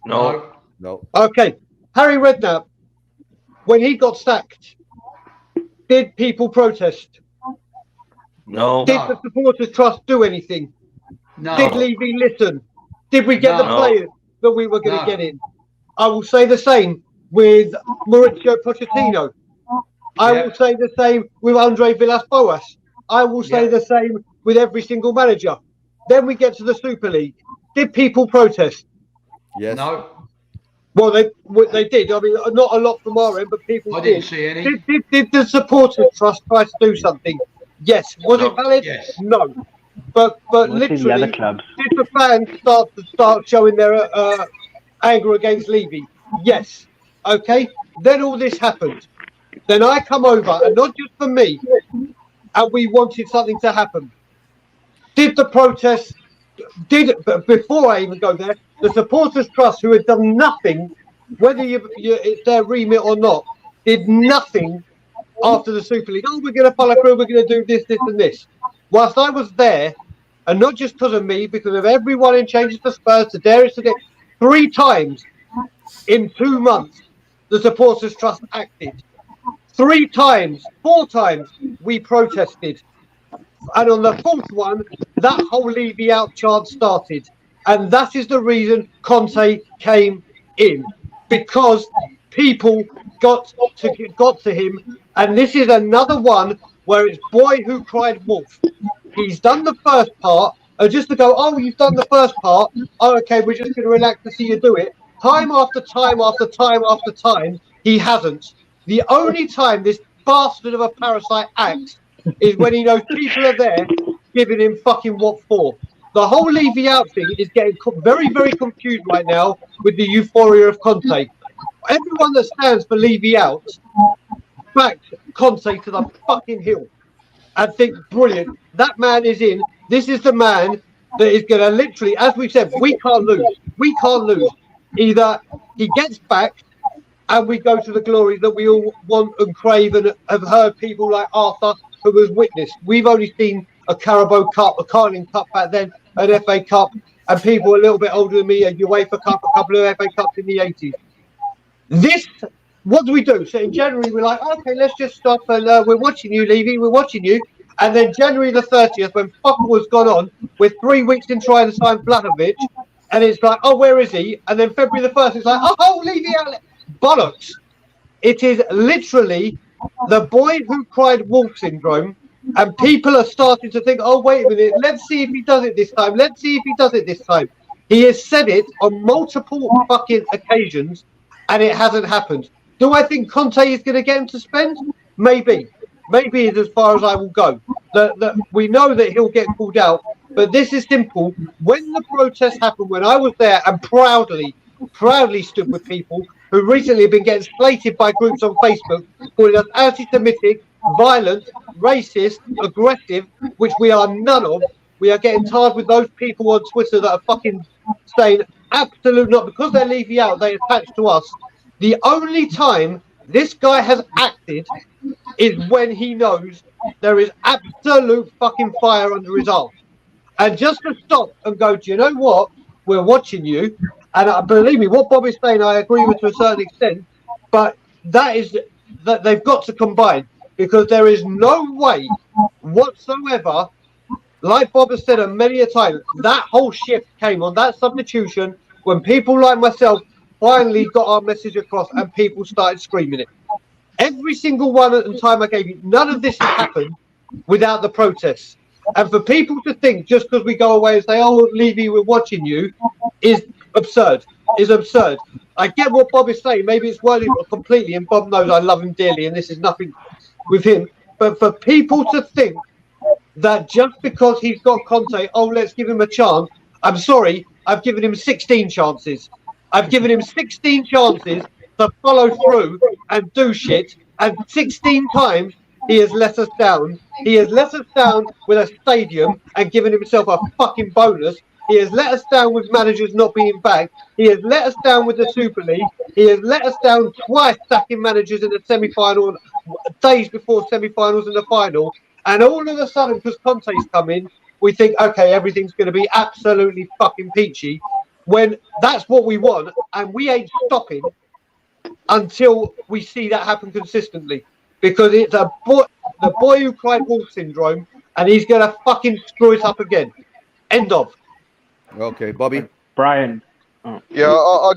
No. Okay. Harry Redknapp, when he got sacked, did people protest? No. Did the Supporters Trust do anything? No. Did Levy listen? Did we get the players that we were going to get in? I will say the same with Mauricio Pochettino. I will say the same with Andre Villas-Boas. I will say the same with every single manager. Then we get to the Super League. Did people protest? Yes. No. Well, they did. I mean, not a lot from our end, but people did. I didn't see any. Did the Supporters Trust try to do something? Yes. Was it valid? Yes. No. But literally, the other clubs? Did the fans start showing their anger against Levy? Yes. Okay. Then all this happened. Then I come over, and not just for me, and we wanted something to happen. Did the protest? But before I even go there, the Supporters Trust, who had done nothing, whether it's their remit or not, did nothing after the Super League. Oh, we're going to follow through, we're going to do this, this and this. Whilst I was there, and not just because of me, because of everyone in Changes for Spurs, to Darius, 3 times in 2 months, the Supporters Trust acted. 3 times, 4 times, we protested. And on the 4th one, that whole Levy out chant started. And that is the reason Conte came in. Because people got to him. And this is another one where it's boy who cried wolf. He's done the first part. And just to go, oh, you've done the first part. Oh, okay, we're just going to relax to see you do it. Time after time after time after time, he hasn't. The only time this bastard of a parasite acts is when he knows people are there giving him fucking what for? The whole Levy out thing is getting very, very confused right now with the euphoria of Conte. Everyone that stands for Levy out backed Conte to the fucking hill and think, brilliant, that man is in. This is the man that is going to literally, as we said, we can't lose. We can't lose. Either he gets back and we go to the glory that we all want and crave and have heard people like Arthur who was witnessed. We've only seen a Carabao Cup, a Carling Cup back then, an FA Cup, and people a little bit older than me, a UEFA Cup, a couple of FA Cups in the 80s. This, what do we do? So in January, we're like, okay, let's just stop and we're watching you, Levy, we're watching you. And then January the 30th, when fuck was gone on, we're 3 weeks in trying to sign Vlahovic, and it's like, oh, where is he? And then February the 1st, it's like, oh, Levy out. Bollocks. It is literally the boy who cried wolf syndrome, and people are starting to think, oh, wait a minute, let's see if he does it this time. Let's see if he does it this time. He has said it on multiple fucking occasions, and it hasn't happened. Do I think Conte is going to get him to spend? Maybe. Maybe it's as far as I will go. We know that he'll get called out, but this is simple. When the protests happened, when I was there and proudly stood with people who recently have been getting slated by groups on Facebook, calling us anti-Semitic, violent, racist, aggressive, which we are none of. We are getting tired with those people on Twitter that are fucking saying absolute not, because they're leaving out, they attach to us. The only time this guy has acted is when he knows there is absolute fucking fire under his arm. And just to stop and go, do you know what? We're watching you. And believe me, what Bob is saying, I agree with to a certain extent. But that is that they've got to combine, because there is no way whatsoever, like Bob has said many a time, that whole shift came on that substitution when people like myself finally got our message across and people started screaming it. Every single one at the time I gave you, none of this has happened without the protests. And for people to think just because we go away and say, oh, Levy, we're watching you, is absurd. Is absurd. I get what Bob is saying. Maybe it's wording completely, and Bob knows I love him dearly, and this is nothing with him. But for people to think that just because he's got Conte, oh, let's give him a chance. I'm sorry, I've given him 16 chances. I've given him 16 chances to follow through and do shit, and 16 times he has let us down. He has let us down with a stadium and given himself a fucking bonus. He has let us down with managers not being back. He has let us down with the Super League. He has let us down twice, sacking managers in the semi-final, days before semi-finals and the final. And all of a sudden, because Conte's come in, we think, okay, everything's going to be absolutely fucking peachy. When that's what we want, and we ain't stopping until we see that happen consistently. Because it's the boy who cried wolf syndrome, and he's going to fucking screw it up again. End of. Okay, Bobby. Brian. Oh. Yeah, I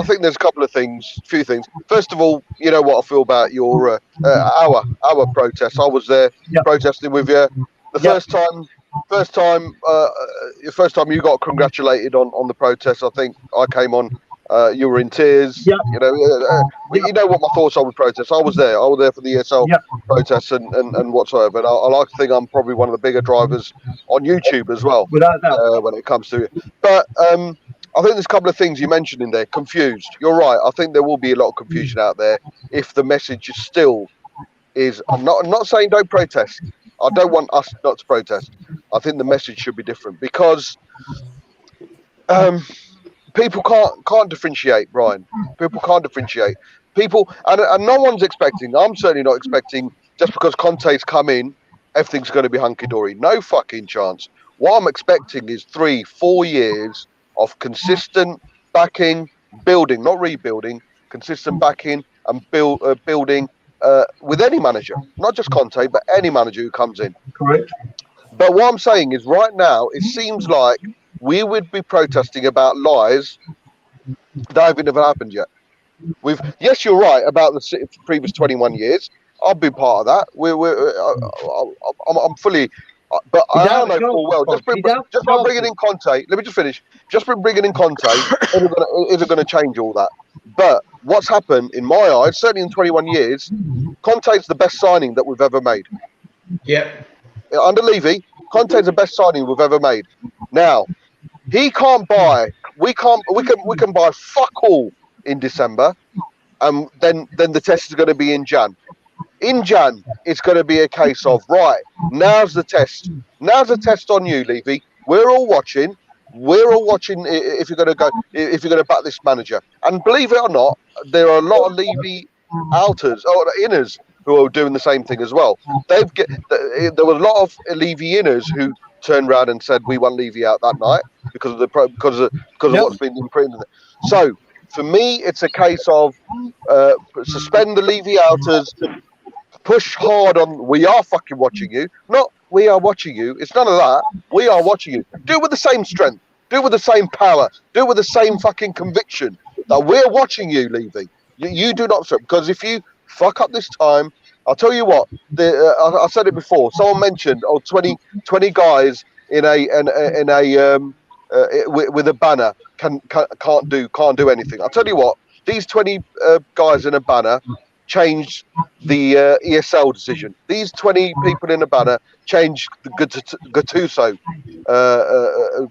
think there's a few things. First of all, you know what I feel about your our protest. I was there protesting with you. The first time you got congratulated on the protest, I think I came on. You were in tears. You know, you know what my thoughts are with protests. I was there for the ESL protests and whatsoever. And I like to think I'm probably one of the bigger drivers on YouTube as well, when it comes to it. But I think there's a couple of things you mentioned in there. Confused. You're right. I think there will be a lot of confusion out there if the message is. I'm not saying don't protest. I don't want us not to protest. I think the message should be different, because people can't differentiate, Brian. People can't differentiate. People, and no one's expecting. I'm certainly not expecting just because Conte's come in, everything's going to be hunky dory. No fucking chance. What I'm expecting is 3-4 years of consistent backing, building, not rebuilding, consistent backing and building with any manager, not just Conte, but any manager who comes in. Correct. But what I'm saying is, right now, it seems like we would be protesting about lies that haven't even happened yet. Yes, you're right about the previous 21 years. I've been part of that. I'm fully, but I know full well. Just by bringing in Conte. Let me just finish. Just by bringing in Conte isn't going to change all that. But what's happened in my eyes, certainly in 21 years, Conte's the best signing that we've ever made. Yeah. under Levy, Conte's the best signing we've ever made. Now, he can't buy. We can buy fuck all in December, and then the test is going to be in Jan. In Jan, it's going to be a case of right. Now's the test. Now's the test on you, Levy. We're all watching. If you're going to back this manager. And believe it or not, there are a lot of Levy outers or inners who are doing the same thing as well. There were a lot of Levy inners who turned around and said we want Levy out that night because of what's been imprinted. So for me, it's a case of suspend the Levy outers, push hard on. We are fucking watching you, not we are watching you. It's none of that. We are watching you. Do it with the same strength. Do it with the same power. Do it with the same fucking conviction that we're watching you, Levy. You do not, because if you fuck up this time, I'll tell you what. I said it before. Someone mentioned 20 guys with a banner can't do anything. I'll tell you what. These 20 guys in a banner changed the ESL decision. These 20 people in a banner changed the Gattuso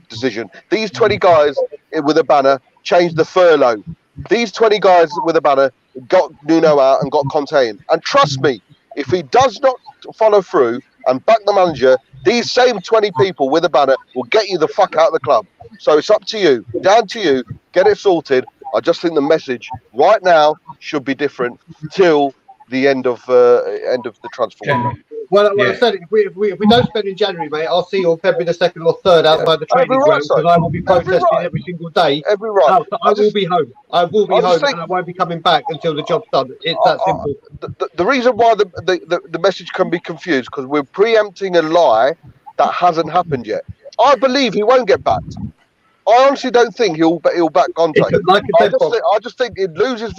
decision. These 20 guys with a banner changed the furlough. These 20 guys with a banner got Nuno out and got Conte in. And trust me, if he does not follow through and back the manager, these same 20 people with a banner will get you the fuck out of the club. So it's up to you, down to you, get it sorted. I just think the message right now should be different till the end of the transfer window. Well, I said if we don't spend in January, mate, I'll see you on February the 2nd or 3rd outside the training ground because I will be protesting every single day. Every right. I will be home. I will be home, and I won't be coming back until the job's done. It's that simple. The reason why the message can be confused because we're preempting a lie that hasn't happened yet. I believe he won't get backed. I honestly don't think he'll back Conte. I just think it loses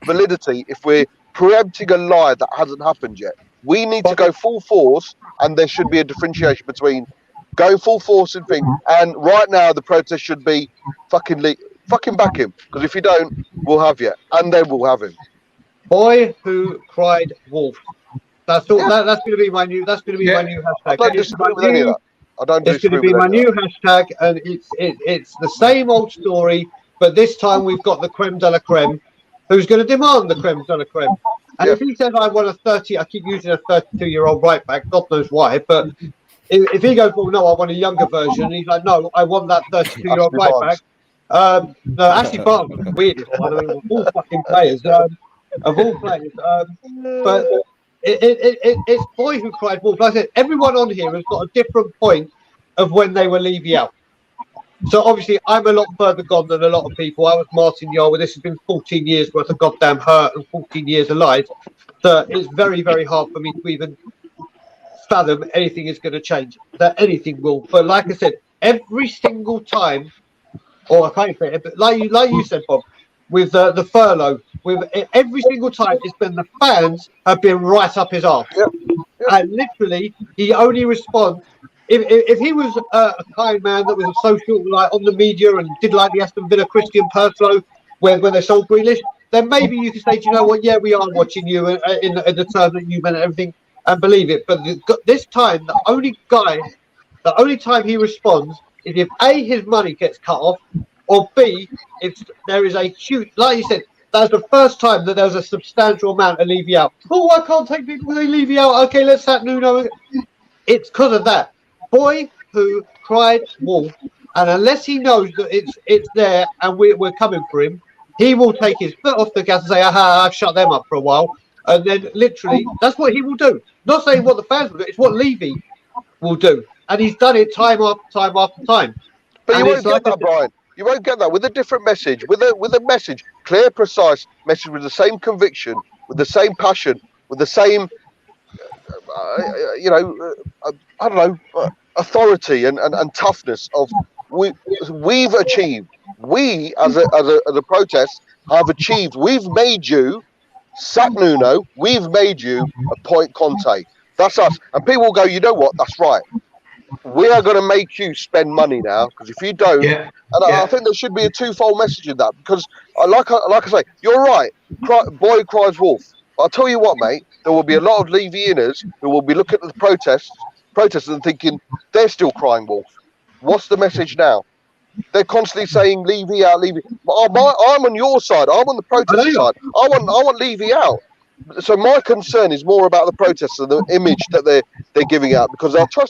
validity if we're preempting a lie that hasn't happened yet. We need to go full force, and there should be a differentiation between going full force and thing. And right now, the protest should be fucking back him, because if you don't, we'll have you, and then we'll have him. Boy who cried wolf. That's all. Yeah. That's going to be my new. That's going to be my new hashtag. I don't disagree with any of that. It's going to be my new hashtag, and it's the same old story, but this time we've got the creme de la creme, who's going to demand the creme de la creme. And if he says I want a 30, I keep using a 32-year-old right back, God knows why, but if he goes, well, no, I want a younger version, he's like, no, I want that 32-year-old right back. No, Ashley Barnes was the weirdest one. I mean, of all fucking players, but. It's boy who cried wolf. Like I said, everyone on here has got a different point of when they were Levy out. So obviously, I'm a lot further gone than a lot of people. I was Martin Yarwood. This has been 14 years worth of goddamn hurt and 14 years alive. So it's very, very hard for me to even fathom anything is going to change. That anything will. But like I said, every single time, or I can't say it, but like you said, Bob, with the furlough, with every single time it's been the fans have been right up his arse. And literally he only responds if he was a kind man that was a social, like on the media and did like the Aston Villa Christian Perslow when they sold Grealish, then maybe you could say, do you know what, yeah, we are watching you in the term that you meant and everything, and believe it. But this time the only time he responds is if A, his money gets cut off, or B, if there is a huge, like you said, that's the first time that there was a substantial amount of Levy out. Oh, I can't take people when they Levy out. Okay, let's have Nuno. It's because of that. Boy who cried wolf, and unless he knows that it's there and we're coming for him, he will take his foot off the gas and say, aha, I've shut them up for a while. And then literally, that's what he will do. Not saying what the fans will do, it's what Levy will do. And he's done it time after time after time. But you won't get that, Brian. You won't get that with a different message, with a message, clear, precise message, with the same conviction, with the same passion, with the same, I don't know, authority and toughness of we've achieved. We as a protest have achieved. We've made you sack Nuno. We've made you appoint Conte. That's us. And people will go, you know what? That's right. We are going to make you spend money now, because if you don't, I think there should be a twofold message in that, because like I say, you're right. Boy cries wolf. But I'll tell you what, mate, there will be a lot of Levy-inners who will be looking at the protests protesters and thinking they're still crying wolf. What's the message now? They're constantly saying Levy out, Levy. I'm on your side. I'm on the protester side. I want Levy out. So my concern is more about the protests and the image that they're giving out, because I'll tell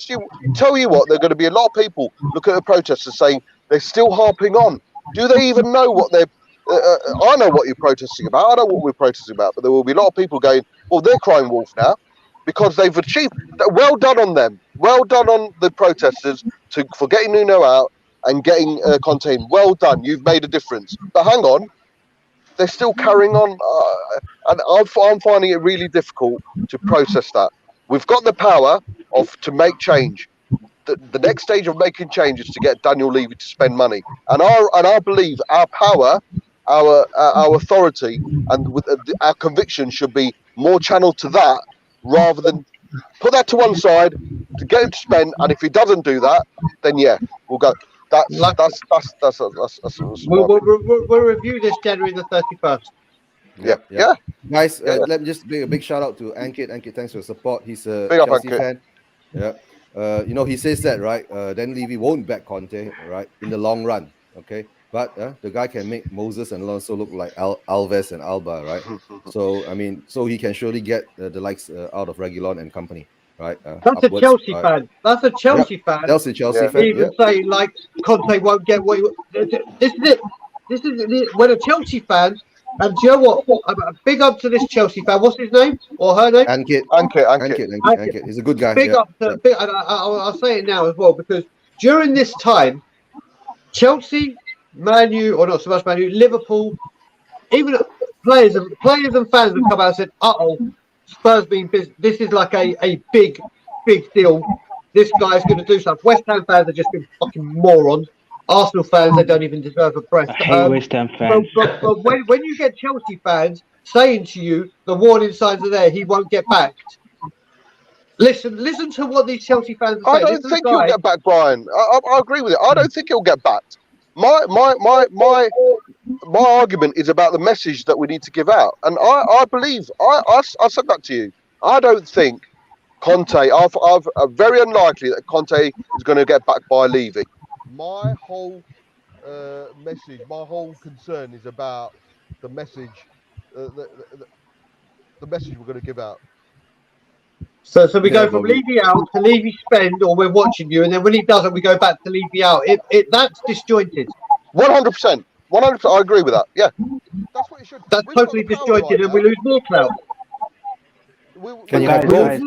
you what, there are going to be a lot of people looking at the protesters saying they're still harping on. Do they even know what they're? I know what you're protesting about. I know what we're protesting about, but there will be a lot of people going, well, they're crying wolf now because they've achieved. Well done on them. Well done on the protesters for getting Nuno out and getting Conte in. Well done. You've made a difference. But hang on. They're still carrying on, and I'm finding it really difficult to process that. We've got the power to make change. The next stage of making change is to get Daniel Levy to spend money, and I believe our power, our authority, and our conviction should be more channeled to that rather than put that to one side to get him to spend. And if he doesn't do that, then yeah, we'll go. That's We'll review this January the 31st. Yeah. Guys, let me just bring a big shout out to Ankit. Ankit, thanks for your support. He's a Big up, Chelsea Ankit. fan. Yeah. He says that, right? Dan Levy won't back Conte, right, in the long run. Okay. But the guy can make Moses and Alonso look like Alves and Alba, right? So, I mean, so he can surely get the likes out of Regulon and company. Right, that's a Chelsea fan. That's a Chelsea fan. That's a Chelsea fan. Even say like Conte won't get what this is it. This is it. When a Chelsea fan, and do you know what? Big up to this Chelsea fan. What's his name or her name? Ankit. He's a good guy. Big up to. I'll say it now as well, because during this time, Chelsea, Man U, or not so much Man U, Liverpool, even players and fans have come out and said, Spurs being busy. This is like a big deal. This guy's going to do something. West Ham fans have just been fucking morons. Arsenal fans, they don't even deserve a press. I hate West Ham fans. But when you get Chelsea fans saying to you, the warning signs are there, he won't get backed. Listen to what these Chelsea fans are saying. I don't think he'll get back, Brian. I agree with it. I don't think he'll get backed. My argument is about the message that we need to give out, and I believe I said that to you. I don't think Conte. I've very unlikely that Conte is going to get backed by Levy. My whole message, my whole concern is about the message, the message we're going to give out. So we go from Levy out to Levy spend, or we're watching you, and then when he doesn't, we go back to Levy out. That's disjointed. 100%. 100%. I agree with that. Yeah, that's what it should. That's totally disjointed, and we lose more clout. Can you have both?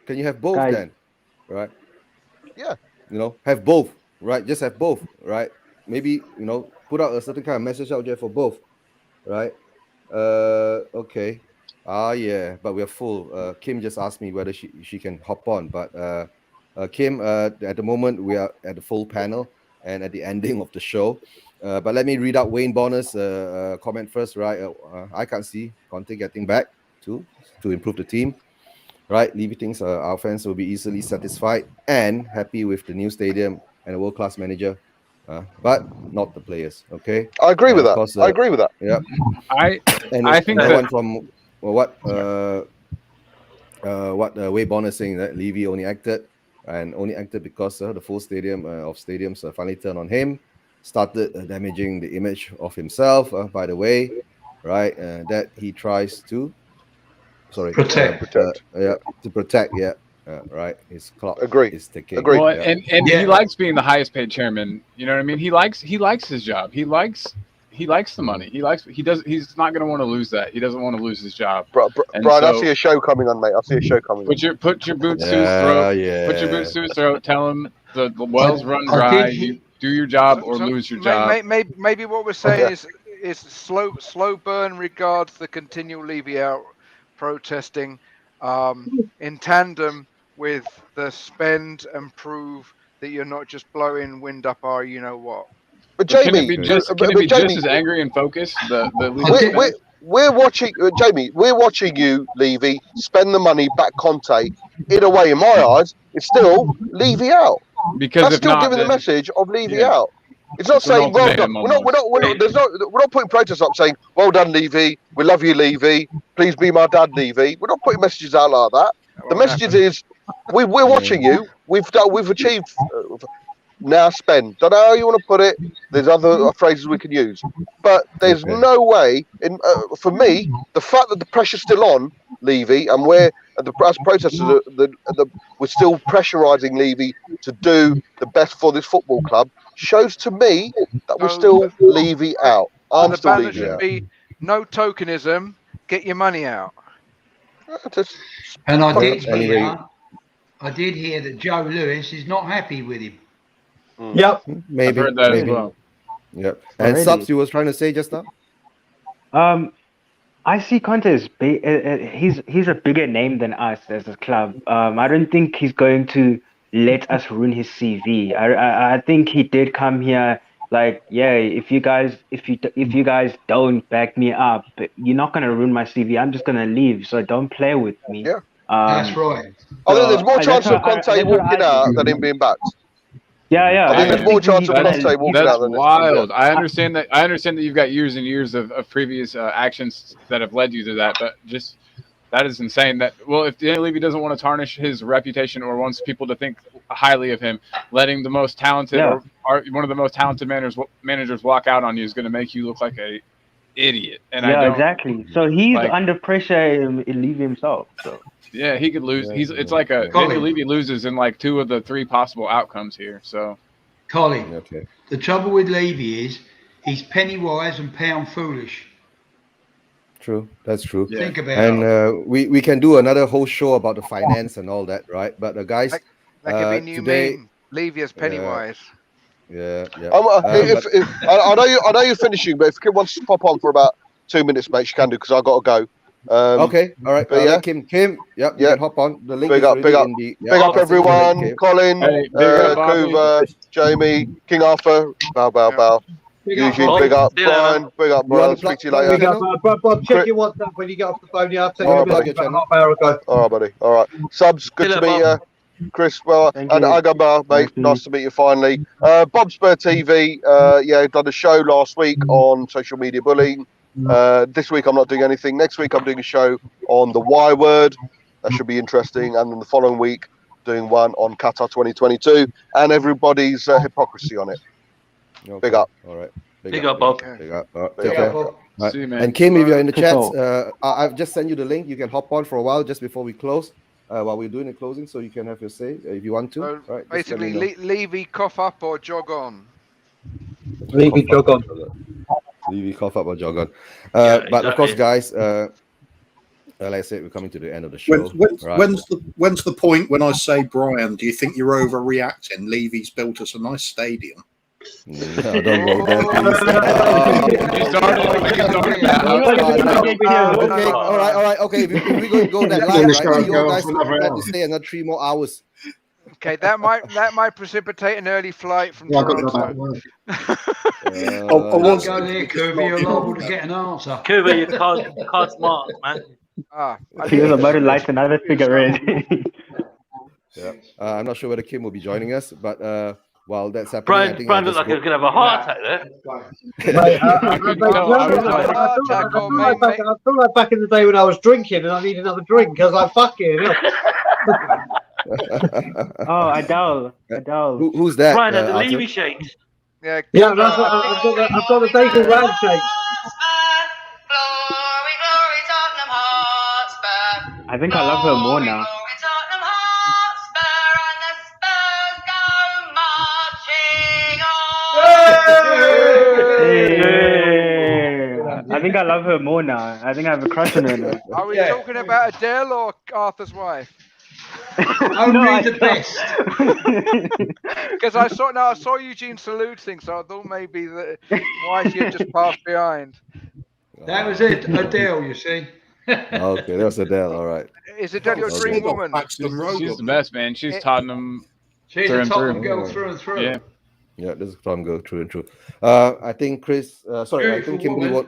Can you have both then? Right. Yeah. Have both. Right. Just have both. Right. Maybe put out a certain kind of message out there for both. Right. Okay. Yeah, but we're full. Kim just asked me whether she can hop on, but Kim, at the moment we are at the full panel and at the ending of the show. But let me read out Wayne Bonner's comment first, right? I can't see Conte getting back to improve the team, right? Levy thinks our fans will be easily satisfied and happy with the new stadium and a world-class manager, but not the players. Okay, I agree with that. I agree with that. Yeah, I think that one that from. Well, what Wade Bonner is saying, that Levy only acted because the full stadium of stadiums finally turned on him, started damaging the image of himself. By the way, right? That he tries to protect. Yeah, right. His clock is ticking. Agree. Well, and he likes being the highest paid chairman. You know what I mean? He likes his job. He likes the money. He's not going to want to lose that. He doesn't want to lose his job. Brian, I see a show coming on, mate. I see a show coming. Put your boots to his throat. Yeah. Put your boots to his throat. Tell him the wells run dry. You do your job or lose your job. Maybe what we're saying is slow burn regards the continual Levy out protesting in tandem with the spend and prove that you're not just blowing wind up our what. But Jamie, can it be just as angry and focused? We're watching, Jamie. We're watching you, Levy, spend the money, back Conte. In a way, in my eyes, it's still Levy out. Because that's still giving the message of Levy out. It's not saying well done. We're not putting protests up saying well done, Levy. We love you, Levy. Please be my dad, Levy. We're not putting messages out like that. The message is, we're watching you. We've achieved. Now spend. Don't know how you want to put it. There's other phrases we can use, but there's no way. For me, the fact that the pressure's still on Levy, and as protesters, we're still pressurising Levy to do the best for this football club, shows to me that we're still Levy out. I'm still banner Levy should out. be no tokenism. Get your money out. And I did hear that Joe Lewis is not happy with him. Yep. Maybe. I've heard that as maybe. well. Yep. And Already. Subs, you was trying to say just now? I see Conte as big. He's a bigger name than us as a club. I don't think he's going to let us ruin his CV. I think he did come here like, yeah, if you guys don't back me up, you're not gonna ruin my CV. I'm just gonna leave. So don't play with me. Yeah. That's right. I think there's more chance of Conte walking out than him being backed. Yeah. I think there's more chance of Conte walking out That's than wild. I understand that. I understand that you've got years and years of previous actions that have led you to that, but just that is insane. That if Daniel Levy doesn't want to tarnish his reputation or wants people to think highly of him, letting the most talented or one of the most talented managers walk out on you is going to make you look like a idiot. And exactly. So he's under pressure, Levy himself. So. Yeah, he could lose. It's like Daniel Levy loses in like 2 of the 3 possible outcomes here. So, Colin, the trouble with Levy is he's penny wise and pound foolish. True, that's true. Yeah. Think about it. We can do another whole show about the finance and all that, right? But guys, that could be new today, meme. Levy as penny wise. Yeah. I know you're finishing, but if Kim wants to pop on for about 2 minutes, mate, she can do because I got to go. Okay, all right. But Kim, you can hop on. The link big is up, big up, in the. Big up everyone. Colin, Kuva, Jamie, King Arthur, bow. Eugene, big up. Brian, big up, Brian. Speak to you later. Bob, check your WhatsApp when you get off the phone. Yeah, I'll take you about half hour ago. All right, buddy. All right. Subs, good to meet you. Chris, and Hagenbaugh, mate. Nice to meet you finally. Bob Spur TV, done a show last week on social media bullying. This week I'm not doing anything. Next week I'm doing a show on the Y word. That should be interesting. And then the following week doing one on Qatar 2022 and everybody's hypocrisy on it. Okay. Big up. All right. Big up, Bob. Big up. Take Big care. up, Bob. Right. See you, man. And Kim, if you're in the chat, I've just sent you the link. You can hop on for a while just before we close, while we're doing the closing, so you can have your say if you want to. So right, basically, Levy cough up or jog on. Levy jog on. Levy cough up or jog on. But of course, guys, like I said, we're coming to the end of the show. When's the point when I say, Brian, do you think you're overreacting? Levy's built us a nice stadium. No, don't go there, please. Okay, all right. Okay, if we go that line, right? You guys have to stay another 3 more hours. Okay, that might precipitate an early flight from Toronto. I won't go there, Kirby. You're liable to get an answer. Kirby, you can't smart, man. He was about to light another cigarette. Yeah, I'm not sure whether Kim will be joining us, but while that's happening, Brian looks like he's gonna have a heart attack there. I feel like back in the day when I was drinking and I needed another drink. I was like, fuck it. Adele. Who's that? Brian had the Levy shakes. Yeah, that's what I've got the Dagle Round shake. I think I love her more now. I think I love her more now. I think I have a crush on her now. Are we talking about Adele or Arthur's wife? Only the best. Because I saw Eugene saluting, so I thought maybe the wife you just passed behind. That was it, Adele. You see. Okay, that was Adele. All right. Is Adele your dream woman? She's the best, man. She's Tottenham. She's a Tottenham girl through and through. Yeah. Yeah, this is Tottenham girl through and through. I think Chris. I think Kimberly.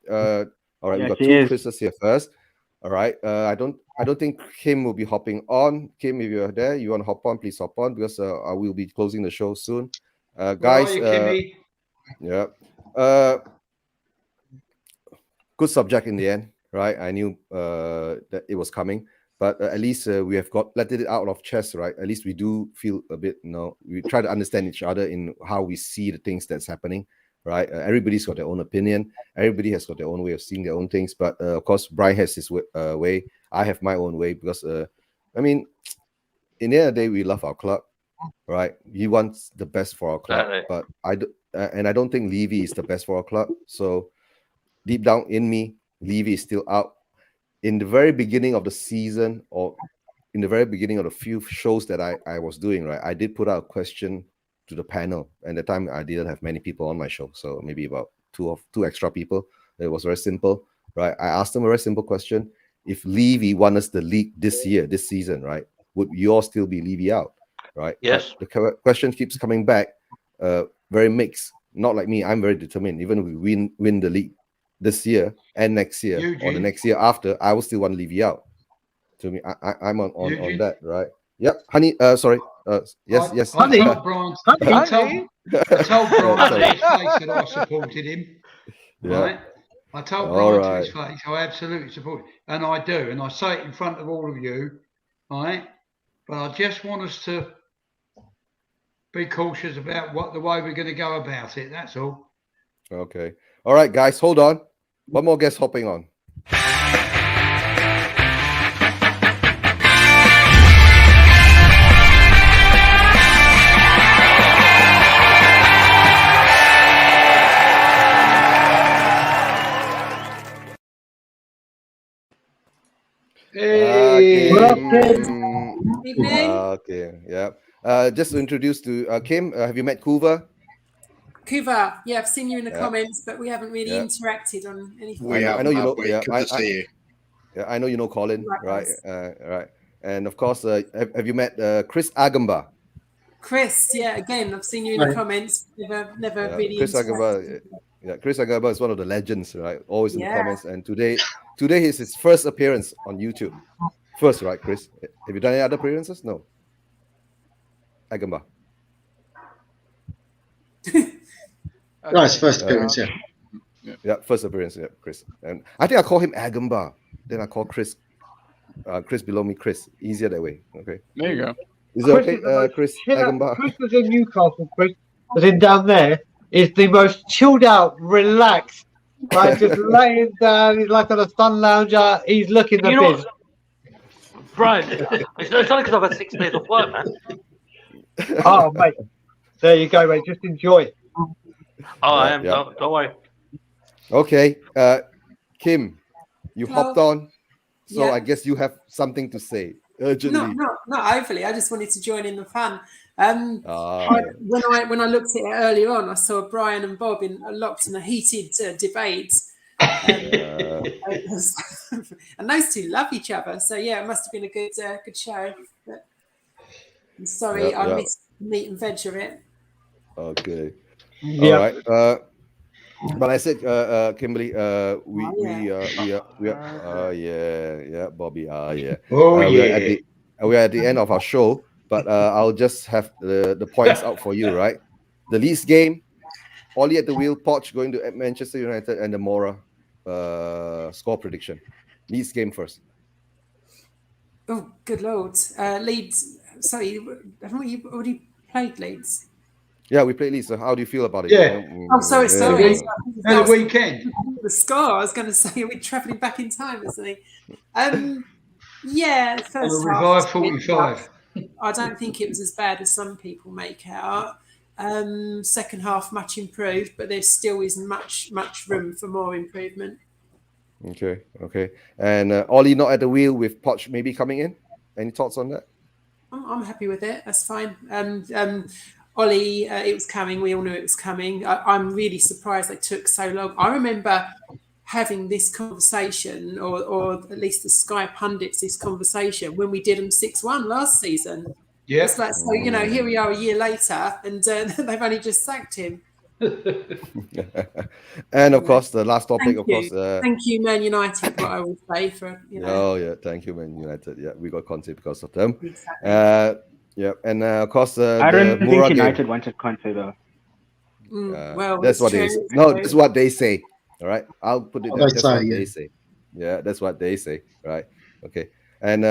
All right, we got 2 Chris's here first. All right. I don't think Kim will be hopping on. Kim, if you're there, you want to hop on, please hop on because I will be closing the show soon. Guys. Yeah. Good subject in the end, right? I knew that it was coming. but at least we have let it out of chest, right? At least we do feel a bit, we try to understand each other in how we see the things that's happening, right? Everybody's got their own opinion. Everybody has got their own way of seeing their own things. But of course, Brian has his way. I have my own way because, I mean, in the end of the day, we love our club, right? He wants the best for our club, but I don't think Levy is the best for our club. So deep down in me, Levy is still out. In the very beginning of the season, or in the very beginning of the few shows that I was doing, right, I did put out a question to the panel. And at the time, I didn't have many people on my show, so maybe about two extra people. It was very simple, right? I asked them a very simple question: if Levy won us the league this season, right, would you all still be Levy out, right? Yes. But the question keeps coming back, very mixed. Not like me. I'm very determined. Even if we win the league this year and next year, or the next year after, I will still want Levy out. To me, I'm on that, right? Yep, honey. Sorry. Yes. I told Brian. I told Brian to his face that I supported him. Right. I told Brian to his face I absolutely support him, and I do, and I say it in front of all of you, right? But I just want us to be cautious about the way we're going to go about it. That's all. Okay. All right, guys, hold on. One more guest hopping on. Hey, okay, yeah. Just to introduce to Kim, have you met Kuva? Kuva, yeah, I've seen you in the comments, but we haven't really interacted on anything. I know you know. Yeah, good to see you. Yeah, I know you know Colin, right? Right. And of course, have you met Chris Hagenbaugh? Chris, yeah, again, I've seen you in the comments. Never really. Chris Hagenbaugh, Chris Hagenbaugh is one of the legends, right? Always in the comments. And today is his first appearance on YouTube. First, right, Chris? Have you done any other appearances? No. Hagenbaugh. Nice first appearance, yeah. Yeah, first appearance, yeah, Chris. And I think I call him Hagenbaugh. Then I call Chris below me Chris. Easier that way. Okay. There you go. Is it okay, Chris Hagenbaugh? Chris was in Newcastle. Chris was in down there. Is the most chilled out, relaxed, like just laying down. He's like on a sun lounger. He's looking the biz. Brian, it's only because I've had 6 days off work, man. Oh, mate. There you go, mate. Just enjoy. I am. Yeah. Don't worry. Okay. Kim, you hopped on. So I guess you have something to say urgently. Not overly. I just wanted to join in the fun. When I looked at it earlier on, I saw Brian and Bob locked in a heated debate. And those two love each other. So yeah, it must have been a good show. But I'm sorry, I missed the meat and veg of it. Okay. All right. But I said, Kimberly, Bobby, we're at the end of our show, but I'll just have the points out for you, right? The Leeds game, Ollie at the wheel, Poch going to Manchester United, and the Mora score prediction. Leeds game first. Oh, good lord. Leeds, sorry, haven't we already played Leeds? Yeah, we played Leeds. So how do you feel about it? Yeah. Oh, sorry. The weekend. The score. I was going to say we're travelling back in time, isn't he? Yeah. First half. 45. I don't think it was as bad as some people make out. Second half much improved, but there still isn't much room for more improvement. Okay. And Ollie not at the wheel with Poch maybe coming in. Any thoughts on that? I'm happy with it. That's fine. Ollie, it was coming. We all knew it was coming. I'm really surprised they took so long. I remember having this conversation, or at least the Sky pundits this conversation when we did them 6-1 last season. Yeah. It's like, so here we are a year later, and they've only just sacked him. And of course, the last topic, Thank you, Man United. What I would say for Oh yeah, thank you, Man United. Yeah, we got Conte because of them. Exactly. Yeah, and of course, I don't think United wanted Conte though. Well, that's what they say. No, that's what they say. All right, I'll put it. That's what they say. Yeah, that's what they say. Right. Okay. And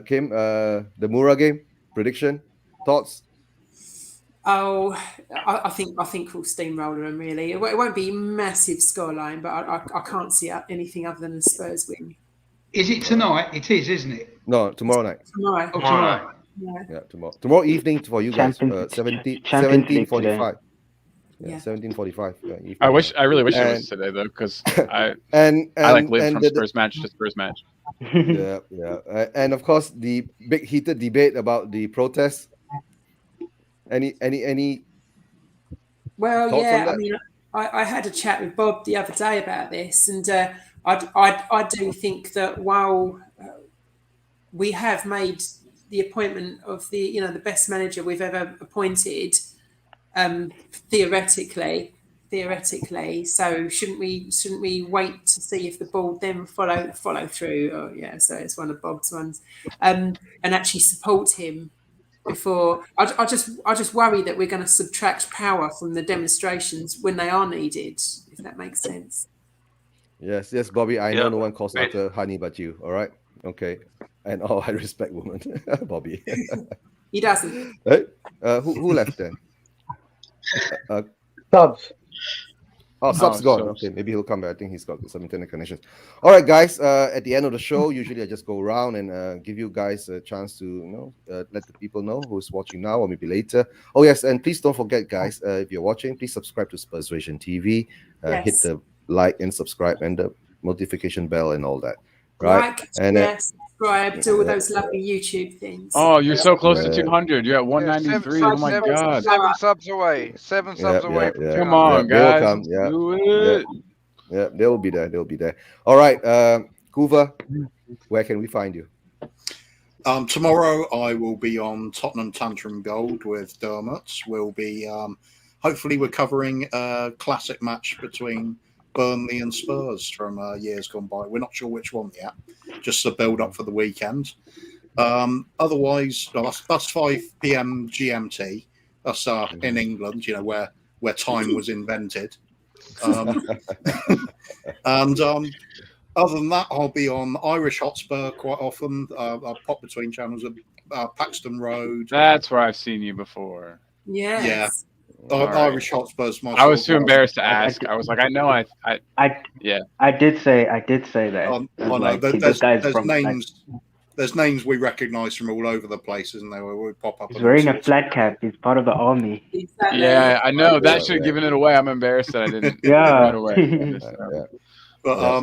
Kim, the Mura game prediction, thoughts? Oh, I think we'll steamroller them. Really, it won't be massive scoreline, but I can't see anything other than the Spurs win. Is it tonight? It is, isn't it? No, tomorrow night. Tomorrow. Oh, tomorrow. Yeah, tomorrow evening for you guys. Champions 17:45. Yeah, 17:45. I really wish it was today though, because I live from Spurs match to Spurs match. Yeah. And of course, the big heated debate about the protests. Any? Well, thoughts on yeah. that? I mean, I had a chat with Bob the other day about this, and I do think that while we have made the appointment of the best manager we've ever appointed, theoretically. So shouldn't we wait to see if the board then follow through? Oh yeah, so it's one of Bob's ones, and actually support him before. I just worry that we're going to subtract power from the demonstrations when they are needed, if that makes sense. Yes, Bobby. I know no one calls after honey but you. All right, okay. And I respect women, Bobby. He doesn't. Hey, who left then? Subs. Oh, Sub's gone. Okay, maybe he'll come back. I think he's got some internet connections. All right, guys. At the end of the show, usually I just go around and give you guys a chance to let the people know who's watching now or maybe later. Oh yes, and please don't forget, guys, if you're watching, please subscribe to Spursvision TV. Hit the like and subscribe and the notification bell and all that. Right? Like, and subscribe to all those lovely YouTube things. Oh, you're so close to 200. You're at 193. Oh my God. 7 subs away. 7 subs away. From Come on, guys. They'll come. Do it. Yeah, they'll be there. All right, Kuva, where can we find you? Tomorrow I will be on Tottenham Tantrum Gold with Dermot. We'll be hopefully we're covering a classic match between Burnley and Spurs from years gone by. We're not sure which one yet, just the build up for the weekend. Otherwise, that's 5 p.m. GMT. That's in England, where time was invented. And other than that, I'll be on Irish Hotspur quite often. I'll pop between channels of Paxton Road. That's where I've seen you before. Yes. Yeah. Irish Hotspur's my. I was too embarrassed to ask. I was like, I know, I did say that. There's names we recognise from all over the place, isn't there? Where we pop up. He's wearing a flat cap. He's part of the army. Exactly. Yeah, I know. That should have given it away. I'm embarrassed that I didn't. Yeah. Give it away. But a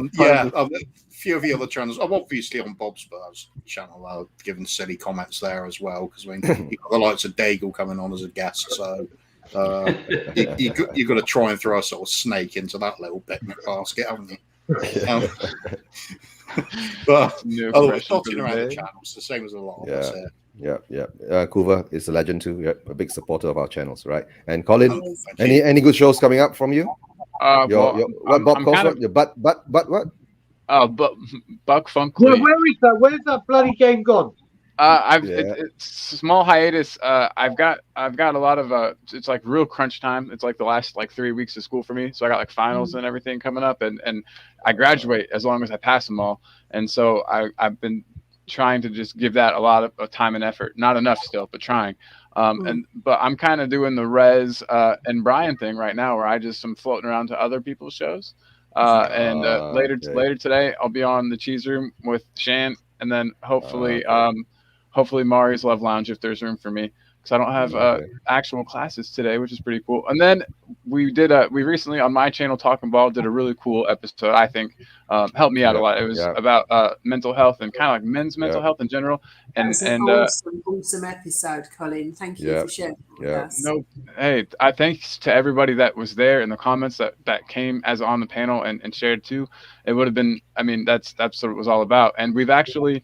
few of the other channels. I'm obviously on Bob Spurs channel, giving silly comments there as well, because you've got the likes of Daigle coming on as a guest, so you've got to try and throw a sort of snake into that little picnic basket, haven't you? But otherwise, dotting around the channels, the same as a lot of us here. Yeah. Kuva is a legend too. Yeah, a big supporter of our channels, right? And Colin, any good shows coming up from you? What Bob calls your butt what? Buck Funk. Yeah, where is that? Where's that bloody game gone? It's small hiatus. I've got a lot of it's like real crunch time. It's like the last 3 weeks of school for me. So I got like finals and everything coming up, and I graduate as long as I pass them all. And so I've been trying to just give that a lot of time and effort. Not enough still, but trying. But I'm kind of doing the Rez and Brian thing right now, where I just am floating around to other people's shows. Later today, I'll be on the Cheese Room with Shan, and then hopefully Mari's Love Lounge if there's room for me, because I don't have actual classes today, which is pretty cool. And then we recently on my channel Talking Ball did a really cool episode. I think helped me out a lot. It was about mental health and kind of like men's mental health in general. And awesome episode, Colin. Thank you for sharing with us. No, hey, I thanks to everybody that was there in the comments that came as on the panel and shared too. It would have been, that's what it was all about. And we've actually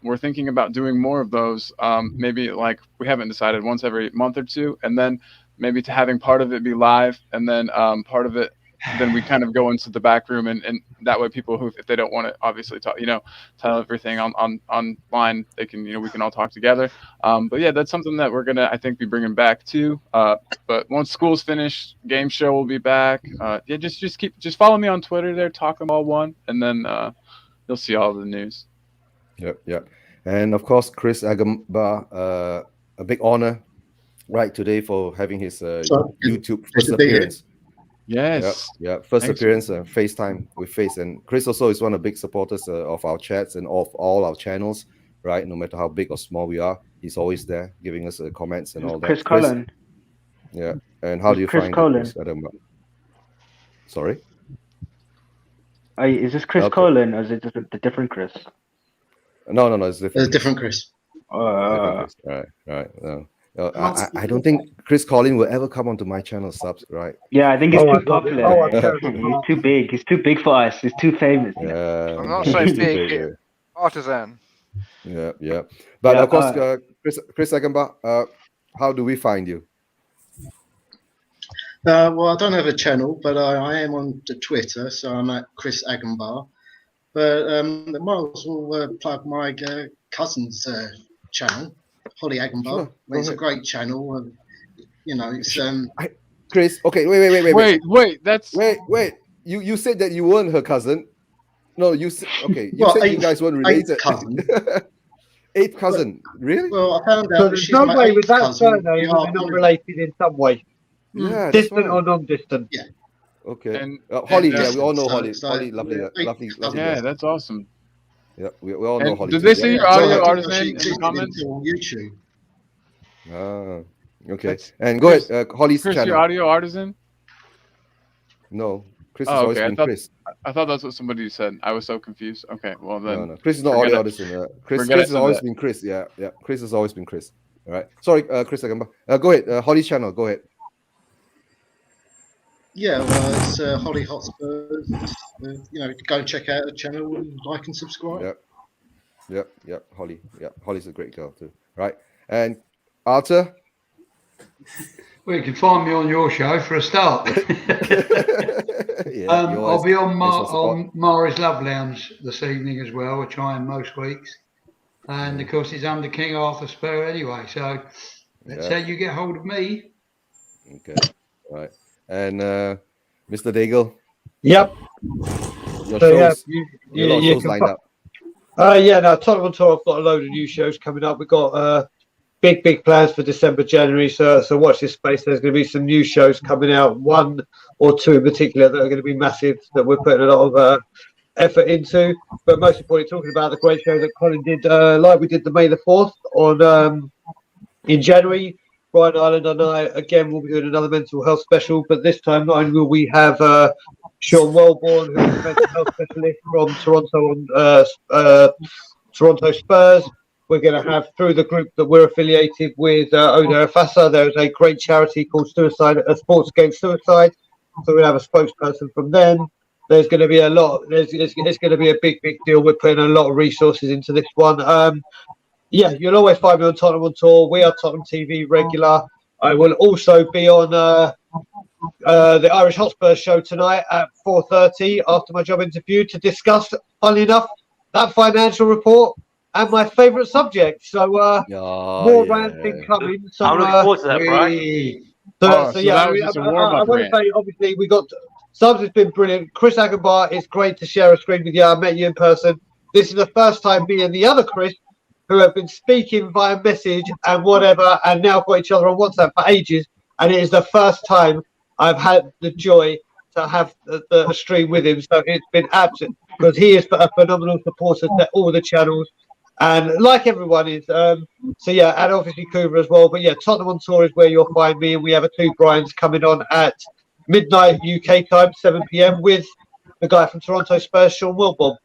we're thinking about doing more of those, maybe like we haven't decided, once every month or two, and then maybe to having part of it be live, and then part of it then we kind of go into the back room, and that way people who, if they don't want to obviously talk, tell everything online, they can, we can all talk together. But yeah, that's something that we're gonna, I think, be bringing back too. But once school's finished, game show will be back. Just follow me on Twitter there, Talking Ball 1, and then you'll see all the news. Yep. And of course, Chris Hagenbaugh, a big honor, right, today for having his YouTube first appearance. Yes. Yeah. First Thanks. appearance, FaceTime with Face. And Chris also is one of the big supporters of our chats and of all our channels, right? No matter how big or small we are, he's always there giving us comments and all that. Chris Cullen. Yeah. And how do you find it, Chris Hagenbaugh? Sorry? Is this Chris Cullen or is it just a different Chris? No, it's different. Different Chris. Different Chris. Right. No. I don't think Chris Collin will ever come onto my channel subs, right? Yeah, I think he's too popular. He's too big. He's too big for us. He's too famous. Yeah, I'm not so big. Artisan. Yeah. But of course, Chris Hagenbaugh, how do we find you? Well, I don't have a channel, but I am on the Twitter, so I'm at Chris Hagenbaugh. But I might as well plug my cousin's channel, Holly Hagenbaugh. Sure, it's a great channel. It's Chris. Okay, wait. That's wait. You said that you weren't her cousin. No, you said you guys weren't related. Eighth cousin. Eighth cousin, really? Well, I found out So there's no way with that surname they're not related in some way. Yeah, distant or non-distant. Yeah. Okay. And Holly, and, we all know so Holly. it's Holly, lovely. yeah, that's awesome. Yeah, we all know Holly. Did they see your audio artisan She in the comments? on YouTube. Okay. And go ahead, Holly's Chris, channel. your audio artisan? No, Chris has always been Chris. I thought that's what somebody said. I was so confused. Okay, well then. No. Chris is not audio artisan. Chris has always been Chris. Yeah. Chris has always been Chris. All right. Sorry, Chris Hagenbaugh. Go ahead. Holly's channel. Go ahead. Yeah, well, it's Holly Hotspur. Go and check out the channel and like and subscribe. Yep. Holly. Yeah, Holly's a great girl too. Right. And Arthur. Well, you can find me on your show for a start. I'll be on Murray's Love Lounge this evening as well. We're trying most weeks. And of course, it's under King Arthur Spur anyway. So that's how you get hold of me. Okay. Right. And Mr. Daigle. Yep. Your shows. Your shows lined up. Tottenham Tour. I've got a load of new shows coming up. We've got big plans for December, January. So watch this space. There's going to be some new shows coming out. 1 or 2 in particular that are going to be massive. That we're putting a lot of effort into. But most importantly, talking about the great show that Colin did, like we did the May the 4th on in January. Brian Ireland and I again will be doing another mental health special, but this time not only will we have Sean Wellborn, who is a mental health specialist from Toronto Spurs. We're going to have, through the group that we're affiliated with, Oda Afasa, there's a great charity called Sports Against Suicide. So we'll have a spokesperson from them. There's going to be a lot. It's going to be a big deal. We're putting a lot of resources into this one. You'll always find me on Tottenham on Tour. We are Tottenham TV regular. I will also be on the Irish Hotspur show tonight at 4:30 after my job interview to discuss, funnily enough, that financial report and my favourite subject. So more ranting coming. So, I'm looking forward to that, Brian. I want to say, obviously, we got subs has been brilliant. Chris Hagenbaugh, it's great to share a screen with you. I met you in person. This is the first time me and the other Chris, who have been speaking via message and whatever, and now got each other on WhatsApp for ages. And it is the first time I've had the joy to have the stream with him. So it's been absolute, because he is a phenomenal supporter to all the channels. And like everyone is. And obviously Coover as well. But Tottenham on Tour is where you'll find me. And we have a 2 Brians coming on at midnight UK time, 7 p.m. with the guy from Toronto Spurs, Sean Wilborn.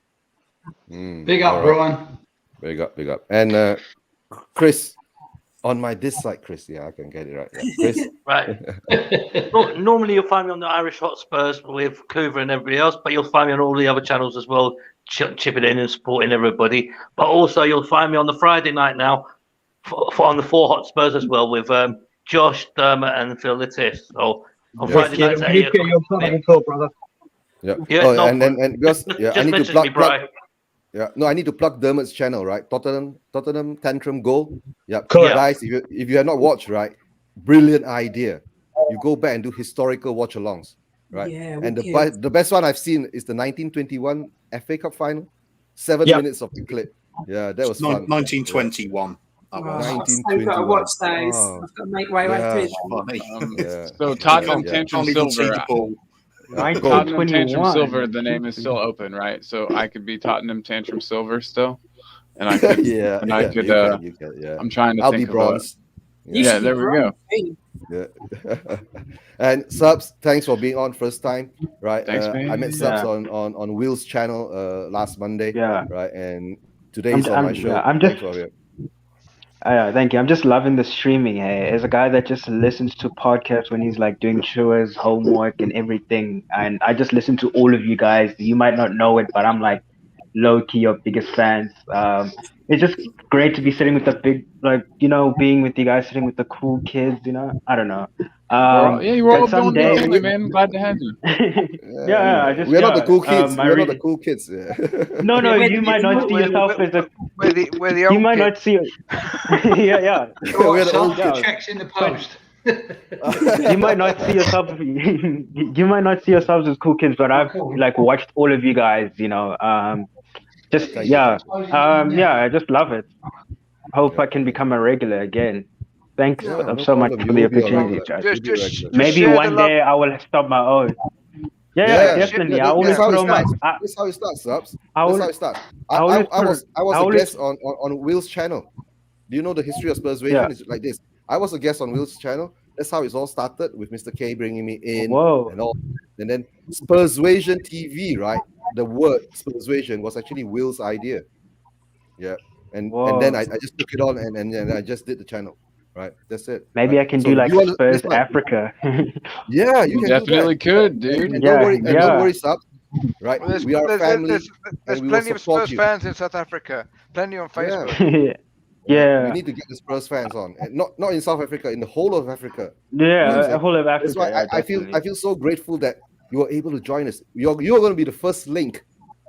Big up, Brian. Big up. And Chris, on this side, Chris. Yeah, I can get it right. Yeah. Chris. Right. Normally you'll find me on the Irish Hotspurs with Coover and everybody else, but you'll find me on all the other channels as well, chipping in and supporting everybody. But also you'll find me on the Friday night now on the 4 Hotspurs as well with Josh, Dermot and Phil Littis. So on Friday nights at 8 o'clock. Brother. Yeah. And because I need to plug. Yeah, no, I need to plug Dermot's channel, right? Tottenham Tantrum Goal. Yeah, correct. Guys, if you have not watched, right, brilliant idea. You go back and do historical watch-alongs, right? Yeah, and the best one I've seen is the 1921 FA Cup final. 7 minutes of the clip. Yeah, that was fun. 1921. I've still got to watch those. Oh, I've got to make my way through them. So Tottenham Yeah. Tantrum Can't even see Silver. the ball. Tottenham Tantrum 1921. Silver. The name is still open, right? So I could be Tottenham Tantrum Silver still, and I could. Yeah, And I could. you can, yeah. I'm trying to I'll think be of bronze. Yeah, there we go. Yeah. And Subs, thanks for being on first time. Right. Thanks, man. I met Subs on Will's channel last Monday. Yeah. Right. And today he's on my show. Thank you. I'm just loving the streaming. Hey, as a guy that just listens to podcasts when he's like doing chores, homework, and everything, and I just listen to all of you guys. You might not know it, but I'm like low key your biggest fans. It's just great to be sitting with the big, like, you know, being with you guys, sitting with the cool kids. You know, I don't know. You were all doing someday, family, man. Glad to have you. We're not the cool kids. We're not the cool kids. Yeah. No, you might not see yourself as a. We're the old You might kids. not see. Yeah. We're the old kids. Checks in the post. You might not see yourself. You might not see yourselves as cool kids, but I've like watched all of you guys. You know, I just love it. Hope I can become a regular again. Thanks so much for the opportunity, Josh. Just Maybe share one the love. day I will stop my own. Yeah, definitely. I always throw my. That's how it starts, Subs. I That's will- how it starts. I I always was I a always- guest on Will's channel. Do you know the history of Spursvasion? Yeah. It's like this. I was a guest on Will's channel. That's how it's all started, with Mr. K bringing me in and all. And then Spursvasion TV, right? The word Spursvasion was actually Will's idea. Yeah. And then I just took it on and I just did the channel. Right. That's it. Maybe right? I can So do like you wanna- Spurs this one- Africa. Yeah, you can Definitely do that. could, dude. And Yeah, don't worry, Subs. Right. Well, We are a family. There's and we will plenty of support Spurs you. fans in South Africa. Plenty on Facebook. Yeah. We need to get the Spurs fans on. And not in South Africa, in the whole of Africa. Yeah, the whole of Africa. That's why yeah, I feel definitely. so grateful that you were able to join us. You're going to be the first link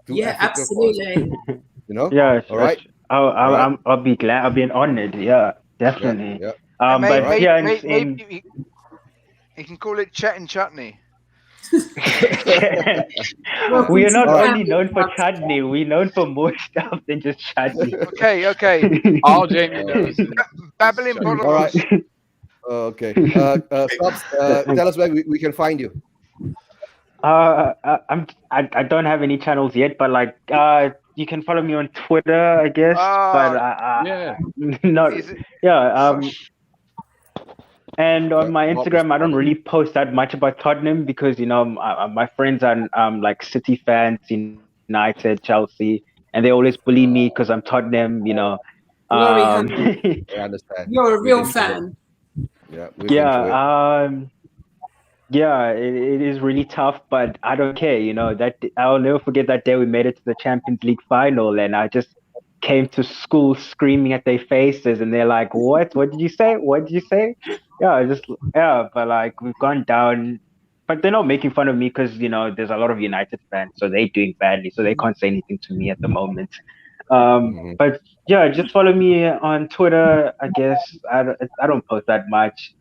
to Yeah, Africa for us, absolutely. you know? Yeah, All right. I'll be glad. I'll be honored. Yeah, definitely. Yeah. But yeah, in, Maybe you can call it chat and chutney. we are not only known for chutney, we're known for more stuff than just chutney. Okay. All Jamie knows. Babbling bottles. All right. Okay. Subs, tell us where we can find you. I don't have any channels yet, but like you can follow me on Twitter, I guess. And on my Instagram, I don't really post that much about Tottenham because, you know, my friends are like City fans, United, Chelsea, and they always bully me because I'm Tottenham, you know. I understand. You're a real fan. Yeah, it is really tough, but I don't care, you know. That I'll never forget that day we made it to the Champions League final, and I just came to school screaming at their faces, and they're like, "What? What did you say? What did you say?" But like we've gone down, but they're not making fun of me because, you know, there's a lot of United fans, so they're doing badly, so they can't say anything to me at the moment. But yeah, just follow me on Twitter. I guess I don't post that much.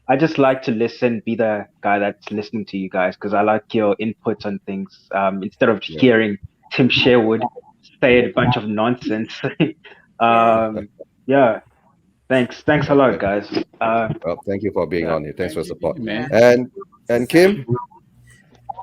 I just like to listen, be the guy that's listening to you guys because I like your inputs on things instead of hearing Tim Sherwood say a bunch of nonsense. Yeah. Thanks a lot, guys. Well, thank you for being on here. Thanks for support, man. And Kim.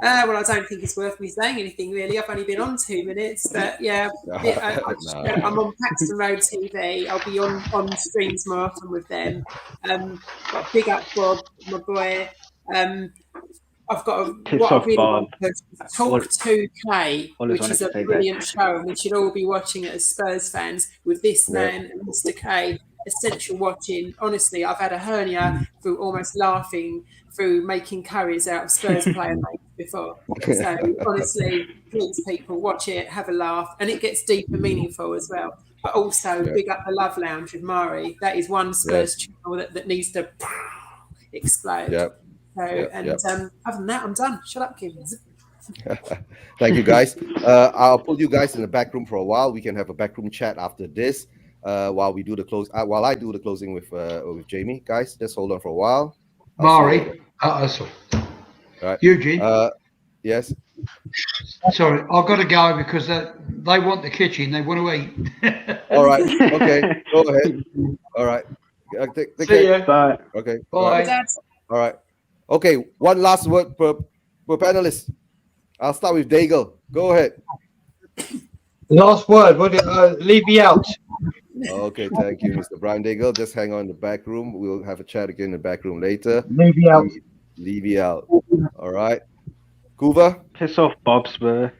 Well, I don't think it's worth me saying anything really. I've only been on 2 minutes, but yeah, I'm on Paxton Road TV. I'll be on streams more often with them. Got big up Bob, my boy. I've got what I really want to Talk 2K, which is a brilliant show, and we should all be watching it as Spurs fans with this man and Mr. K. Essential watching. Honestly, I've had a hernia through almost laughing through making curries out of Spurs player mates before. So honestly, please people watch it, have a laugh, and it gets deep and meaningful as well. But also big up the Love Lounge with Mari. That is one Spurs channel that needs to explode. Other than that, I'm done. Shut up, Kim. Thank you, guys. I'll put you guys in the back room for a while. We can have a backroom chat after this. While we do the close, while I do the closing with Jamie, guys, just hold on for a while. Mari, sorry. Right. Eugene. Yes. Sorry, I've got to go because they want the kitchen. They want to eat. All right. Okay. Go ahead. All right. Take See care. ya. Bye. Okay. Bye. Dad. All right. Okay. One last word per panelist. I'll start with Daigle. Go ahead. Last word. Leave me out. Okay. Thank you, Mr. Brian Daigle. Just hang on in the back room. We'll have a chat again in the back room later. Leave me out. Leave you out. All right. Kuva. Piss off, Bob Spur.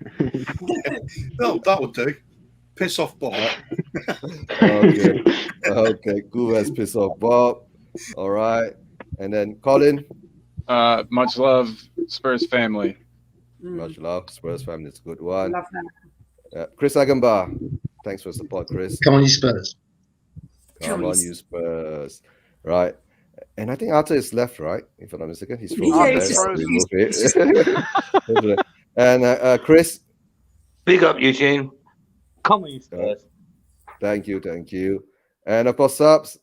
No, that would do. Piss off, Bob. Okay. Okay. Kuva's piss off Bob. All right. And then Colin. Much love, Spurs family. Much love, Spurs family. It's a good one. Love that. Chris Hagenbaugh. Thanks for support, Chris. Come on, you Spurs. Come on, you Spurs. Right. And I think Arthur is left, right? If I'm not mistaken, he's frozen. Yeah, there. he's Okay. And Chris. Big up, Eugene. Come on, you Spurs. Thank you. And of course, subs.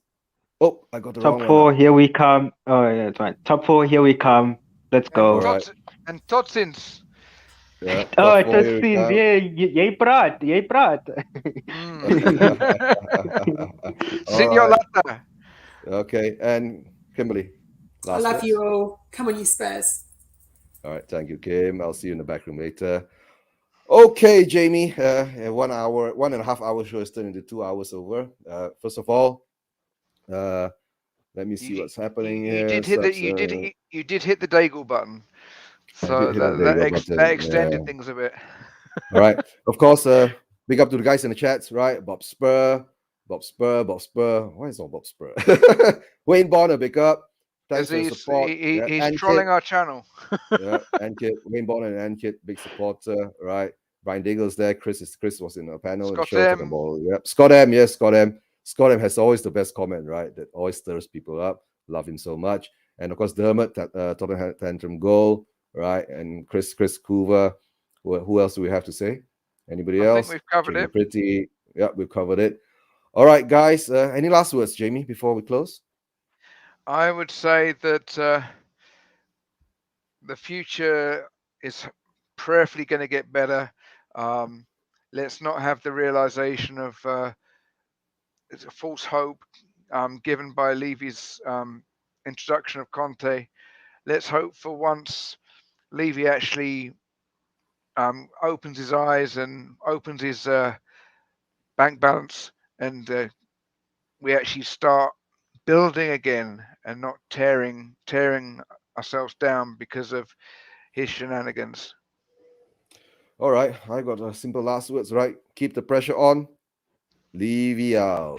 Oh, I got the wrong Top 4, one. here we come. Oh, yeah, that's right. Top 4, here we come. Let's go. Right. And Totsins. Yeah, Oh, top 4, it's here a we scene. come. Yeah, jy praat. Senor Lata. Okay, and Kimberly. I love you all. Come on, you Spurs. All right, thank you, Kim. I'll see you in the back room later. Okay, Jamie. 1 hour, 1.5 hour show is turned into 2 hours over. First of all, let me see what's happening here. You did hit the Daigle button, so that extended things a bit. All right. Of course, big up to the guys in the chats, right? Bob Spur. Why is not Bob Spur? Wayne Bonner, big up. Thanks for the support. He's trolling our channel. Yeah, Ankit, Wayne Bonner and Ankit, big supporter, right? Brian Daigle's there. Chris was in the panel. Scott show M. Yep. Scott M. Yes, Scott M. Scott M has always the best comment, right? That always stirs people up. Love him so much. And of course, Dermot, Tottenham Tantrum goal, right? And Chris Kuva. Who else do we have to say? Anybody else? I think we've covered it. Pretty. Yeah, we've covered it. All right, guys. Any last words, Jamie, before we close? I would say that the future is prayerfully going to get better. Let's not have the realization of it's a false hope given by Levy's introduction of Conte. Let's hope for once Levy actually opens his eyes and opens his bank balance, and we actually start building again and not tearing ourselves down because of his shenanigans. All right, I got a simple last words, right? Keep the pressure on. Levy out.